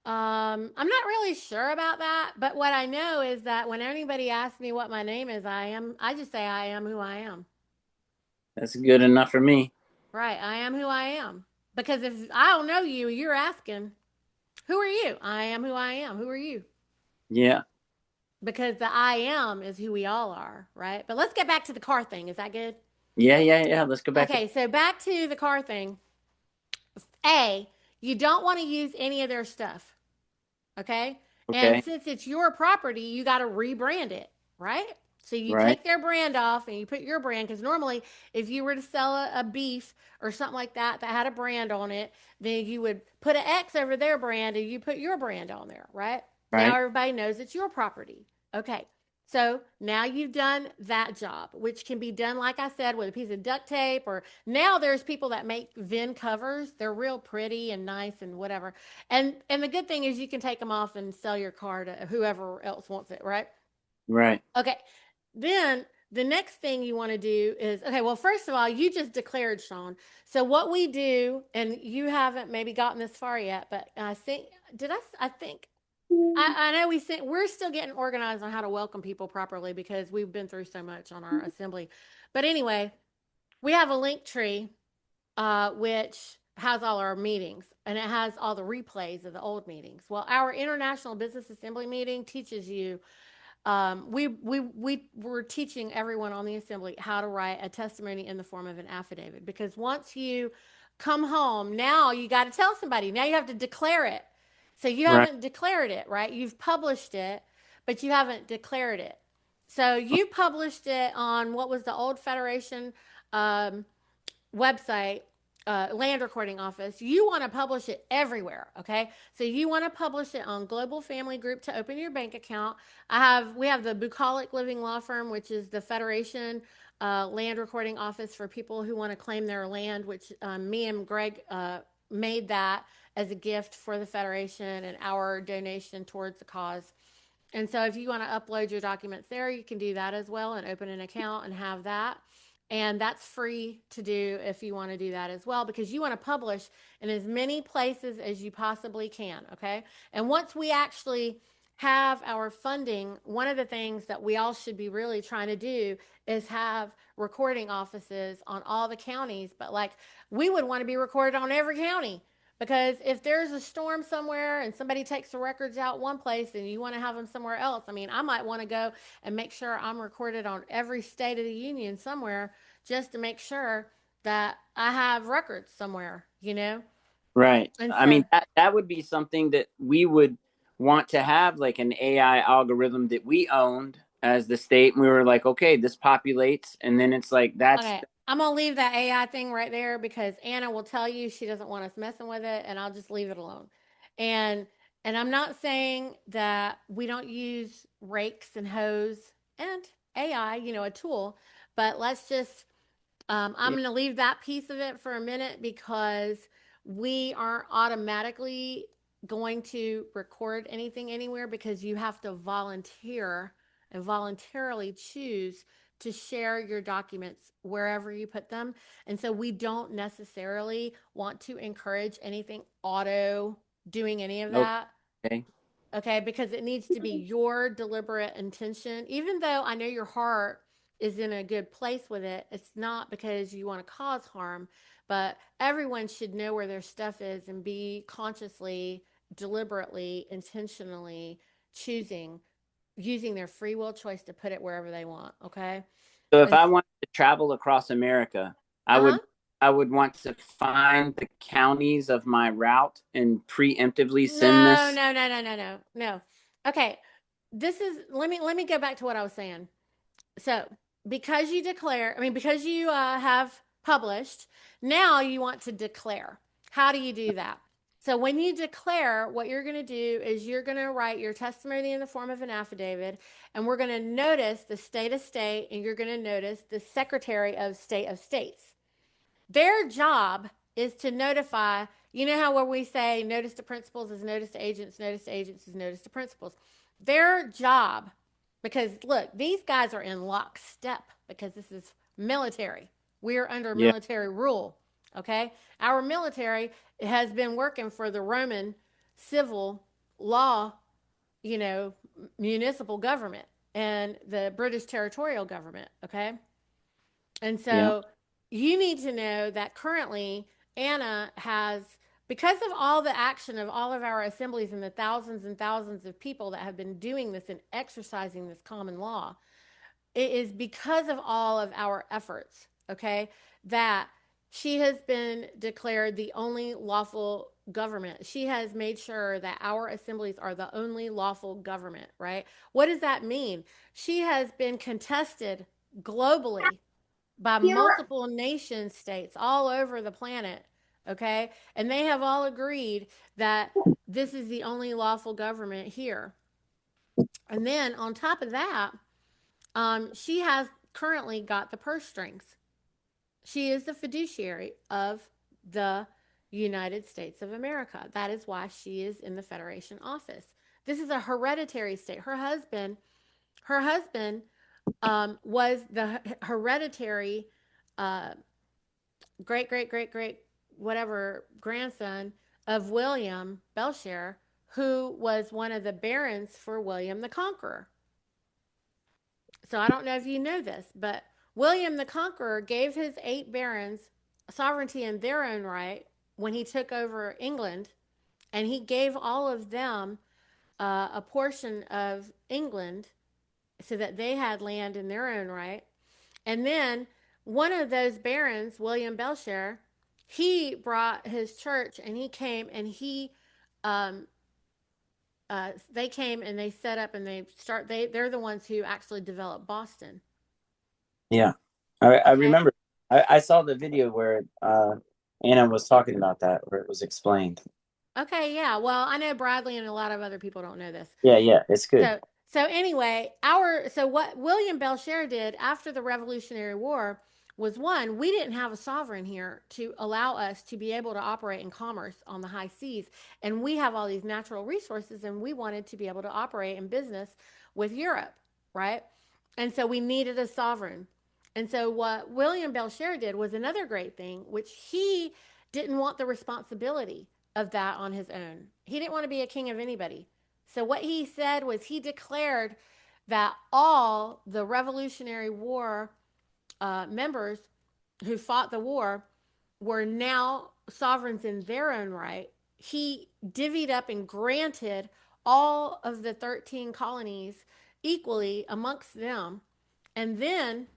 I'm not really sure about that, but what I know is that when anybody asks me what my name is, I just say I am who I am. That's good enough for me. Right, I am who I am. Because if I don't know you, you're asking, who are you? I am who I am. Who are you? Yeah. Because the I am is who we all are, right? But let's get back to the car thing. Is that good? Yeah. Let's go back Okay, so back to the car thing. A, you don't want to use any of their stuff. Okay. And Okay. since it's your property, you got to rebrand it, right? So you Right. take their brand off and you put your brand, because normally if you were to sell a beef or something like that had a brand on it, then you would put an X over their brand and you put your brand on there, right? Now Right. everybody knows it's your property. Okay. So now you've done that job, which can be done, like I said, with a piece of duct tape, or now there's people that make VIN covers. They're real pretty and nice and whatever. And the good thing is you can take them off and sell your car to whoever else wants it, right? Right. Okay. Then the next thing you want to do is, okay, well, first of all, you just declared, Sean. So what we do, and you haven't maybe gotten this far yet, but I think, I know we're still getting organized on how to welcome people properly, because we've been through so much on our assembly. But anyway, we have a link tree, which has all our meetings, and it has all the replays of the old meetings. Well, our International Business Assembly meeting teaches you. We were teaching everyone on the assembly how to write a testimony in the form of an affidavit, because once you come home, now you got to tell somebody. Now you have to declare it. So you Right. haven't declared it, right? You've published it, but you haven't declared it. So you published it on, what was the old Federation website, land recording office. You want to publish it everywhere. Okay. So you want to publish it on Global Family Group to open your bank account. We have the Bucolic Living Law Firm, which is the Federation land recording office for people who want to claim their land, which me and Greg made that as a gift for the Federation and our donation towards the cause. And so if you want to upload your documents there, you can do that as well and open an account and have that. And that's free to do if you want to do that as well, because you want to publish in as many places as you possibly can. Okay. And once we actually have our funding, one of the things that we all should be really trying to do is have recording offices on all the counties. But like, we would want to be recorded on every county. Because if there's a storm somewhere and somebody takes the records out one place and you want to have them somewhere else, I mean, I might want to go and make sure I'm recorded on every state of the union somewhere just to make sure that I have records somewhere, you know? Right. And I mean, so, that would be something that we would want to have, like an AI algorithm that we owned as the state. And we were like, okay, this populates. And then it's like, that's, okay, I'm going to leave that AI thing right there because Anna will tell you she doesn't want us messing with it, and I'll just leave it alone. And and I'm not saying that we don't use rakes and hoes and AI, you know, a tool, but let's just I'm yeah. going to leave that piece of it for a minute because we aren't automatically going to record anything anywhere because you have to volunteer and voluntarily choose to share your documents wherever you put them. And so we don't necessarily want to encourage anything auto doing any of that. Okay. Okay, because it needs to be your deliberate intention. Even though I know your heart is in a good place with it, it's not because you want to cause harm, but everyone should know where their stuff is and be consciously, deliberately, intentionally choosing, using their free will choice to put it wherever they want. Okay. So if And I wanted to travel across America, I uh huh. would I would want to find the counties of my route and preemptively send No, this. no, no, no, no, no, no. Okay. This is let me go back to what I was saying. So because you declare, I mean, because you have published, now you want to declare. How do you do that? So when you declare, what you're going to do is you're going to write your testimony in the form of an affidavit, and we're going to notice the state of state, and you're going to notice the Secretary of State of States. Their job is to notify, you know how where we say notice to principals is notice to agents, notice to agents is notice to principals. Their job, because look, these guys are in lockstep because this is military. We're under Yeah. military rule. Okay. Our military has been working for the Roman civil law, you know, municipal government and the British territorial government. Okay. And Yeah. so you need to know that currently Anna has, because of all the action of all of our assemblies and the thousands and thousands of people that have been doing this and exercising this common law, it is because of all of our efforts, okay, that she has been declared the only lawful government. She has made sure that our assemblies are the only lawful government, right? What does that mean? She has been contested globally by multiple nation states all over the planet. Okay. And they have all agreed that this is the only lawful government here. And then on top of that, she has currently got the purse strings. She is the fiduciary of the United States of America. That is why she is in the Federation office. This is a hereditary state. Her husband was the hereditary uh, great, great, great, great, whatever grandson of William Belshire, who was one of the barons for William the Conqueror. So I don't know if you know this, but William the Conqueror gave his 8 barons sovereignty in their own right when he took over England, and he gave all of them a portion of England so that they had land in their own right. And then one of those barons, William Belshire, he brought his church and he came and um, they came and they set up and they're the ones who actually developed Boston. Yeah. I Okay. remember. I saw the video where Anna was talking about that, where it was explained. Okay. Yeah. Well, I know Bradley and a lot of other people don't know this. Yeah, yeah, it's good. So anyway, what William Belshire did after the Revolutionary War was, one, we didn't have a sovereign here to allow us to be able to operate in commerce on the high seas, and we have all these natural resources, and we wanted to be able to operate in business with Europe, right? And so we needed a sovereign. And so what William Belshire did was another great thing, which he didn't want the responsibility of that on his own. He didn't want to be a king of anybody. So what he said was he declared that all the Revolutionary War members who fought the war were now sovereigns in their own right. He divvied up and granted all of the 13 colonies equally amongst them. And then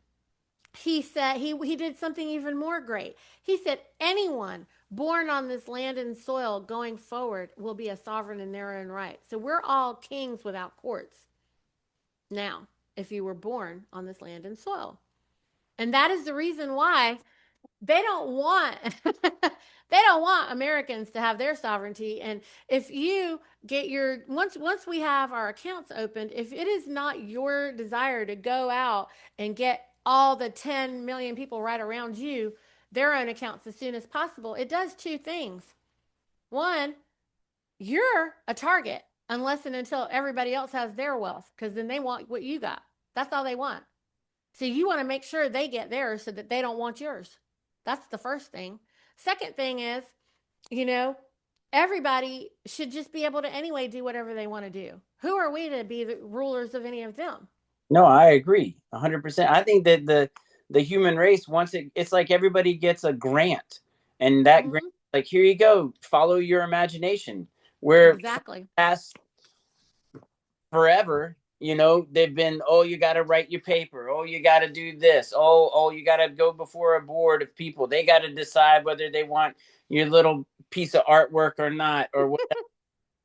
he said he did something even more great. He said anyone born on this land and soil going forward will be a sovereign in their own right. So we're all kings without courts now, if you were born on this land and soil. And that is the reason why they don't want they don't want Americans to have their sovereignty. And if you get your once we have our accounts opened, if it is not your desire to go out and get all the 10 million people right around you their own accounts as soon as possible, it does two things. One, you're a target unless and until everybody else has their wealth, because then they want what you got. That's all they want. So you want to make sure they get theirs so that they don't want yours. That's the first thing. Second thing is, everybody should just be able to anyway do whatever they want to do. Who are we to be the rulers of any of them? No, I agree 100%. I think that the human race, once it's like everybody gets a grant, and that grant, like, here you go, follow your imagination. Where exactly past forever, they've been, oh, you got to write your paper, oh, you got to do this, oh, you got to go before a board of people, they got to decide whether they want your little piece of artwork or not, or whatever.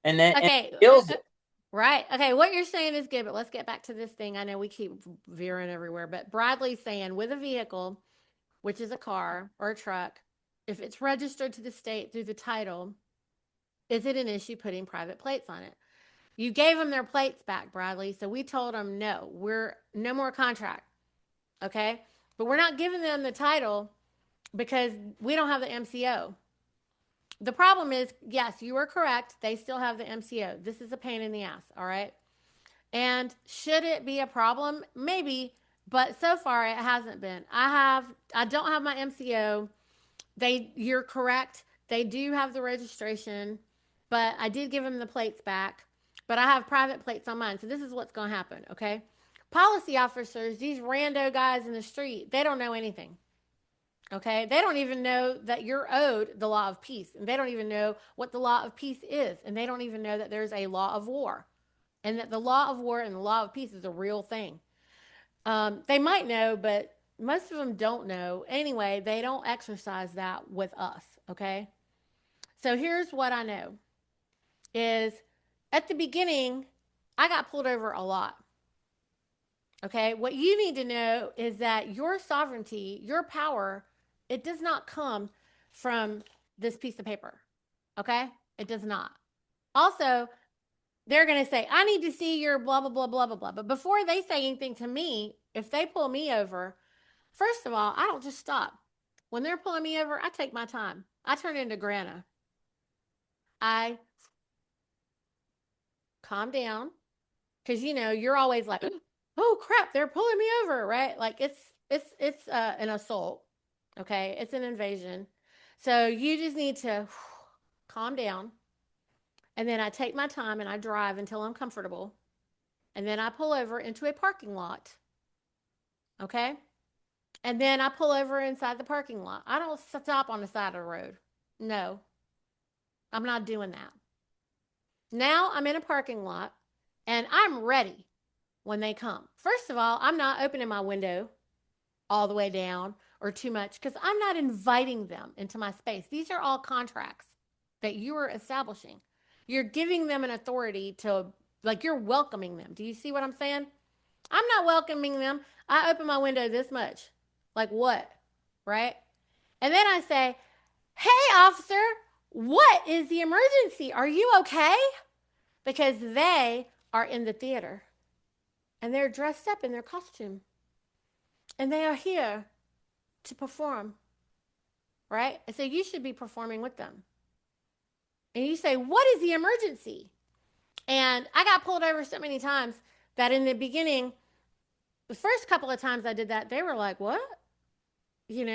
And then okay, it kills it. Right. Okay, what you're saying is good, but let's get back to this thing. I know we keep veering everywhere, but Bradley's saying with a vehicle, which is a car or a truck, if it's registered to the state through the title, is it an issue putting private plates on it? You gave them their plates back, Bradley, so we told them no, we're no more contract. Okay? But we're not giving them the title because we don't have the MCO. The problem is, yes, you are correct. They still have the MCO. This is a pain in the ass, all right? And should it be a problem? Maybe, but so far it hasn't been. I don't have my MCO. You're correct. They do have the registration, but I did give them the plates back. But I have private plates on mine. So this is what's going to happen, okay? Policy officers, these rando guys in the street, they don't know anything. Okay? They don't even know that you're owed the law of peace. And they don't even know what the law of peace is. And they don't even know that there's a law of war. And that the law of war and the law of peace is a real thing. They might know, but most of them don't know. Anyway, they don't exercise that with us, okay? So here's what I know is at the beginning, I got pulled over a lot. Okay? What you need to know is that your sovereignty, your power, it does not come from this piece of paper. Okay? It does not. Also, they're going to say, I need to see your blah, blah, blah, blah, blah, blah. But before they say anything to me, if they pull me over, first of all, I don't just stop. When they're pulling me over, I take my time. I turn into Grana. I calm down because, you're always like, oh, crap, they're pulling me over, right? Like it's an assault, okay? It's an invasion. So you just need to calm down. And then I take my time and I drive until I'm comfortable. And then I pull over into a parking lot. Okay? And then I pull over inside the parking lot. I don't stop on the side of the road. No, I'm not doing that. Now I'm in a parking lot and I'm ready when they come. First of all, I'm not opening my window all the way down or too much because I'm not inviting them into my space. These are all contracts that you are establishing. You're giving them an authority to, like, you're welcoming them. Do you see what I'm saying? I'm not welcoming them. I open my window this much. Like what? Right? And then I say, hey, officer, what is the emergency? Are you okay? Because they are in the theater and they're dressed up in their costume and they are here to perform. Right? And so you should be performing with them. And you say, what is the emergency? And I got pulled over so many times that in the beginning, the first couple of times I did that, they were like, what? And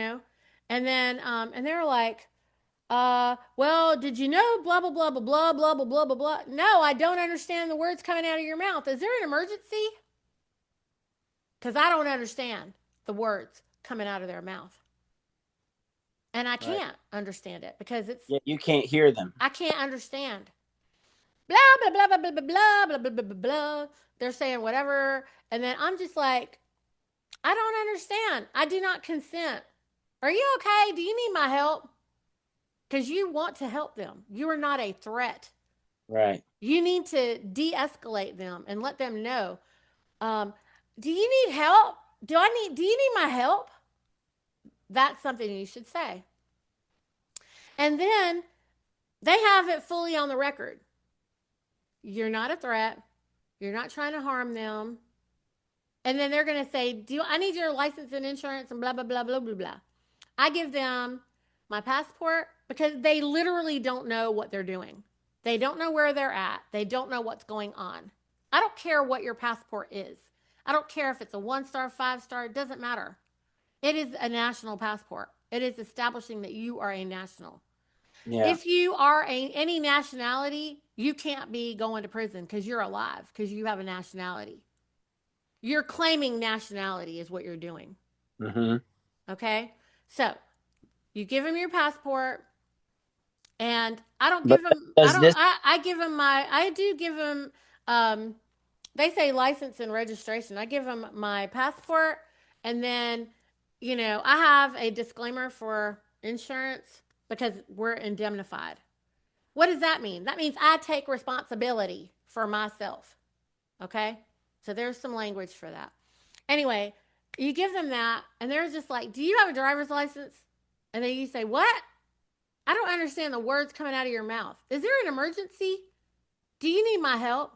then, and they were like, well, did you know blah, blah, blah, blah, blah, blah, blah, blah, blah, blah. No, I don't understand the words coming out of your mouth. Is there an emergency? Because I don't understand the words coming out of their mouth. And I can't understand it because it's, Yeah, you can't hear them. I can't understand. Blah, blah, blah, blah, blah, blah, blah, blah, blah, blah, blah, blah. They're saying whatever. And then I'm just like, I don't understand. I do not consent. Are you okay? Do you need my help? Because you want to help them. You are not a threat. Right. You need to de-escalate them and let them know. Do you need help? Do you need my help? That's something you should say. And then they have it fully on the record. You're not a threat. You're not trying to harm them. And then they're going to say, I need your license and insurance and blah, blah, blah, blah, blah, blah. I give them my passport because they literally don't know what they're doing. They don't know where they're at. They don't know what's going on. I don't care what your passport is. I don't care if it's a 1-star, 5-star, it doesn't matter. It is a national passport. It is establishing that you are a national. Yeah. If you are any nationality, you can't be going to prison because you're alive, because you have a nationality. You're claiming nationality is what you're doing. Mm-hmm. Okay? So, you give them your passport, and I don't give them, I give them I do give them, they say license and registration. I give them my passport, and then, I have a disclaimer for insurance because we're indemnified. What does that mean? That means I take responsibility for myself. Okay? So there's some language for that. Anyway, you give them that, and they're just like, do you have a driver's license? And then you say, what? I don't understand the words coming out of your mouth. Is there an emergency? Do you need my help?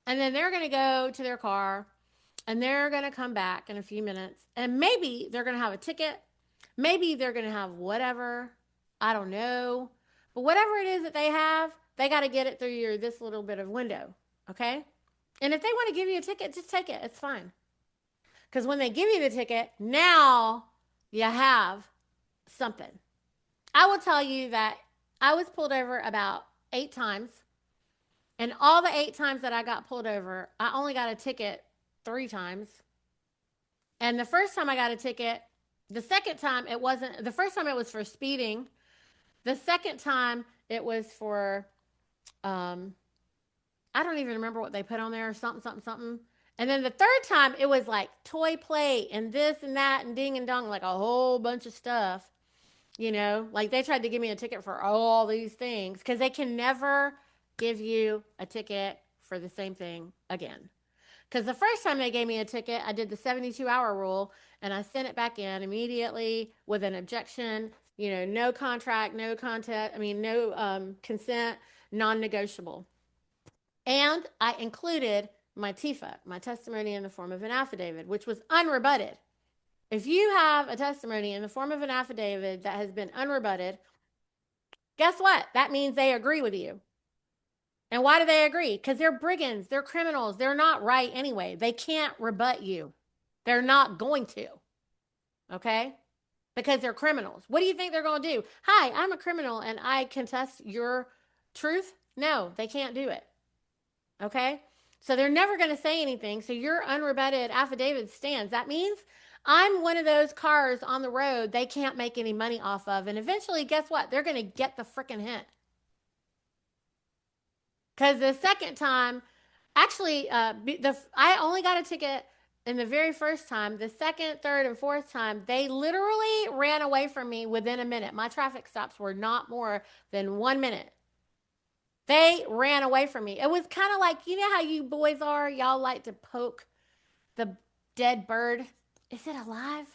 And then they're going to go to their car, and they're going to come back in a few minutes, and maybe they're going to have a ticket. Maybe they're going to have whatever. I don't know. But whatever it is that they have, they got to get it through this little bit of window. Okay? And if they want to give you a ticket, just take it. It's fine. Because when they give you the ticket, now you have something. I will tell you that I was pulled over about 8 times. And all the 8 times that I got pulled over, I only got a ticket 3 times. And the first time I got a ticket, the second time it wasn't, the first time it was for speeding. The second time it was for, I don't even remember what they put on there, something. And then the third time it was like toy plate and this and that and ding and dong, like a whole bunch of stuff. Like they tried to give me a ticket for all these things because they can never give you a ticket for the same thing again. Because the first time they gave me a ticket, I did the 72-hour rule, and I sent it back in immediately with an objection, no contract, no content, no consent, non-negotiable. And I included my TIFA, my testimony in the form of an affidavit, which was unrebutted. If you have a testimony in the form of an affidavit that has been unrebutted, guess what? That means they agree with you. And why do they agree? Because they're brigands, they're criminals, they're not right anyway. They can't rebut you. They're not going to. Okay? Because they're criminals. What do you think they're going to do? Hi, I'm a criminal and I contest your truth? No, they can't do it. Okay? So they're never going to say anything. So your unrebutted affidavit stands. That means I'm one of those cars on the road they can't make any money off of. And eventually, guess what? They're going to get the freaking hint. Because the second time, actually, I only got a ticket in the very first time. The second, third, and fourth time, they literally ran away from me within a minute. My traffic stops were not more than 1 minute. They ran away from me. It was kind of like, you know how you boys are? Y'all like to poke the dead bird. Is it alive?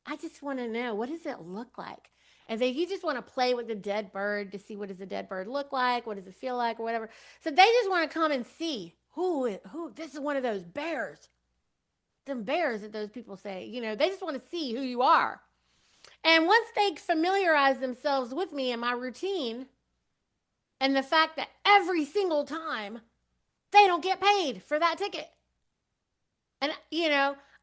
I just want to know, what does it look like? And then you just want to play with the dead bird to see what does the dead bird look like, what does it feel like, or whatever. So they just want to come and see who, this is one of those bears. Them bears that those people say, they just want to see who you are. And once they familiarize themselves with me and my routine, and the fact that every single time they don't get paid for that ticket. And,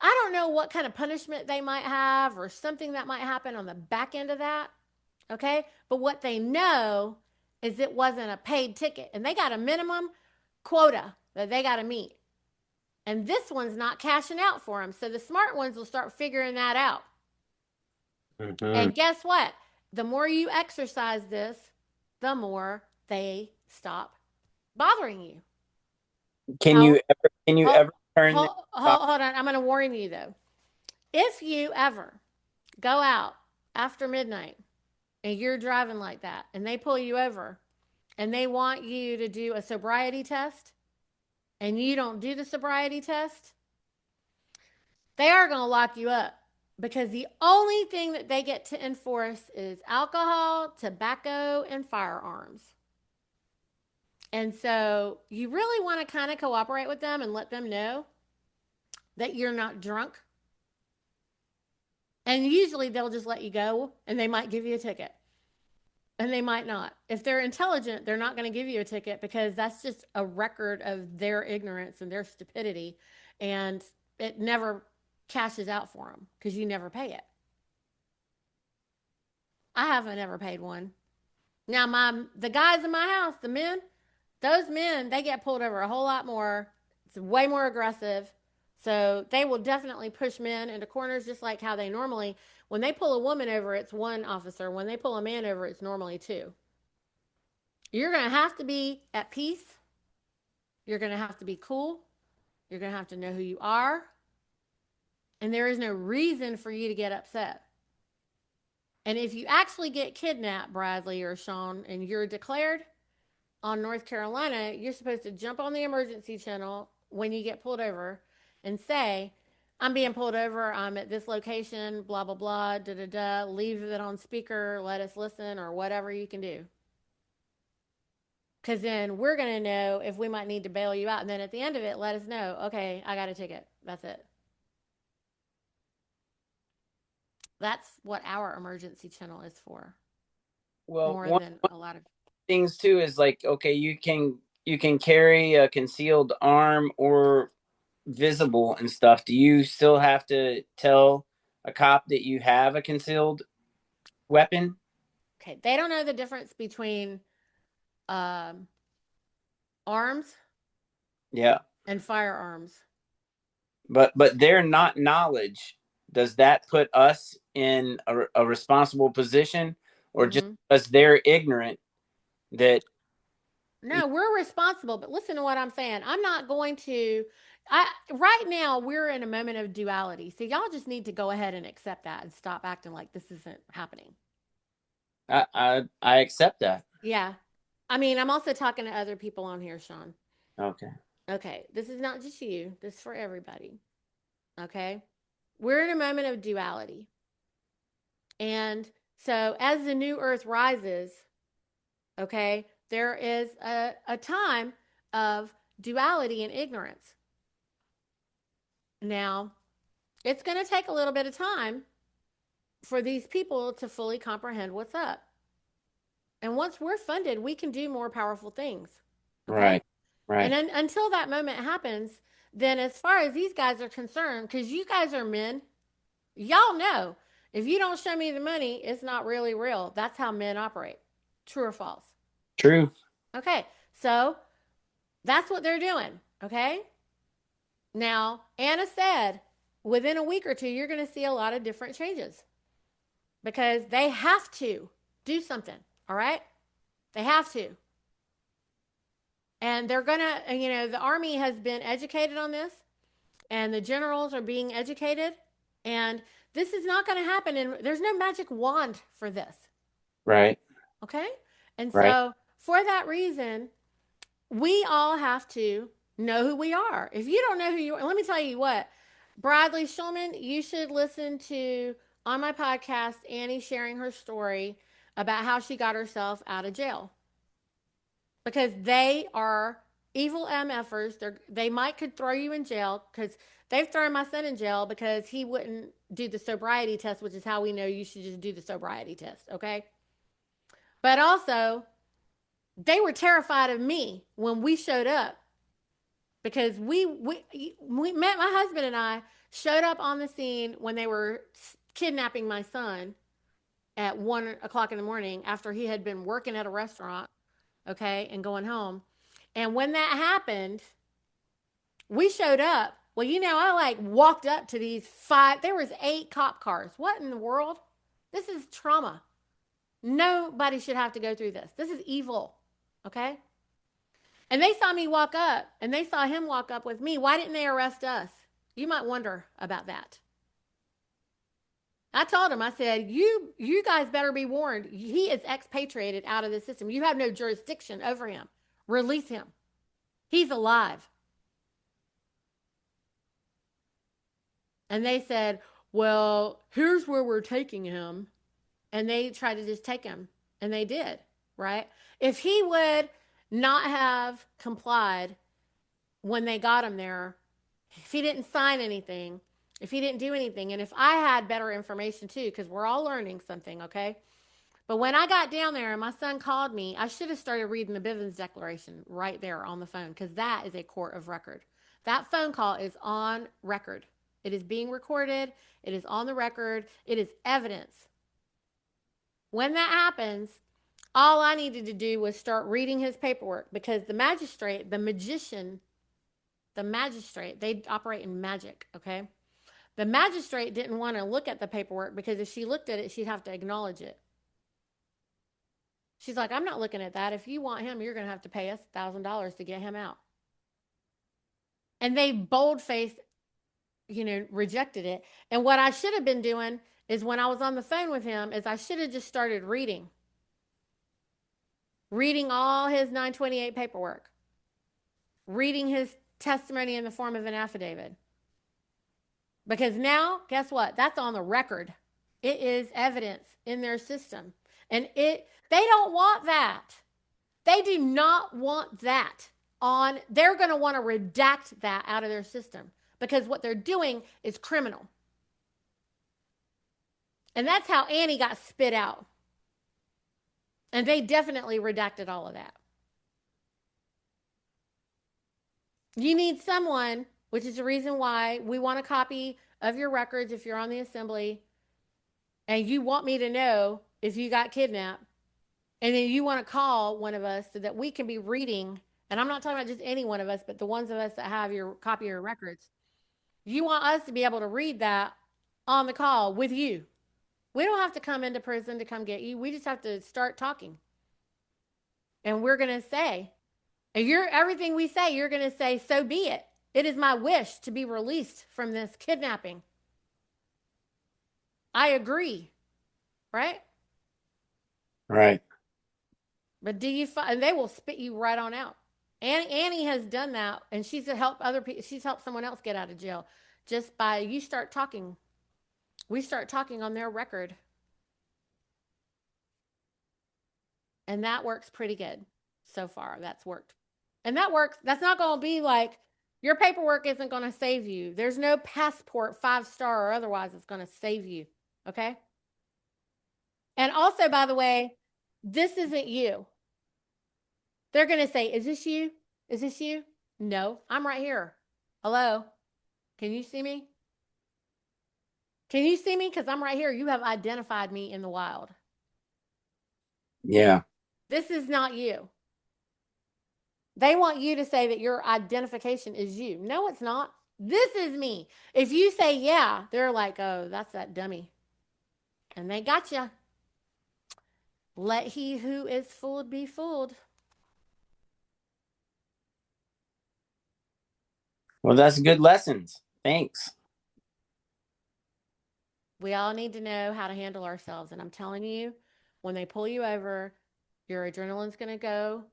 I don't know what kind of punishment they might have or something that might happen on the back end of that. Okay. But what they know is it wasn't a paid ticket and they got a minimum quota that they got to meet. And this one's not cashing out for them. So the smart ones will start figuring that out. Mhm. And guess what? The more you exercise this, the more they stop bothering you. Can How, you ever turn this off? hold on. I'm going to warn you though. If you ever go out after midnight and you're driving like that and they pull you over and they want you to do a sobriety test and you don't do the sobriety test, they are going to lock you up because the only thing that they get to enforce is alcohol, tobacco, and firearms. And so you really want to kind of cooperate with them and let them know that you're not drunk. And usually they'll just let you go and they might give you a ticket. And they might not. If they're intelligent, they're not going to give you a ticket because that's just a record of their ignorance and their stupidity. And it never cashes out for them because you never pay it. I haven't ever paid one. Now, the guys in my house, the men, those men, they get pulled over a whole lot more. It's way more aggressive. So they will definitely push men into corners just like how they normally, when they pull a woman over, it's one officer. When they pull a man over, it's normally two. You're going to have to be at peace. You're going to have to be cool. You're going to have to know who you are. And there is no reason for you to get upset. And if you actually get kidnapped, Bradley or Sean, and you're declared on North Carolina, you're supposed to jump on the emergency channel when you get pulled over and say, I'm being pulled over. I'm at this location, blah, blah, blah, da, da, da. Leave it on speaker. Let us listen or whatever you can do. Because then we're going to know if we might need to bail you out. And then at the end of it, let us know, okay, I got a ticket. That's it. That's what our emergency channel is for. Well, More one than a lot of things too is like, okay, you can carry a concealed arm or visible and stuff. Do you still have to tell a cop that you have a concealed weapon? Okay, they don't know the difference between arms Yeah. and firearms. But their not knowledge, does that put us in a responsible position, or just because they're ignorant that? No, we're responsible, but listen to what I'm saying. I'm not going to right now we're in a moment of duality. So y'all just need to go ahead and accept that and stop acting like this isn't happening. I accept that. Yeah. I mean, I'm also talking to other people on here, Sean. Okay. Okay. This is not just you. This is for everybody. Okay? We're in a moment of duality. And so as the new earth rises, okay, there is a time of duality and ignorance. Now, it's going to take a little bit of time for these people to fully comprehend what's up. And once we're funded, we can do more powerful things. Okay? Right. And until that moment happens, then as far as these guys are concerned, because you guys are men, y'all know if you don't show me the money, it's not really real. That's how men operate. True or false? True. Okay, so that's what they're doing. Okay. Now, Anna said within a week or two, you're going to see a lot of different changes because they have to do something. All right. They have to. And they're going to, the Army has been educated on this and the generals are being educated. And this is not going to happen. And there's no magic wand for this. Right. Okay. And Right. so for that reason, we all have to know who we are. If you don't know who you are, let me tell you what, Bradley Schulman, you should listen to on my podcast, Annie sharing her story about how she got herself out of jail. Because they are evil MFers. They might could throw you in jail because they've thrown my son in jail because he wouldn't do the sobriety test, which is how we know you should just do the sobriety test, okay? But also, they were terrified of me when we showed up because we met, my husband and I showed up on the scene when they were kidnapping my son at 1 o'clock in the morning after he had been working at a restaurant, okay, and going home. And when that happened, we showed up. Well, I walked up to these there was 8 cop cars. What in the world? This is trauma. Nobody should have to go through this. This is evil. Okay? And they saw me walk up and they saw him walk up with me. Why didn't they arrest us? You might wonder about that. I told him, I said, you guys better be warned. He is expatriated out of the system. You have no jurisdiction over him. Release him. He's alive. And they said, well, here's where we're taking him. And they tried to just take him. And they did, right? If he would not have complied when they got him there, if he didn't sign anything, if he didn't do anything, and if I had better information too, because we're all learning something, okay? But when I got down there and my son called me, I should have started reading the Bivens Declaration right there on the phone, because that is a court of record. That phone call is on record. It is being recorded. It is on the record. It is evidence. When that happens, all I needed to do was start reading his paperwork, because the magistrate, the magician, the magistrate, they operate in magic, okay? The magistrate didn't want to look at the paperwork, because if she looked at it, she'd have to acknowledge it. She's like, I'm not looking at that. If you want him, you're going to have to pay us $1,000 to get him out. And they bold-faced, rejected it. And what I should have been doing is, when I was on the phone with him, is I should have just started reading all his 928 paperwork, reading his testimony in the form of an affidavit. Because now, guess what? That's on the record. It is evidence in their system. And they don't want that. They do not want that on. They're going to want to redact that out of their system, because what they're doing is criminal. And that's how Annie got spit out. And they definitely redacted all of that. You need someone, which is the reason why we want a copy of your records if you're on the assembly, and you want me to know if you got kidnapped, and then you want to call one of us so that we can be reading. And I'm not talking about just any one of us, but the ones of us that have your copy of your records. You want us to be able to read that on the call with you. We don't have to come into prison to come get you. We just have to start talking. And we're going to say, and everything we say, you're going to say, so be it. It is my wish to be released from this kidnapping. I agree. Right? Right. But and they will spit you right on out. Annie has done that, and she's helped other people. She's helped someone else get out of jail just by you start talking. We start talking on their record. And that works pretty good so far. That's worked. And that works. That's not going to be like, your paperwork isn't going to save you. There's no passport 5-star or otherwise that's going to save you. Okay? And also, by the way, this isn't you. They're going to say, is this you? Is this you? No, I'm right here. Hello? Can you see me? Can you see me? Because I'm right here. You have identified me in the wild. Yeah. This is not you. They want you to say that your identification is you. No, it's not. This is me. If you say yeah, they're like, oh, that's that dummy. And they got you. Let he who is fooled be fooled. Well, that's good lessons. Thanks. We all need to know how to handle ourselves. And I'm telling you, when they pull you over, your adrenaline's going to go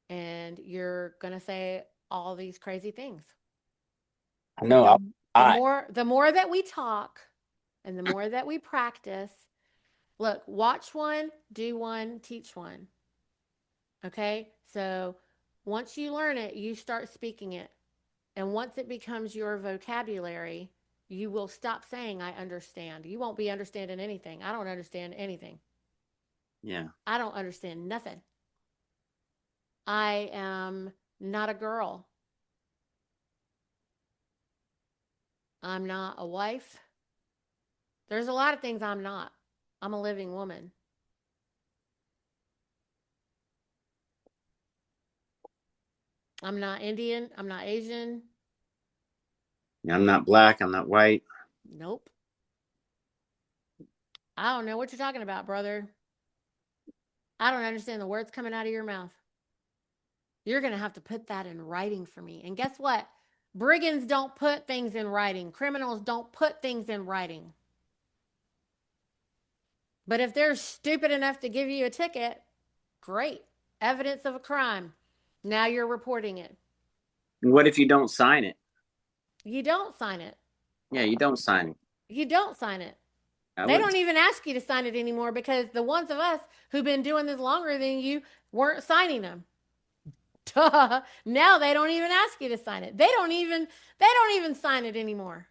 and you're going to say all these crazy things. I know. The more that we talk and the more that we practice, look, watch one, do one, teach one. Okay? So once you learn it, you start speaking it. And once it becomes your vocabulary, you will stop saying, I understand. You won't be understanding anything. I don't understand anything. Yeah. I don't understand nothing. I am not a girl. I'm not a wife. There's a lot of things I'm not. I'm a living woman. I'm not Indian. I'm not Asian. I'm not black. I'm not white. Nope. I don't know what you're talking about, brother. I don't understand the words coming out of your mouth. You're going to have to put that in writing for me. And guess what? Brigands don't put things in writing. Criminals don't put things in writing. But if they're stupid enough to give you a ticket, great. Evidence of a crime. Now you're reporting it. What if you don't sign it? You don't sign it. Yeah, you don't sign it. You don't sign it. I They would. don't even ask you to sign it anymore because the ones of us who've been doing this longer than you weren't signing them. Duh. Now they don't even ask you to sign it. They don't even sign it anymore.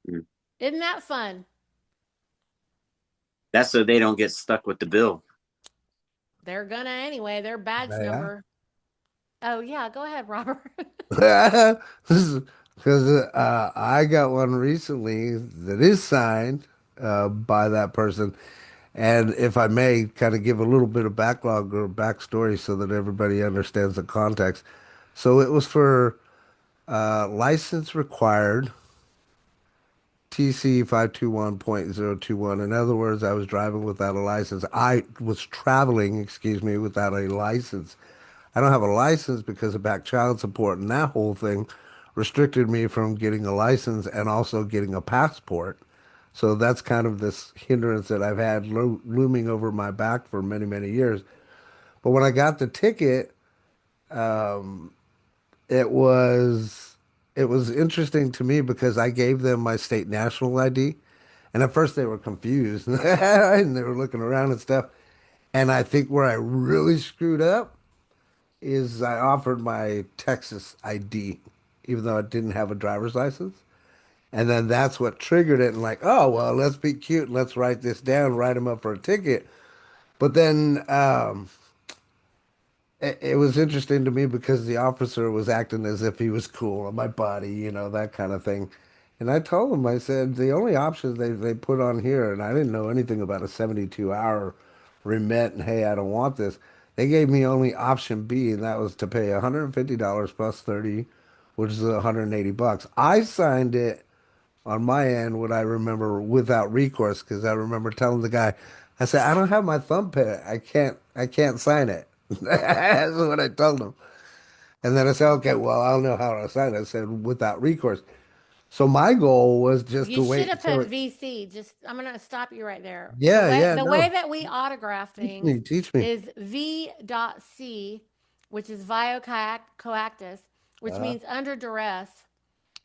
Mm. Isn't that fun? That's so they don't get stuck with the bill. They're gonna anyway. Their badge number. Oh yeah, go ahead, Robert. Because I got one recently that is signed by that person. And if I may kind of give a little bit of backlog or backstory so that everybody understands the context. So it was for license required TC 521.021. In other words, I was driving without a license. I was traveling, excuse me, without a license. I don't have a license because of back child support, and that whole thing restricted me from getting a license and also getting a passport. So that's kind of this hindrance that I've had looming over my back for many, many years. But when I got the ticket, it was it was interesting to me because I gave them my state national ID, and at first they were confused and they were looking around and stuff. And I think where I really screwed up is I offered my Texas ID, even though I didn't have a driver's license. And then that's what triggered it. And like, oh, well, let's be cute. Let's write this down, write him up for a ticket. But then it was interesting to me because the officer was acting as if he was cool on my body, that kind of thing. And I told him, I said, the only options they put on here, and I didn't know anything about a 72-hour remit, and hey, I don't want this. They gave me only option B, and that was to pay $150 plus 30, which is 180 bucks. I signed it on my end, what I remember, without recourse, because I remember telling the guy, I said, I don't have my thumb pin. I can't sign it. That's what I told him. And then I said, okay, well, I'll know how to sign it. I said, without recourse. So my goal was just You to should wait have put until VC. Just I'm gonna stop you right there. The yeah, way yeah, the no. way that we autograph Teach things me, teach me. is V.C, which is coactus, which Uh, means under duress.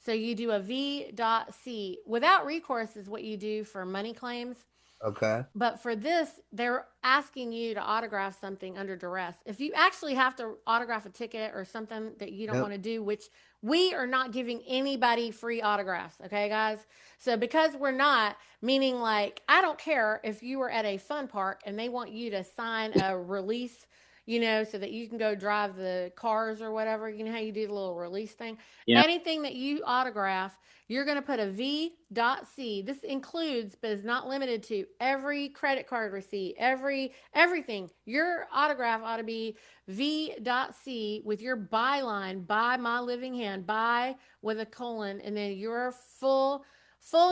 So you do a V.C. Without recourse is what you do for money claims. okay. But for this, they're asking you to autograph something under duress. If you actually have to autograph a ticket or something that you don't Yep. want to do, which we are not giving anybody free autographs, okay, guys? So because we're not, meaning like, I don't care if you were at a fun park and they want you to sign a release, so that you can go drive the cars or whatever. You know how you do the little release thing? Yeah. Anything that you autograph, you're going to put a V.C. This includes, but is not limited to, every credit card receipt, everything. Your autograph ought to be V.C with your byline, by my living hand, by with a colon, and then your full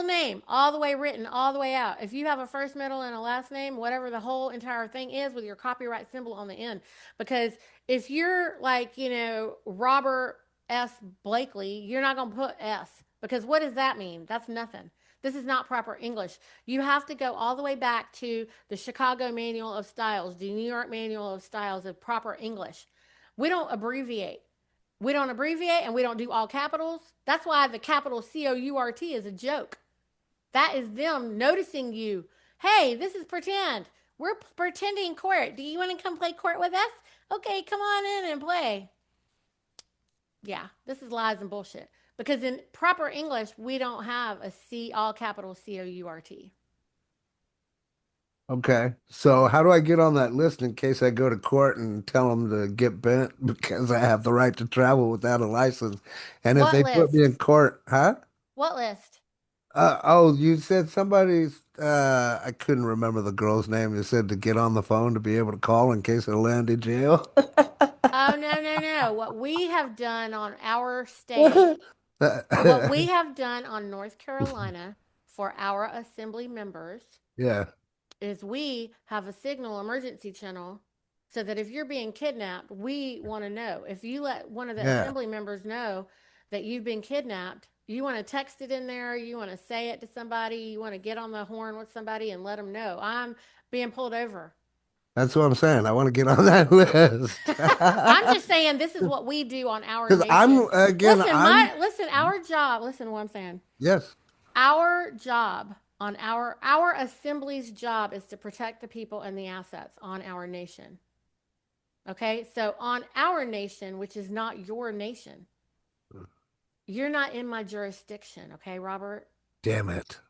name, all the way written, all the way out. If you have a first, middle, and a last name, whatever the whole entire thing is, with your copyright symbol on the end. Because if you're like, Robert S. Blakely, you're not going to put S, because what does that mean? That's nothing. This is not proper English. You have to go all the way back to the Chicago Manual of Styles, the New York Manual of Styles of proper English. We don't abbreviate. We don't abbreviate, and we don't do all capitals. That's why the capital COURT is a joke. That is them noticing you. Hey, this is pretend. We're pretending court. Do you want to come play court with us? Okay, come on in and play. Yeah, this is lies and bullshit. Because in proper English, we don't have a C, all capital COURT. Okay. So how do I get on that list in case I go to court and tell them to get bent because I have the right to travel without a license? And if What they put me list? in court, huh? What list? Oh, you said somebody's, I couldn't remember the girl's name. You said to get on the phone to be able to call in case I land in jail. Oh, no, no, no. What we have done on our state, what we have done on North Carolina for our assembly members Yeah. is we have a signal emergency channel so that if you're being kidnapped, we want to know. If you let one of the Yeah. assembly members know that you've been kidnapped, you want to text it in there, you want to say it to somebody, you want to get on the horn with somebody and let them know, I'm being pulled over. That's what I'm saying. I want to get on that list. I'm just saying this is what we do on our Because nation. I'm Listen, our job, listen to what I'm saying. yes. Our job on our assembly's job is to protect the people and the assets on our nation. Okay? So on our nation, which is not your nation, you're not in my jurisdiction, okay, Robert? Damn it.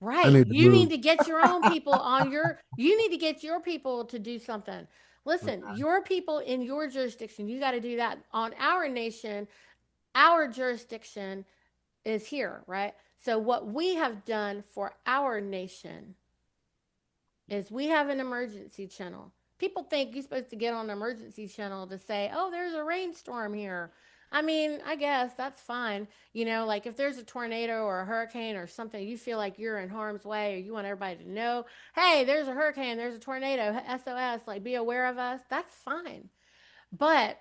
I Right. need to You move. need to get your own people on your you need to get your people to do something. Listen, your people in your jurisdiction, you got to do that. On our nation, our jurisdiction is here, right? So what we have done for our nation is we have an emergency channel. People think you're supposed to get on an emergency channel to say, oh, there's a rainstorm here. I mean, I guess that's fine. You know, like if there's a tornado or a hurricane or something, you feel like you're in harm's way or you want everybody to know, hey, there's a hurricane, there's a tornado, SOS, like be aware of us. That's fine. But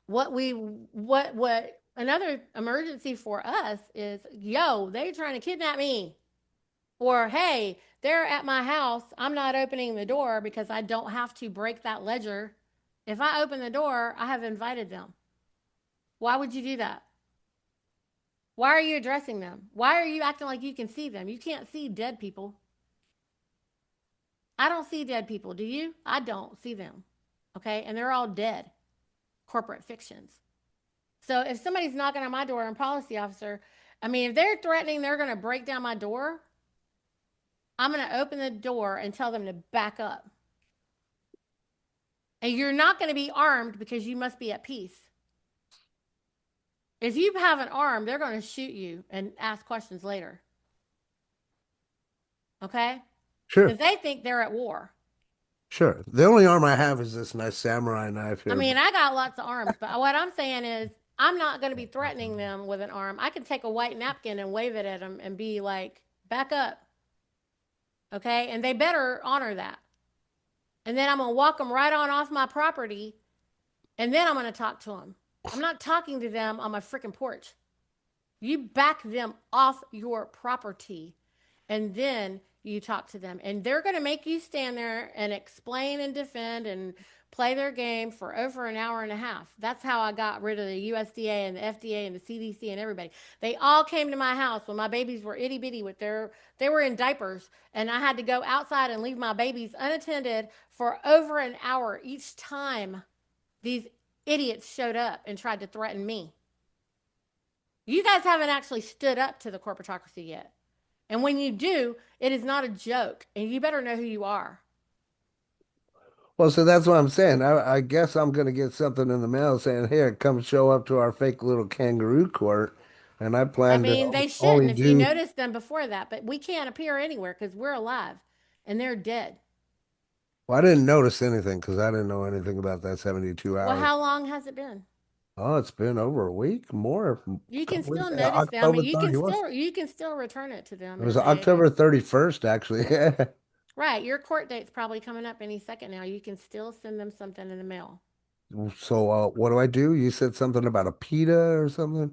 what another emergency for us is, yo, they're trying to kidnap me. Or, hey, they're at my house. I'm not opening the door because I don't have to break that ledger. If I open the door, I have invited them. Why would you do that? Why are you addressing them? Why are you acting like you can see them? You can't see dead people. I don't see dead people. Do you? I don't see them. Okay? And they're all dead. Corporate fictions. So if somebody's knocking on my door and policy officer, I mean, if they're threatening they're going to break down my door, I'm going to open the door and tell them to back up. And you're not going to be armed because you must be at peace. If you have an arm, they're going to shoot you and ask questions later. Okay? Sure. Because they think they're at war. Sure. The only arm I have is this nice samurai knife here. I mean, I got lots of arms, but what I'm saying is I'm not going to be threatening them with an arm. I can take a white napkin and wave it at them and be like, back up. Okay? And they better honor that. And then I'm going to walk them right on off my property, and then I'm going to talk to them. I'm not talking to them on my freaking porch. You back them off your property, and then you talk to them. And they're going to make you stand there and explain and defend and play their game for over an hour and a half. That's how I got rid of the USDA and the FDA and the CDC and everybody. They all came to my house when my babies were itty bitty they were in diapers, and I had to go outside and leave my babies unattended for over an hour each time these idiots showed up and tried to threaten me. You guys haven't actually stood up to the corporatocracy yet. And when you do, it is not a joke, and you better know who you are. Well, so that's what I'm saying. I guess I'm going to get something in the mail saying, here, come show up to our fake little kangaroo court. And I plan to They only shouldn't if you do. noticed them before that, but we can't appear anywhere because we're alive and they're dead. Well, I didn't notice anything because I didn't know anything about that 72 Well, hours. how long has it been? Oh, it's been over a week, more. You can Couple weeks. still Yeah, notice them. October 31st. You can still return it to them It and was say, October 31st, actually. right, your court date's probably coming up any second now. You can still send them something in the mail. So, what do I do? You said something about a PETA or something?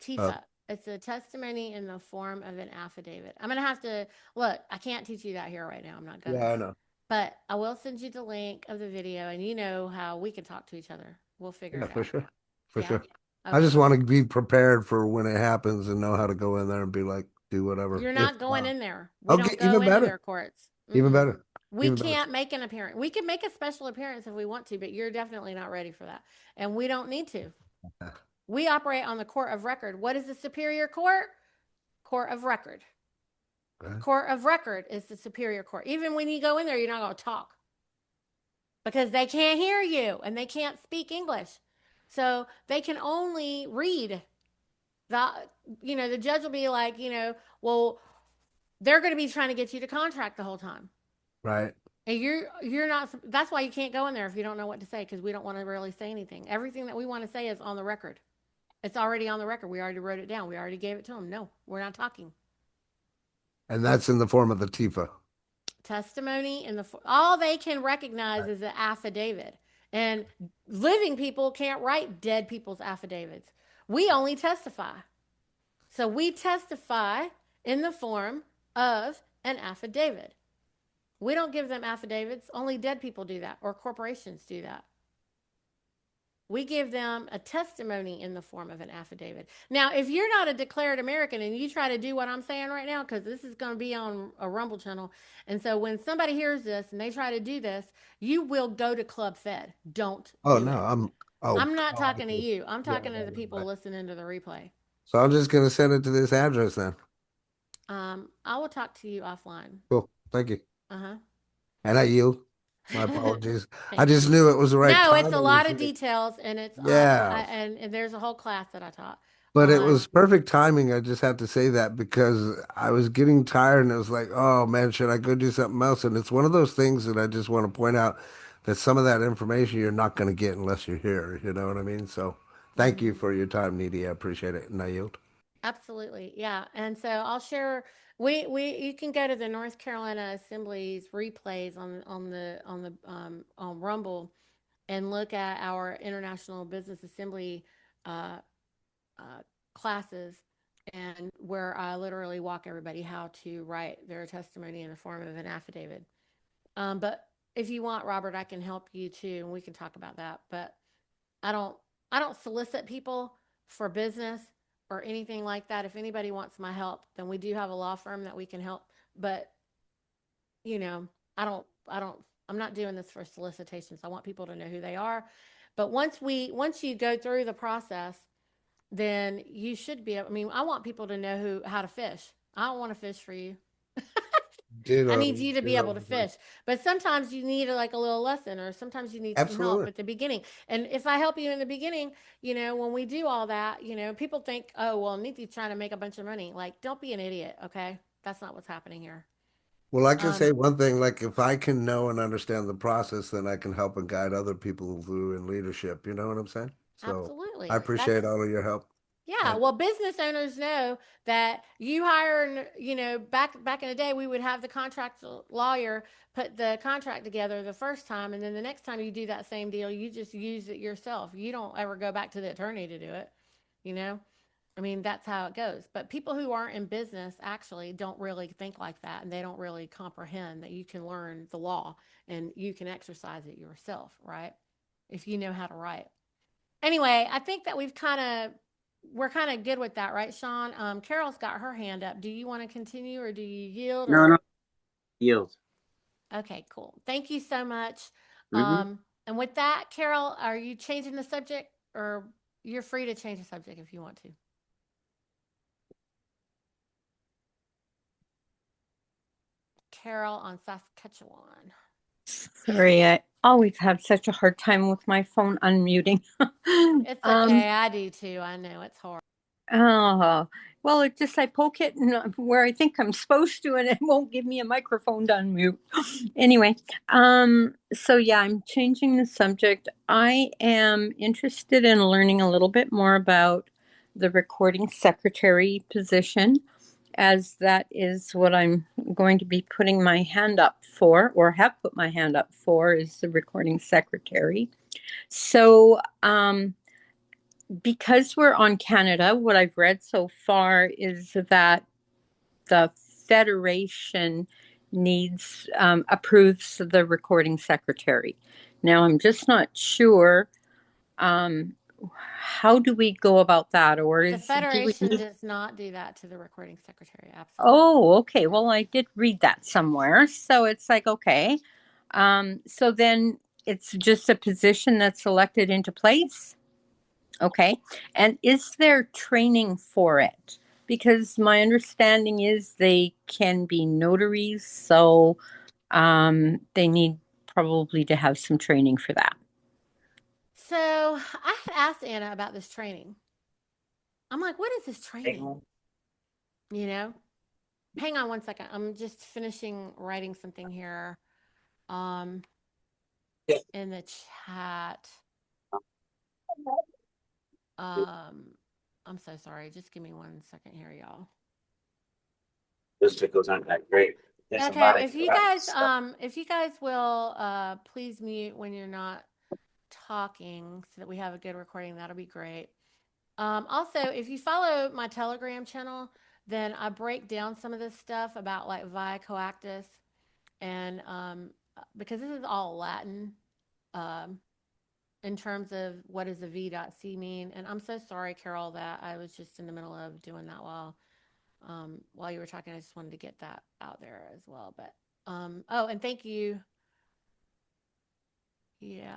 TIFA. It's a testimony in the form of an affidavit. I'm going to have to look. I can't teach you that here right now. I'm not going to. Yeah, I know. But I will send you the link of the video, and you know how we can talk to each other. We'll figure Yeah, it for out. sure. For Yeah? sure. I Okay. just want to be prepared for when it happens and know how to go in there and be like, do whatever. You're not going in there. We Okay, don't go even into better. their courts. Even better. We Even better. can't make an appearance. We can make a special appearance if we want to, but you're definitely not ready for that. And we don't need to. We operate on the court of record. What is the superior court? Court of record. Okay. Court of record is the superior court. Even when you go in there, you're not going to talk because they can't hear you and they can't speak English. So they can only read. The judge will be like, well, they're going to be trying to get you to contract the whole time. Right. And you're not. That's why you can't go in there if you don't know what to say, because we don't want to really say anything. Everything that we want to say is on the record. It's already on the record. We already wrote it down. We already gave it to them. No, we're not talking. And that's in the form of the TIFA. Testimony in all they can recognize is an affidavit. And living people can't write dead people's affidavits. We only testify. So we testify in the form of an affidavit. We don't give them affidavits. Only dead people do that, or corporations do that. We give them a testimony in the form of an affidavit. Now, if you're not a declared American and you try to do what I'm saying right now, because this is going to be on a Rumble channel, and so when somebody hears this and they try to do this, you will go to Club Fed. Don't Oh do no, it. I'm not I talking to see. you. I'm Yeah, talking to the people right. listening to the replay. So I'm just gonna send it to this address then. I will talk to you offline. Cool. Thank you. Uh-huh. And I yield. My apologies. I Thank just you. knew it was the right No, it's a timing. You lot of see. details, and it's Yeah. and there's a whole class that I taught But it on. was perfect timing. I just had to say that because I was getting tired and it was like, oh man, should I go do something else? And it's one of those things that I just want to point out that some of that information you're not going to get unless you're here. You know what I mean? So thank you for your time, Needy. I appreciate it. And I yield. Absolutely, yeah. And so I'll share. We you can go to the North Carolina Assembly's replays on Rumble and look at our International Business Assembly uh, classes, and where I literally walk everybody how to write their testimony in the form of an affidavit. But if you want, Robert, I can help you too, and we can talk about that. But I don't I don't solicit people for business or anything like that. If anybody wants my help, then we do have a law firm that we can help. But you know, I don't I'm not doing this for solicitations. I want people to know who they are. But once you go through the process, then you should be. I mean, I want people to know how to fish. I don't want to fish for you. I need you to be able to fish. But sometimes you need like a little lesson, or sometimes you need some help Absolutely. at the beginning. And if I help you in the beginning, when we do all that, people think, oh, well, Niti's trying to make a bunch of money. Like, don't be an idiot, okay? That's not what's happening here. Well, I can Um, say one thing, like if I can know and understand the process, then I can help and guide other people through in leadership. You know what I'm saying? So I Absolutely. appreciate all of your help. Yeah, And well, business owners know that you hire, back in the day, we would have the contract lawyer put the contract together the first time, and then the next time you do that same deal, you just use it yourself. You don't ever go back to the attorney to do it, you know? I mean, that's how it goes. But people who aren't in business actually don't really think like that, and they don't really comprehend that you can learn the law and you can exercise it yourself, right? If you know how to write. Anyway, I think that we're kind of good with that, right, Sean? Carol's got her hand up. Do you want to continue, or do you yield? No, no, Or yield. okay, cool. Thank you so much. Mm-hmm. And with that, Carol, are you changing the subject, or you're free to change the subject if you want to? Carol on Saskatchewan. Sorry, I always have such a hard time with my phone unmuting. It's okay. I do too. I know it's hard. Oh, well, it just I poke it and where I think I'm supposed to, and it won't give me a microphone to unmute. Anyway, so yeah, I'm changing the subject. I am interested in learning a little bit more about the recording secretary position, as that is what I'm going to be putting my hand up for, or have put my hand up for, is the recording secretary. So, because we're on Canada, what I've read so far is that the Federation approves the recording secretary. Now, I'm just not sure. How do we go about that? Or The Federation does not do that to the recording secretary. Absolutely. Oh, okay. Well, I did read that somewhere. So it's like, okay. So then it's just a position that's elected into place. Okay. And is there training for it? Because my understanding is they can be notaries. So they need probably to have some training for that. So I had asked Anna about this training. I'm like, what is this training? Hang on one second. I'm just finishing writing something here in the chat. I'm so sorry. Just give me 1 second here, y'all. those pickles aren't that great. There's a lot Okay, of if you guys will please mute when you're not talking so that we have a good recording, that'll be great. Also, if you follow my Telegram channel, then I break down some of this stuff about like via coactus and because this is all Latin in terms of what does the V.C mean. And I'm so sorry, Carol, that I was just in the middle of doing that while you were talking. I just wanted to get that out there as well. But oh, and thank you. Yeah.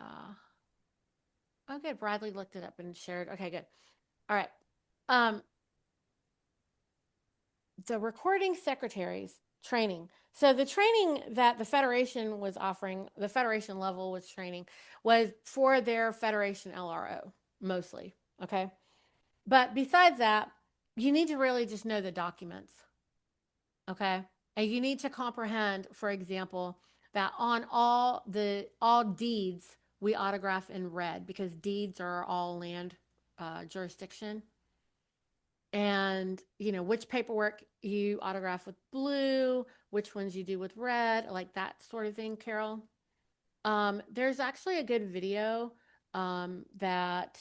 Oh, good. Bradley looked it up and shared. Okay, good. All right. The recording secretaries training. So the training that the Federation was offering, the Federation level was training, was for their Federation LRO mostly. Okay. But besides that, you need to really just know the documents. Okay. And you need to comprehend, for example, that on all deeds, we autograph in red because deeds are all land jurisdiction. And which paperwork you autograph with blue, which ones you do with red, like that sort of thing, Carol. There's actually a good video that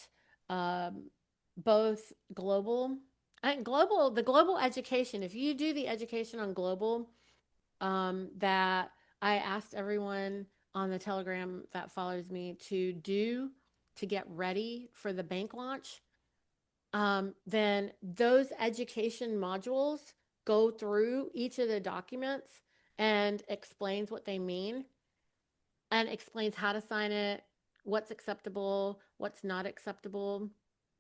both the global education, if you do the education on global, that I asked everyone on the Telegram that follows me to do to get ready for the bank launch, then those education modules go through each of the documents and explains what they mean and explains how to sign it, what's acceptable, what's not acceptable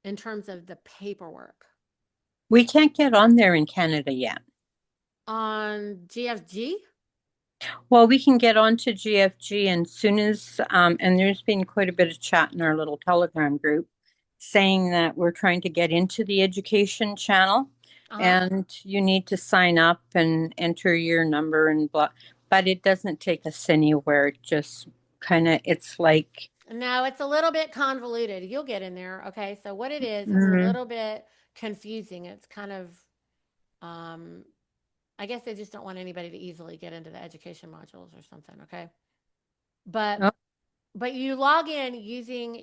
in terms of the paperwork. We can't get on there in Canada yet. On GFG? Well, we can get on to GFG, and soon as, and there's been quite a bit of chat in our little Telegram group saying that we're trying to get into the education channel, and you need to sign up and enter your number and blah, but it doesn't take us anywhere. It just kind of, it's like. No, it's a little bit convoluted. You'll get in there. Okay. So what it is, it's a little bit confusing. It's kind of, I guess they just don't want anybody to easily get into the education modules or something. Okay. But you log in using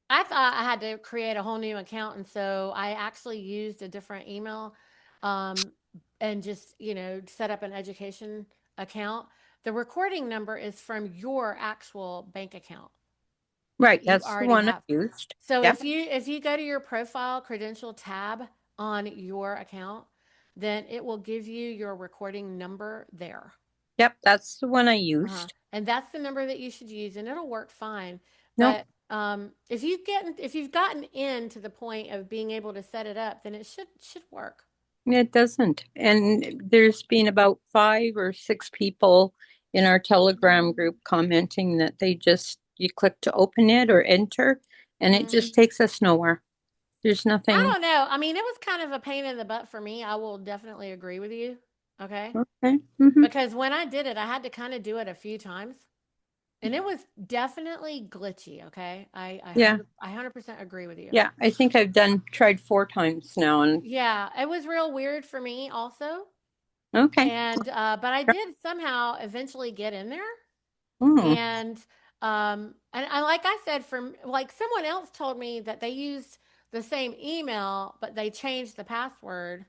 I thought I had to create a whole new account. And so I actually used a different email, and just, set up an education account. The recording number is from your actual bank account. Right, that's the one I used. So if you go to your profile credential tab on your account, then it will give you your recording number there. Yep, that's the one I used. And that's the number that you should use, and it'll work fine. But if you've gotten in to the point of being able to set it up, then it should work. It doesn't. And there's been about 5 or 6 people in our Telegram group commenting that you click to open it or enter, and it just takes us nowhere. There's nothing. I don't know. I mean, it was kind of a pain in the butt for me. I will definitely agree with you. Okay. Because when I did it, I had to kind of do it a few times. And it was definitely glitchy, okay? I 100% agree with you. Yeah, I think I've tried 4 times now. And yeah, it was real weird for me also. Okay. And, but I did somehow eventually get in there. And like I said, someone else told me that they used the same email, but they changed the password.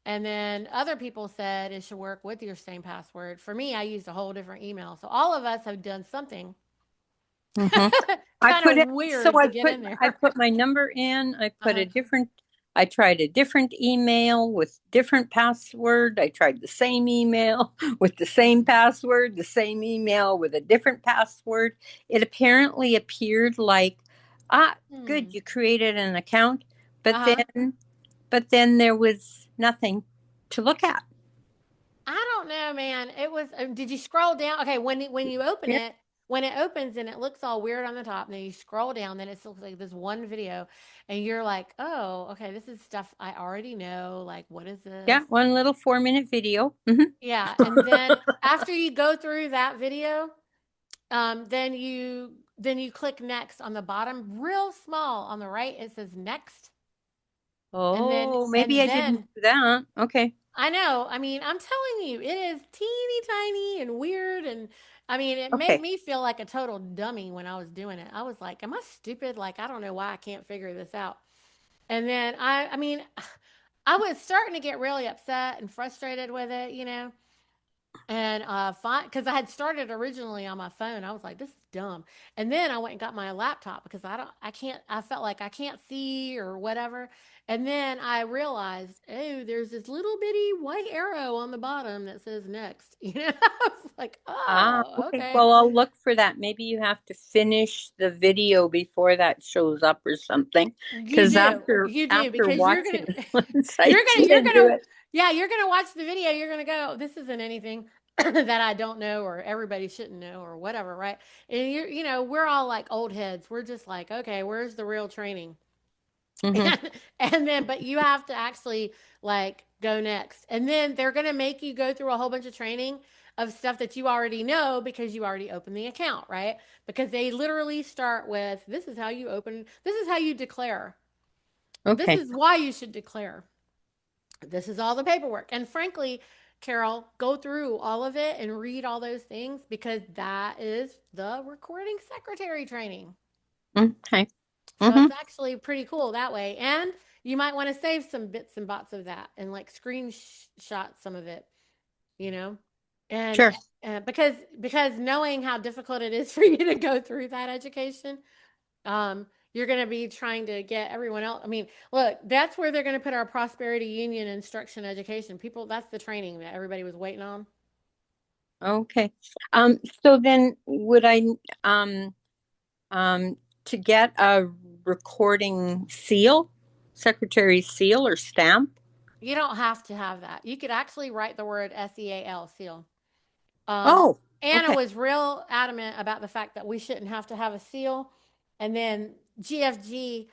And then other people said it should work with your same password. For me, I used a whole different email. So all of us have done something kind of weird to get in there. I put my number in. I put I tried a different email with different password. I tried the same email with the same password, the same email with a different password. It apparently appeared like, good, you created an account, but then there was nothing to look at. I don't know, man. It was. Did you scroll down? Okay, when you open it, when it opens and it looks all weird on the top, and then you scroll down, then it looks like this one video, and you're like, oh, okay, this is stuff I already know. Like, what is this? Yeah, one little 4-minute video. Yeah, and then after you go through that video, then you click next on the bottom, real small on the right. It says next. Oh, maybe I didn't do that. Okay. I know. I mean, I'm telling you, it is teeny tiny and weird. And I mean, it made Okay. me feel like a total dummy when I was doing it. I was like, am I stupid? Like, I don't know why I can't figure this out. And then I mean, I was starting to get really upset and frustrated with it, you know. And fine, because I had started originally on my phone. I was like, this is dumb. And then I went and got my laptop because I felt like I can't see or whatever. And then I realized, oh, there's this little bitty white arrow on the bottom that says next. You know, I was like, oh, Okay. okay. Well, I'll look for that. Maybe you have to finish the video before that shows up or something. You Because do. after You do because watching it once, I you're didn't do gonna it. yeah, you're gonna watch the video, you're gonna go, this isn't anything that I don't know or everybody shouldn't know or whatever, right? And you know, we're all like old heads. We're just like, okay, where's the real training? Hmm. And then but you have to actually like go next. And then they're gonna make you go through a whole bunch of training of stuff that you already know because you already opened the account, right? Because they literally start with this is how you open, this is how you declare. This Okay. is why you should declare. This is all the paperwork. And frankly, Carol, go through all of it and read all those things because that is the recording secretary training. Okay. So Hmm. it's actually pretty cool that way. And you might want to save some bits and bots of that and like screenshot some of it, you know? And Sure. because knowing how difficult it is for you to go through that education, you're going to be trying to get everyone else. I mean, look, that's where they're going to put our prosperity union instruction education. People, that's the training that everybody was waiting on. Okay. So then would I um to get a recording seal, secretary seal or stamp? You don't have to have that. You could actually write the word SEAL, seal. Um, Oh, Anna okay. was real adamant about the fact that we shouldn't have to have a seal. And then GFG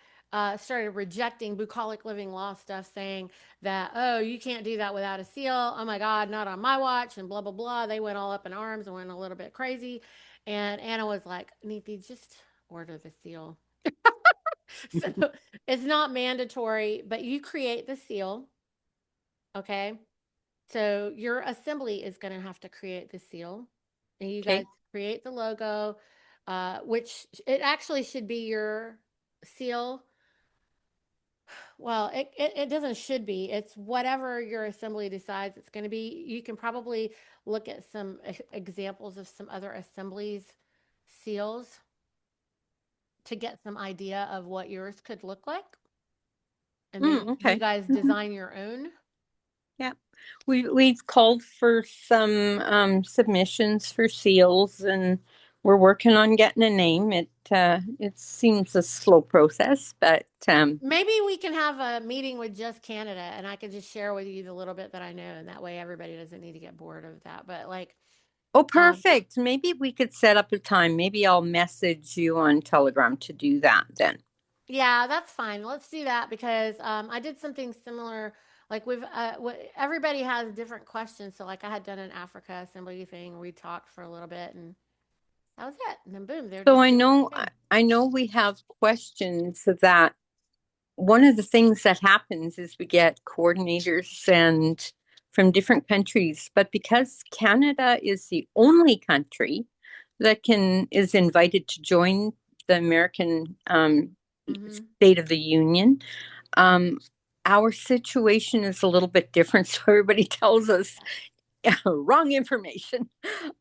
started rejecting bucolic living law stuff, saying that, oh, you can't do that without a seal. Oh my God, not on my watch, and blah, blah, blah. They went all up in arms and went a little bit crazy. And Anna was like, Neethi, just order the seal. So it's not mandatory, but you create the seal. Okay. So your assembly is going to have to create the seal, and you guys Okay. create the logo, which it actually should be your seal. Well, it doesn't should be. It's whatever your assembly decides it's going to be. You can probably look at some examples of some other assemblies seals to get some idea of what yours could look like. And then you Okay. guys design your own. Yeah. We've called for some submissions for seals, and we're working on getting a name. It seems a slow process, but Maybe we can have a meeting with Just Canada and I can just share with you the little bit that I know, and that way everybody doesn't need to get bored of that. But like, oh, perfect. Maybe we could set up a time. Maybe I'll message you on Telegram to do that then. yeah, that's fine. Let's do that because I did something similar. Like everybody has different questions. So like I had done an Africa assembly thing. We talked for a little bit and that was it. And then boom, they're So just I doing know the thing. I know we have questions that one of the things that happens is we get coordinators and from different countries, but because Canada is the only country that is invited to join the American Mm-hmm. State of the Union, our situation is a little bit different. So everybody tells us wrong information.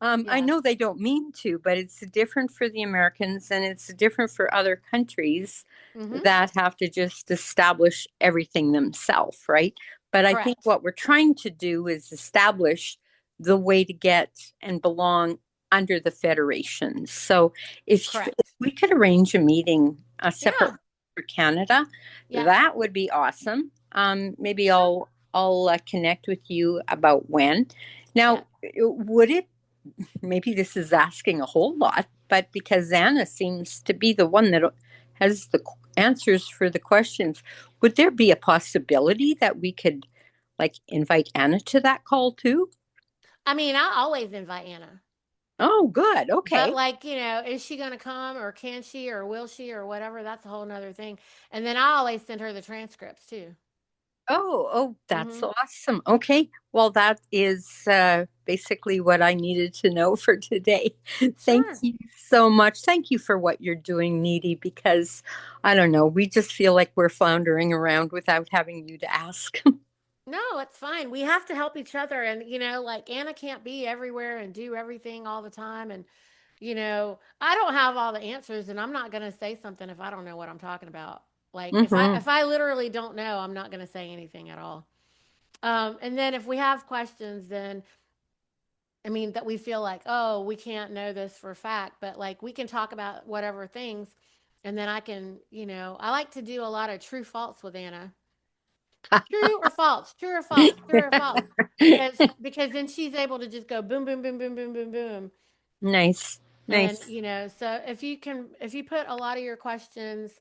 I Yes. know they don't mean to, but it's different for the Americans and it's different for other countries Mm-hmm. that have to just establish everything themselves, right? But I think Correct. what we're trying to do is establish the way to get and belong under the federation. So if Correct. we could arrange a meeting, a separate Yeah. for Canada, Yes. that would be awesome. Maybe Sure. I'll connect with you about when. Now, would it, maybe this is asking a whole lot, but because Anna seems to be the one that has the answers for the questions, would there be a possibility that we could like invite Anna to that call too? I mean, I always invite Anna. Oh, good. But Okay. like, you know, is she going to come or can she or will she or whatever? That's a whole nother thing. And then I always send her the transcripts too. Oh, that's Mhm. awesome. Okay. Well, that is basically what I needed to know for today. Thank Sure. you so much. Thank you for what you're doing, Needy, because I don't know, we just feel like we're floundering around without having you to ask. No, it's fine. We have to help each other. And, like Anna can't be everywhere and do everything all the time. And, I don't have all the answers and I'm not going to say something if I don't know what I'm talking about. Like if I Hmm. if I literally don't know, I'm not going to say anything at all. And then if we have questions, then I mean that we feel like, oh, we can't know this for a fact, but like we can talk about whatever things and then I can, I like to do a lot of true false with Anna. True or false? True or false? True or false? Because then she's able to just go boom, boom, boom, boom, boom, boom, boom. Nice. And Nice. so if you put a lot of your questions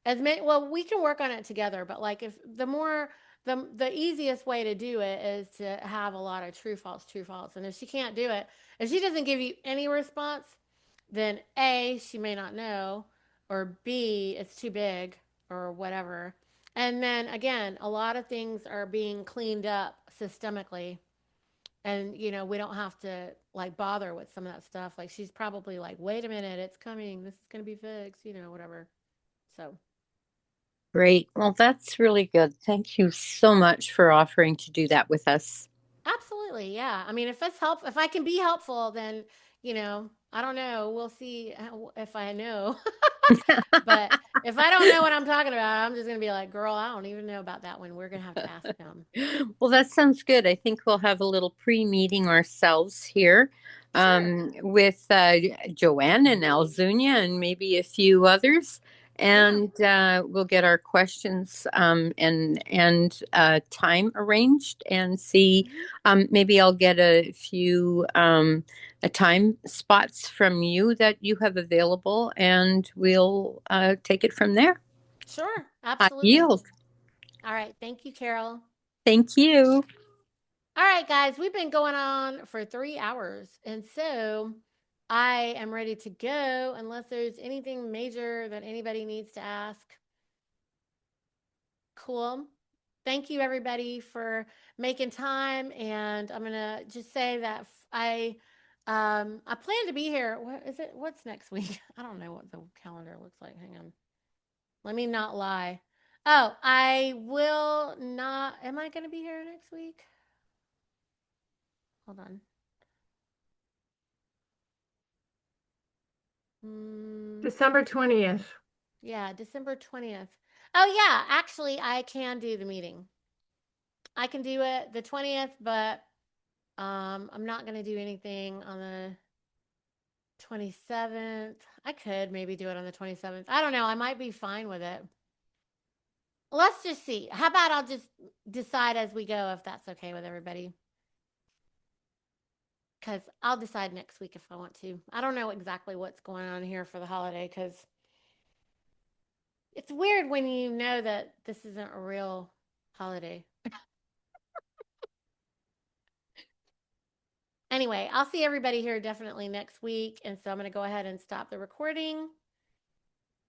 as many, well, we can work on it together. But like if the easiest way to do it is to have a lot of true false. And if she can't do it, if she doesn't give you any response, then A, she may not know, or B, it's too big, or whatever. And then again, a lot of things are being cleaned up systemically. And, we don't have to like bother with some of that stuff. Like she's probably like, wait a minute, it's coming. This is going to be fixed, whatever. So, Great. Well, that's really good. Thank you so much for offering to do that with us. absolutely. Yeah. I mean, if I can be helpful, then, I don't know. We'll see if I know. But if I don't know what I'm talking about, I'm just going to be like, girl, I don't even know about that one. We're going to have to ask them. Well, that sounds good. I think we'll have a little pre-meeting ourselves here Sure. with Joanne and Alzunia and maybe a few others. Yeah. And we'll get our questions and time arranged and see. Mhm. Maybe I'll get a few time spots from you that you have available, and we'll take it from there. Sure. I Absolutely. yield. All right. Thank you, Carol. Thank you. All right, guys, we've been going on for 3 hours. And so I am ready to go unless there's anything major that anybody needs to ask. Cool. Thank you, everybody, for making time. And I'm going to just say that I plan to be here. What is it? What's next week? I don't know what the calendar looks like. Hang on. Let me not lie. Oh, I will not. Am I going to be here next week? Hold on. December 20th. Yeah, December 20th. Oh, yeah, actually, I can do the meeting. I can do it the 20th, but I'm not going to do anything on the 27th. I could maybe do it on the 27th. I don't know. I might be fine with it. Let's just see. How about I'll just decide as we go if that's okay with everybody? Because I'll decide next week if I want to. I don't know exactly what's going on here for the holiday because it's weird when you know that this isn't a real holiday. Anyway, I'll see everybody here definitely next week. And so I'm going to go ahead and stop the recording.